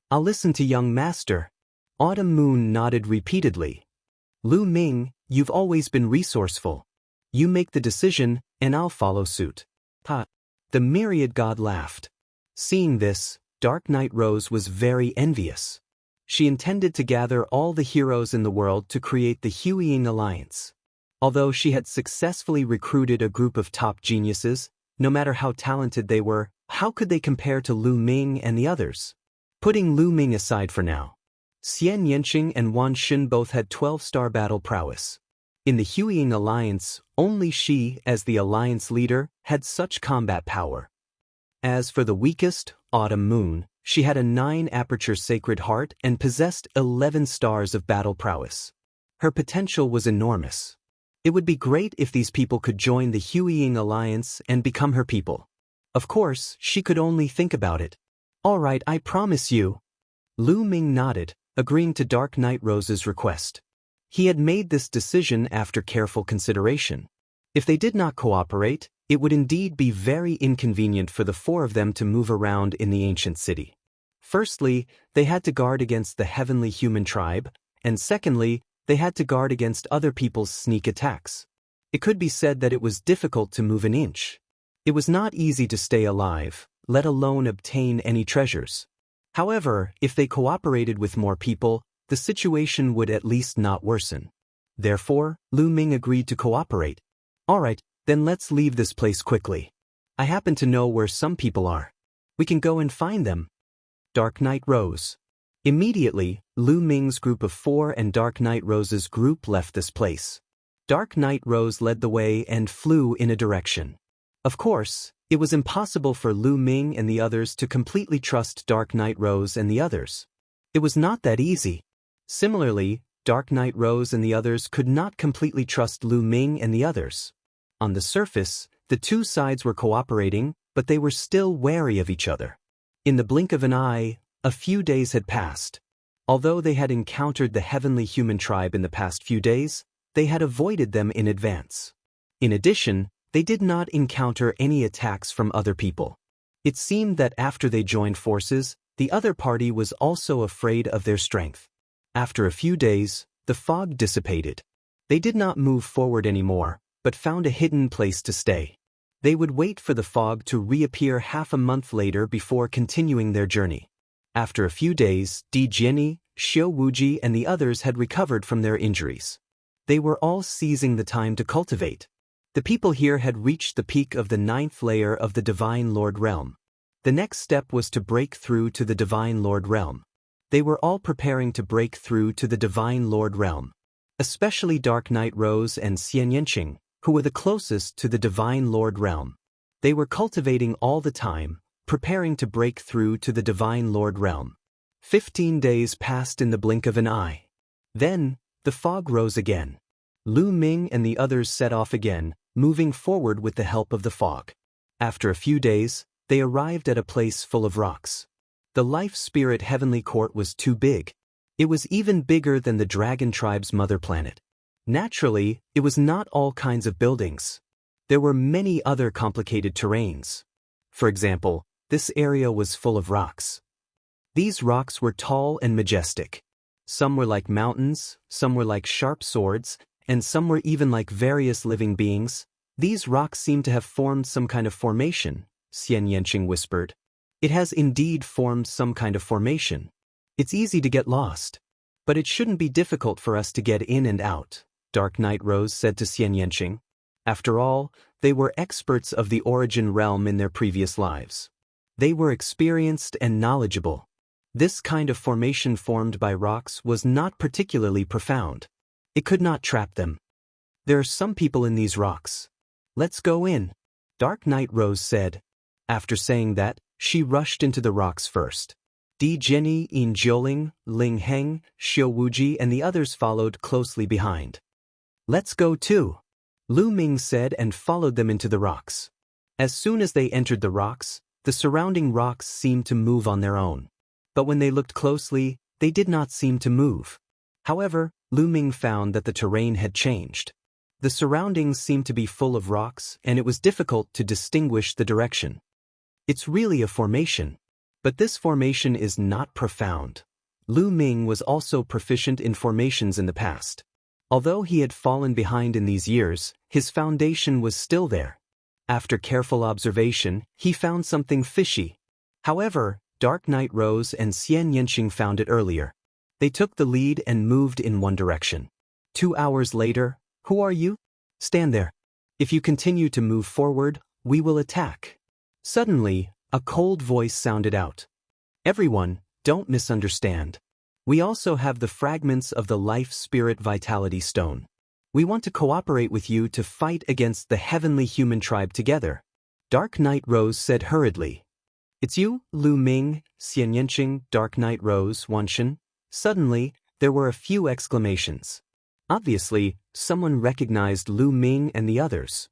I'll listen to young master. Autumn Moon nodded repeatedly. Lu Ming, you've always been resourceful. You make the decision, and I'll follow suit. Ha! The myriad god laughed. Seeing this, Dark Knight Rose was very envious. She intended to gather all the heroes in the world to create the Huiying Alliance. Although she had successfully recruited a group of top geniuses, no matter how talented they were, how could they compare to Lu Ming and the others? Putting Lu Ming aside for now, Xian Yanqing and Wan Shen both had 12-star battle prowess. In the Huiying Alliance, only she, as the alliance leader, had such combat power. As for the weakest, Autumn Moon, she had a 9-aperture sacred heart and possessed 11 stars of battle prowess. Her potential was enormous. It would be great if these people could join the Huiying Alliance and become her people. Of course, she could only think about it. All right, I promise you. Lu Ming nodded, agreeing to Dark Knight Rose's request. He had made this decision after careful consideration. If they did not cooperate, it would indeed be very inconvenient for the four of them to move around in the ancient city. Firstly, they had to guard against the heavenly human tribe, and secondly, they had to guard against other people's sneak attacks. It could be said that it was difficult to move an inch. It was not easy to stay alive, let alone obtain any treasures. However, if they cooperated with more people, the situation would at least not worsen. Therefore, Lu Ming agreed to cooperate. All right, then let's leave this place quickly. I happen to know where some people are. We can go and find them. Dark Knight Rose. Immediately, Lu Ming's group of 4 and Dark Knight Rose's group left this place. Dark Knight Rose led the way and flew in a direction. Of course, it was impossible for Lu Ming and the others to completely trust Dark Knight Rose and the others. It was not that easy. Similarly, Dark Knight Rose and the others could not completely trust Lu Ming and the others. On the surface, the two sides were cooperating, but they were still wary of each other. In the blink of an eye, a few days had passed. Although they had encountered the heavenly human tribe in the past few days, they had avoided them in advance. In addition, they did not encounter any attacks from other people. It seemed that after they joined forces, the other party was also afraid of their strength. After a few days, the fog dissipated. They did not move forward anymore, but found a hidden place to stay. They would wait for the fog to reappear half a month later before continuing their journey. After a few days, Di Jianyi, Xiao Wuji and the others had recovered from their injuries. They were all seizing the time to cultivate. The people here had reached the peak of the 9th layer of the Divine Lord Realm. The next step was to break through to the Divine Lord Realm. They were all preparing to break through to the Divine Lord Realm. Especially Dark Knight Rose and Xian Yanqing, who were the closest to the Divine Lord Realm. They were cultivating all the time, preparing to break through to the Divine Lord Realm. 15 days passed in the blink of an eye. Then, the fog rose again. Lu Ming and the others set off again, moving forward with the help of the fog. After a few days, they arrived at a place full of rocks. The Life Spirit Heavenly Court was too big. It was even bigger than the Dragon Tribe's mother planet. Naturally, it was not all kinds of buildings. There were many other complicated terrains. For example, this area was full of rocks. These rocks were tall and majestic. Some were like mountains, some were like sharp swords, and some were even like various living beings. These rocks seem to have formed some kind of formation, Xian Yanqing whispered. It has indeed formed some kind of formation. It's easy to get lost. But it shouldn't be difficult for us to get in and out, Dark Knight Rose said to Xian Yanqing. After all, they were experts of the origin realm in their previous lives. They were experienced and knowledgeable. This kind of formation formed by rocks was not particularly profound. It could not trap them. There are some people in these rocks. Let's go in, Dark Knight Rose said. After saying that, she rushed into the rocks first. Di Jenny, In Jioling, Ling Heng, Xiao Wuji and the others followed closely behind. Let's go too, Lu Ming said and followed them into the rocks. As soon as they entered the rocks, the surrounding rocks seemed to move on their own. But when they looked closely, they did not seem to move. However, Lu Ming found that the terrain had changed. The surroundings seemed to be full of rocks and it was difficult to distinguish the direction. It's really a formation. But this formation is not profound. Lu Ming was also proficient in formations in the past. Although he had fallen behind in these years, his foundation was still there. After careful observation, he found something fishy. However, Dark Knight Rose and Xian Yanqing found it earlier. They took the lead and moved in one direction. 2 hours later, who are you? Stand there. If you continue to move forward, we will attack. Suddenly, a cold voice sounded out. Everyone, don't misunderstand. We also have the fragments of the Life Spirit Vitality Stone. We want to cooperate with you to fight against the heavenly human tribe together. Dark Knight Rose said hurriedly. It's you, Lu Ming, Xian Yanqing, Dark Knight Rose, Wanshan. Suddenly, there were a few exclamations. Obviously, someone recognized Lu Ming and the others.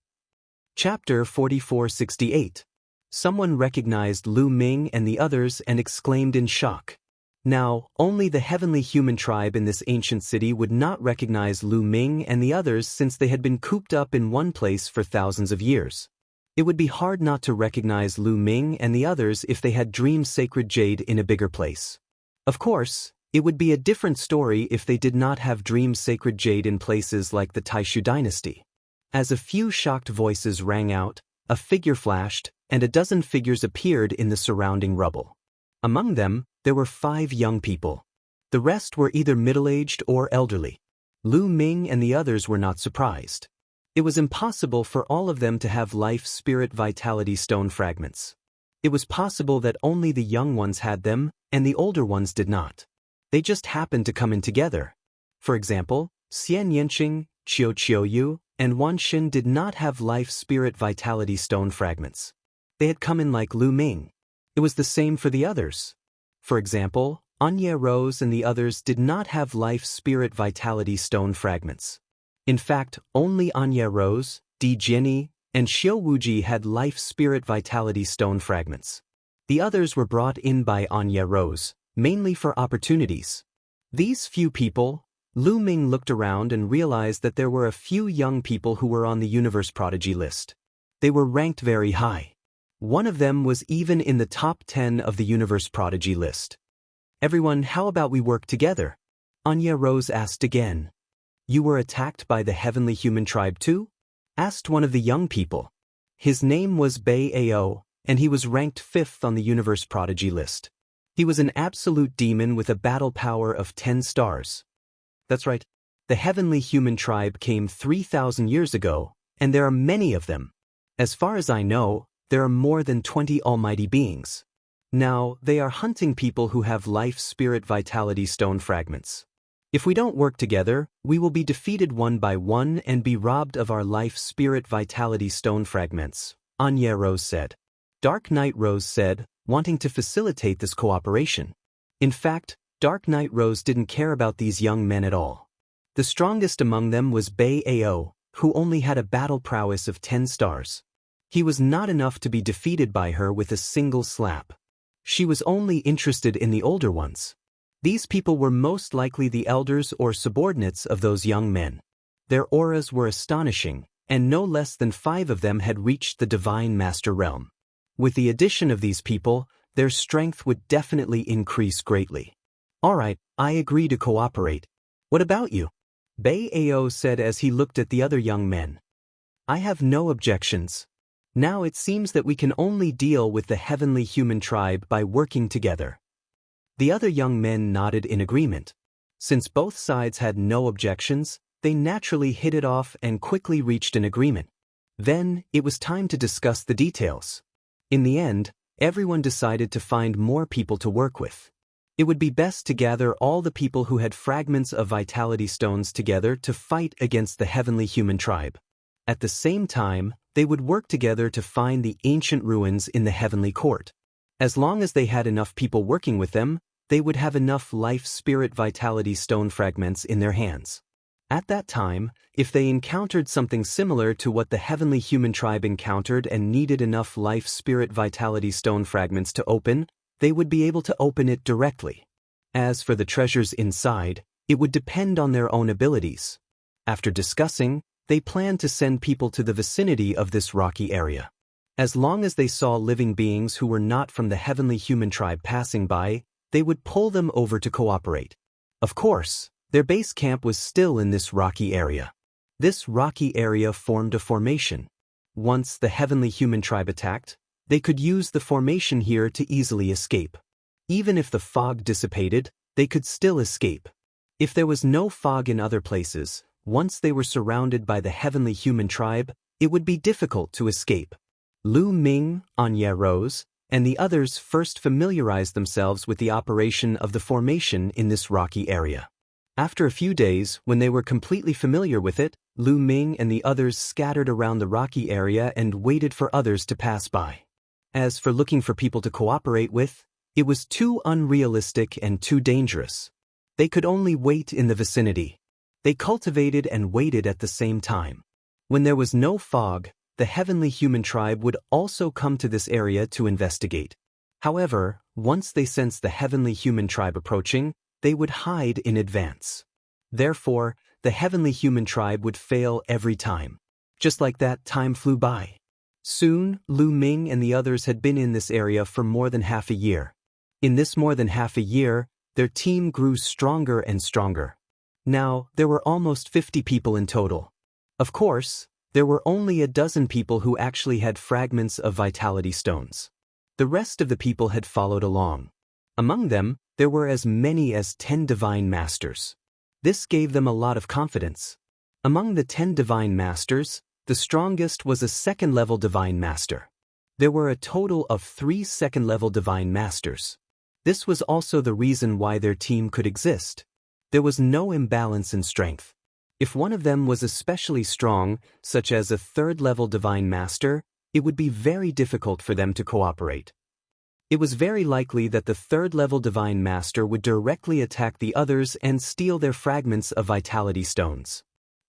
Chapter 4468. Someone recognized Lu Ming and the others and exclaimed in shock. Now, only the heavenly human tribe in this ancient city would not recognize Lu Ming and the others since they had been cooped up in one place for thousands of years. It would be hard not to recognize Lu Ming and the others if they had dreamed sacred jade in a bigger place. Of course, it would be a different story if they did not have dreamed sacred jade in places like the Taishu dynasty. As a few shocked voices rang out, a figure flashed, and a dozen figures appeared in the surrounding rubble. Among them, there were 5 young people. The rest were either middle-aged or elderly. Lu Ming and the others were not surprised. It was impossible for all of them to have Life Spirit Vitality Stone fragments. It was possible that only the young ones had them, and the older ones did not. They just happened to come in together. For example, Xian Yanqing, Qiu Qiuyu, and Wanshan did not have Life Spirit Vitality Stone fragments. They had come in like Lu Ming. It was the same for the others. For example, Anya Rose and the others did not have Life Spirit Vitality Stone fragments. In fact, only Anya Rose, Di Jenny, and Xiao Wuji had Life Spirit Vitality Stone fragments. The others were brought in by Anya Rose, mainly for opportunities. These few people, Lu Ming looked around and realized that there were a few young people who were on the Universe Prodigy list. They were ranked very high. One of them was even in the top 10 of the Universe Prodigy list. Everyone, how about we work together? Anya Rose asked again. You were attacked by the heavenly human tribe too? Asked one of the young people. His name was Bei Ao, and he was ranked 5th on the Universe Prodigy list. He was an absolute demon with a battle power of 10 stars. That's right. The heavenly human tribe came 3,000 years ago, and there are many of them. As far as I know, there are more than 20 almighty beings. Now, they are hunting people who have Life Spirit Vitality Stone fragments. If we don't work together, we will be defeated one by one and be robbed of our Life Spirit Vitality Stone fragments, Anya Rose said. Dark Knight Rose said, wanting to facilitate this cooperation. In fact, Dark Knight Rose didn't care about these young men at all. The strongest among them was Bei Ao, who only had a battle prowess of 10 stars. He was not enough to be defeated by her with a single slap. She was only interested in the older ones. These people were most likely the elders or subordinates of those young men. Their auras were astonishing, and no less than 5 of them had reached the Divine Master Realm. With the addition of these people, their strength would definitely increase greatly. Alright, I agree to cooperate. What about you? Bei Ao said as he looked at the other young men. I have no objections. Now it seems that we can only deal with the heavenly human tribe by working together. The other young men nodded in agreement. Since both sides had no objections, they naturally hit it off and quickly reached an agreement. Then, it was time to discuss the details. In the end, everyone decided to find more people to work with. It would be best to gather all the people who had fragments of vitality stones together to fight against the heavenly human tribe. At the same time, they would work together to find the ancient ruins in the heavenly court. As long as they had enough people working with them, they would have enough life spirit vitality stone fragments in their hands. At that time, if they encountered something similar to what the heavenly human tribe encountered and needed enough life spirit vitality stone fragments to open, they would be able to open it directly. As for the treasures inside, it would depend on their own abilities. After discussing, they planned to send people to the vicinity of this rocky area. As long as they saw living beings who were not from the heavenly human tribe passing by, they would pull them over to cooperate. Of course, their base camp was still in this rocky area. This rocky area formed a formation. Once the heavenly human tribe attacked, they could use the formation here to easily escape. Even if the fog dissipated, they could still escape. If there was no fog in other places, once they were surrounded by the heavenly human tribe, it would be difficult to escape. Lu Ming, Anya Rose, and the others first familiarized themselves with the operation of the formation in this rocky area. After a few days, when they were completely familiar with it, Lu Ming and the others scattered around the rocky area and waited for others to pass by. As for looking for people to cooperate with, it was too unrealistic and too dangerous. They could only wait in the vicinity. They cultivated and waited at the same time. When there was no fog, the heavenly human tribe would also come to this area to investigate. However, once they sensed the heavenly human tribe approaching, they would hide in advance. Therefore, the heavenly human tribe would fail every time. Just like that, time flew by. Soon, Lu Ming and the others had been in this area for more than half a year. In this more than half a year, their team grew stronger and stronger. Now, there were almost 50 people in total. Of course, there were only a dozen people who actually had fragments of vitality stones. The rest of the people had followed along. Among them, there were as many as 10 divine masters. This gave them a lot of confidence. Among the 10 divine masters, the strongest was a second-level divine master. There were a total of 3 second-level divine masters. This was also the reason why their team could exist. There was no imbalance in strength. If one of them was especially strong, such as a third-level divine master, it would be very difficult for them to cooperate. It was very likely that the third-level divine master would directly attack the others and steal their fragments of vitality stones.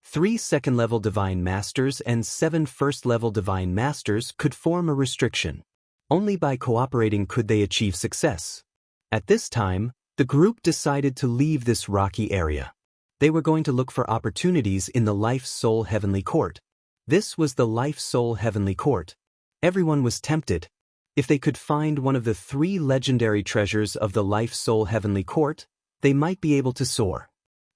3 second-level divine masters and 7 first-level divine masters could form a restriction. Only by cooperating could they achieve success. At this time, the group decided to leave this rocky area. They were going to look for opportunities in the Life Soul Heavenly Court. This was the Life Soul Heavenly Court. Everyone was tempted. If they could find one of the 3 legendary treasures of the Life Soul Heavenly Court, they might be able to soar.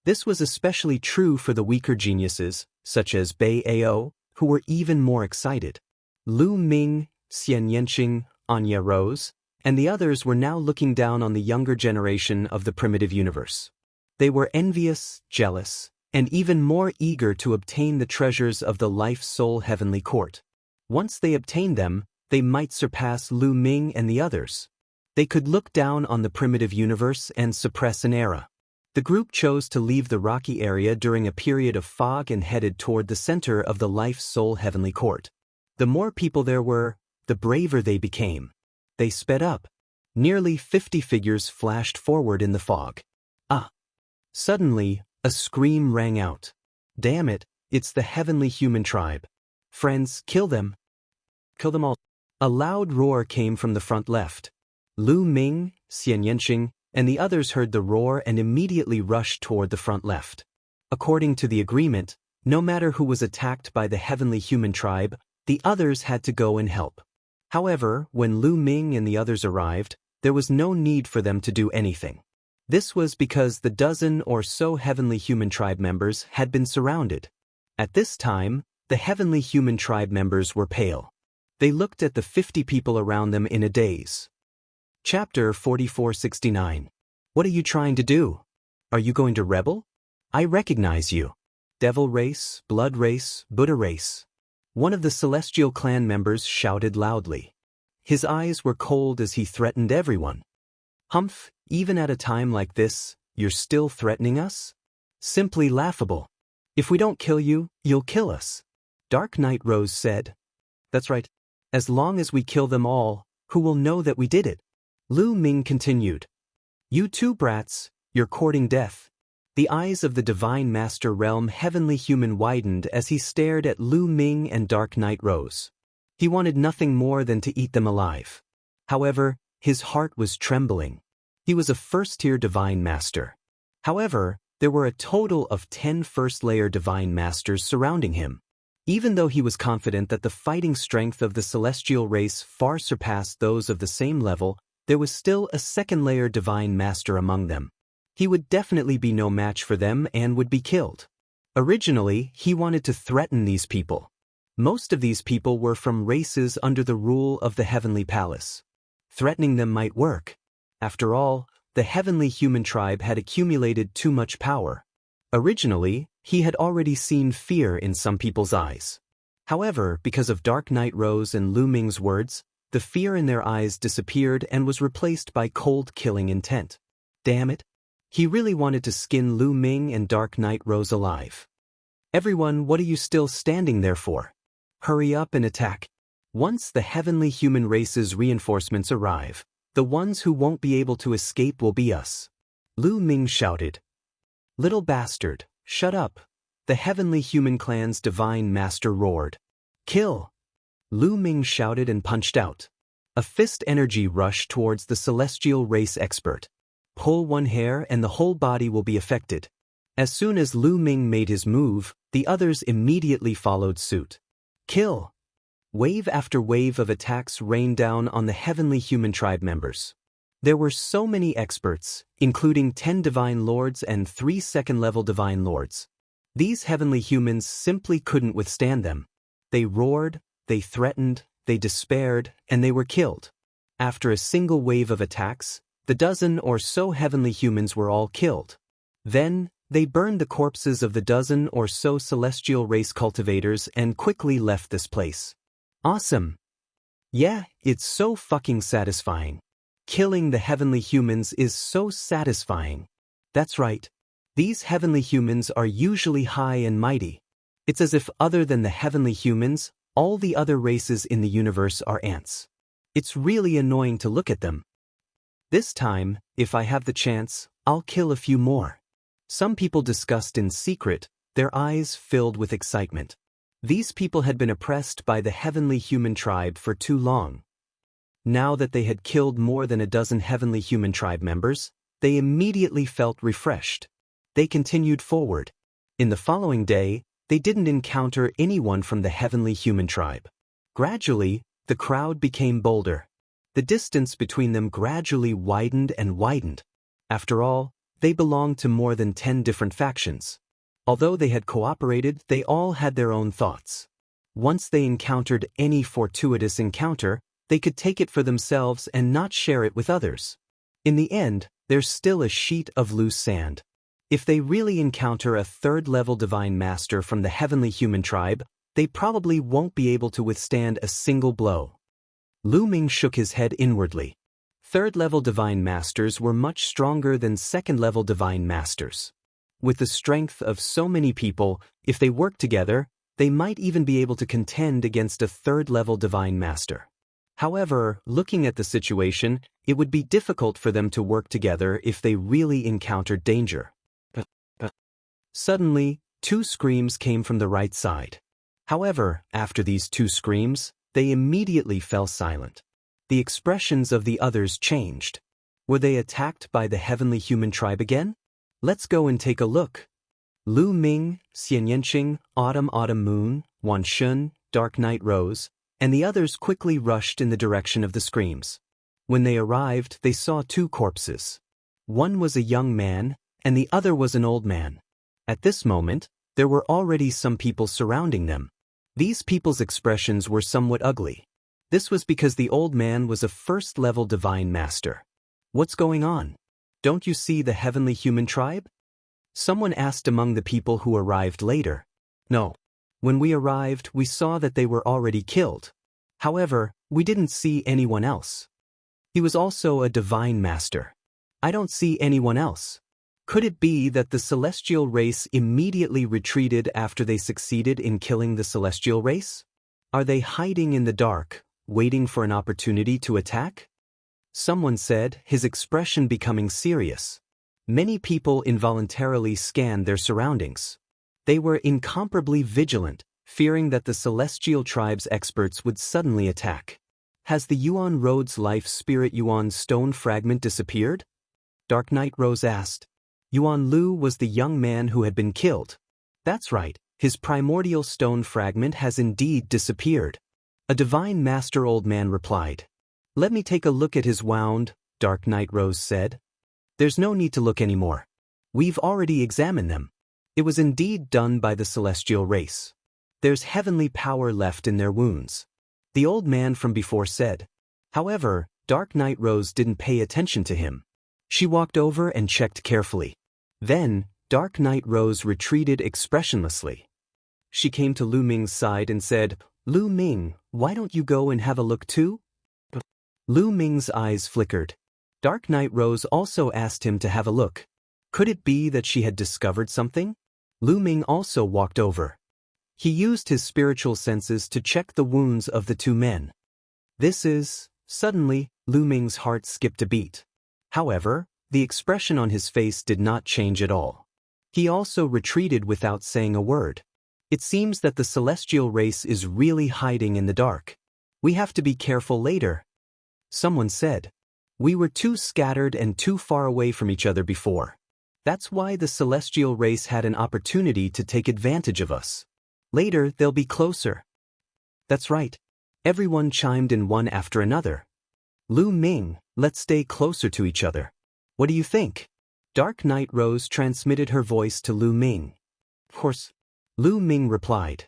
This was especially true for the weaker geniuses, such as Bei Ao, who were even more excited. Lu Ming, Xian Yanqing, Anya Rose, and the others were now looking down on the younger generation of the primitive universe. They were envious, jealous, and even more eager to obtain the treasures of the Life Soul Heavenly Court. Once they obtained them, they might surpass Lu Ming and the others. They could look down on the primitive universe and suppress an era. The group chose to leave the rocky area during a period of fog and headed toward the center of the Life Soul Heavenly Court. The more people there were, the braver they became. They sped up. Nearly 50 figures flashed forward in the fog. Suddenly, a scream rang out. Damn it, it's the heavenly human tribe. Friends, kill them. Kill them all. A loud roar came from the front left. Lu Ming, Xian Yanqing, and the others heard the roar and immediately rushed toward the front left. According to the agreement, no matter who was attacked by the heavenly human tribe, the others had to go and help. However, when Lu Ming and the others arrived, there was no need for them to do anything. This was because the dozen or so heavenly human tribe members had been surrounded. At this time, the heavenly human tribe members were pale. They looked at the 50 people around them in a daze. Chapter 4469. What are you trying to do? Are you going to rebel? I recognize you. Devil race, blood race, Buddha race. One of the celestial clan members shouted loudly. His eyes were cold as he threatened everyone. Humph, even at a time like this, you're still threatening us? Simply laughable. If we don't kill you, you'll kill us. Dark Knight Rose said. That's right. As long as we kill them all, who will know that we did it? Lu Ming continued. You two brats, you're courting death. The eyes of the Divine Master Realm Heavenly Human widened as he stared at Lu Ming and Dark Knight Rose. He wanted nothing more than to eat them alive. However, his heart was trembling. He was a first-tier Divine Master. However, there were a total of 10 first-layer Divine Masters surrounding him. Even though he was confident that the fighting strength of the celestial race far surpassed those of the same level, there was still a second-layer Divine Master among them. He would definitely be no match for them and would be killed. Originally, he wanted to threaten these people. Most of these people were from races under the rule of the Heavenly Palace. Threatening them might work. After all, the Heavenly Human tribe had accumulated too much power. Originally, he had already seen fear in some people's eyes. However, because of Dark Knight Rose and Lu Ming's words, the fear in their eyes disappeared and was replaced by cold killing intent. Damn it. He really wanted to skin Lu Ming and Dark Knight Rose alive. Everyone, what are you still standing there for? Hurry up and attack. Once the Heavenly Human race's reinforcements arrive, the ones who won't be able to escape will be us. Lu Ming shouted. Little bastard, shut up. The Heavenly Human clan's Divine Master roared. Kill! Lu Ming shouted and punched out. A fist energy rushed towards the celestial race expert. Pull one hair and the whole body will be affected. As soon as Lu Ming made his move, the others immediately followed suit. Kill! Wave after wave of attacks rained down on the Heavenly Human tribe members. There were so many experts, including 10 Divine Lords and 3 second-level Divine Lords. These Heavenly Humans simply couldn't withstand them. They roared, they threatened, they despaired, and they were killed. After a single wave of attacks, the dozen or so Heavenly Humans were all killed. Then, they burned the corpses of the dozen or so celestial race cultivators and quickly left this place. Awesome. Yeah, it's so fucking satisfying. Killing the Heavenly Humans is so satisfying. That's right. These Heavenly Humans are usually high and mighty. It's as if other than the Heavenly Humans, all the other races in the universe are ants. It's really annoying to look at them. This time, if I have the chance, I'll kill a few more. Some people discussed in secret, their eyes filled with excitement. These people had been oppressed by the Heavenly Human tribe for too long. Now that they had killed more than a dozen Heavenly Human tribe members, they immediately felt refreshed. They continued forward. In the following day, they didn't encounter anyone from the Heavenly Human tribe. Gradually, the crowd became bolder. The distance between them gradually widened and widened. After all, they belonged to more than 10 different factions. Although they had cooperated, they all had their own thoughts. Once they encountered any fortuitous encounter, they could take it for themselves and not share it with others. In the end, there's still a sheet of loose sand. If they really encounter a third-level Divine Master from the Heavenly Human tribe, they probably won't be able to withstand a single blow. Lu Ming shook his head inwardly. Third-level Divine Masters were much stronger than second-level Divine Masters. With the strength of so many people, if they worked together, they might even be able to contend against a third-level Divine Master. However, looking at the situation, it would be difficult for them to work together if they really encountered danger. Suddenly, 2 screams came from the right side. However, after these 2 screams, they immediately fell silent. The expressions of the others changed. Were they attacked by the Heavenly Human tribe again? Let's go and take a look. Lu Ming, Xian Yanqing, Autumn Moon, Wan Shun, Dark Knight Rose, and the others quickly rushed in the direction of the screams. When they arrived, they saw 2 corpses. One was a young man, and the other was an old man. At this moment, there were already some people surrounding them. These people's expressions were somewhat ugly. This was because the old man was a first-level Divine Master. What's going on? Don't you see the Heavenly Human tribe? Someone asked among the people who arrived later. No. When we arrived, we saw that they were already killed. However, we didn't see anyone else. He was also a divine master. I don't see anyone else. Could it be that the celestial race immediately retreated after they succeeded in killing the celestial race? Are they hiding in the dark, waiting for an opportunity to attack? Someone said, his expression becoming serious. Many people involuntarily scanned their surroundings. They were incomparably vigilant, fearing that the celestial tribe's experts would suddenly attack. Has the Yuan Road's life spirit Yuan stone fragment disappeared? Dark Knight Rose asked. Yuan Lu was the young man who had been killed. That's right, his primordial stone fragment has indeed disappeared. A divine master old man replied. Let me take a look at his wound, Dark Knight Rose said. There's no need to look anymore. We've already examined them. It was indeed done by the celestial race. There's heavenly power left in their wounds. The old man from before said. However, Dark Knight Rose didn't pay attention to him. She walked over and checked carefully. Then, Dark Knight Rose retreated expressionlessly. She came to Lu Ming's side and said, Lu Ming, why don't you go and have a look too? Lu Ming's eyes flickered. Dark Knight Rose also asked him to have a look. Could it be that she had discovered something? Lu Ming also walked over. He used his spiritual senses to check the wounds of the two men. Suddenly, Lu Ming's heart skipped a beat. However, the expression on his face did not change at all. He also retreated without saying a word. It seems that the celestial race is really hiding in the dark. We have to be careful later. Someone said. We were too scattered and too far away from each other before. That's why the celestial race had an opportunity to take advantage of us. Later, they'll be closer. That's right. Everyone chimed in one after another. Lu Ming, let's stay closer to each other. What do you think? Dark Knight Rose transmitted her voice to Lu Ming. Of course. Lu Ming replied.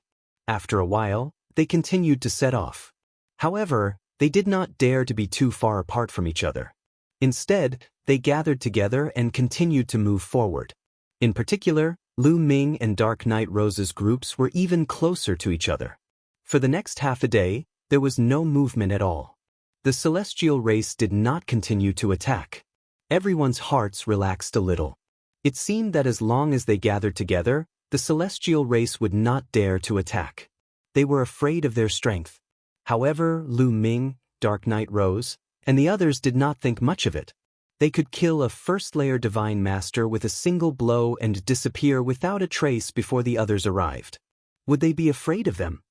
After a while, they continued to set off. However, they did not dare to be too far apart from each other. Instead, they gathered together and continued to move forward. In particular, Lu Ming and Dark Knight Rose's groups were even closer to each other. For the next half a day, there was no movement at all. The celestial race did not continue to attack. Everyone's hearts relaxed a little. It seemed that as long as they gathered together, the celestial race would not dare to attack. They were afraid of their strength. However, Lu Ming, Dark Knight Rose, and the others did not think much of it. They could kill a first-layer divine master with a single blow and disappear without a trace before the others arrived. Would they be afraid of them?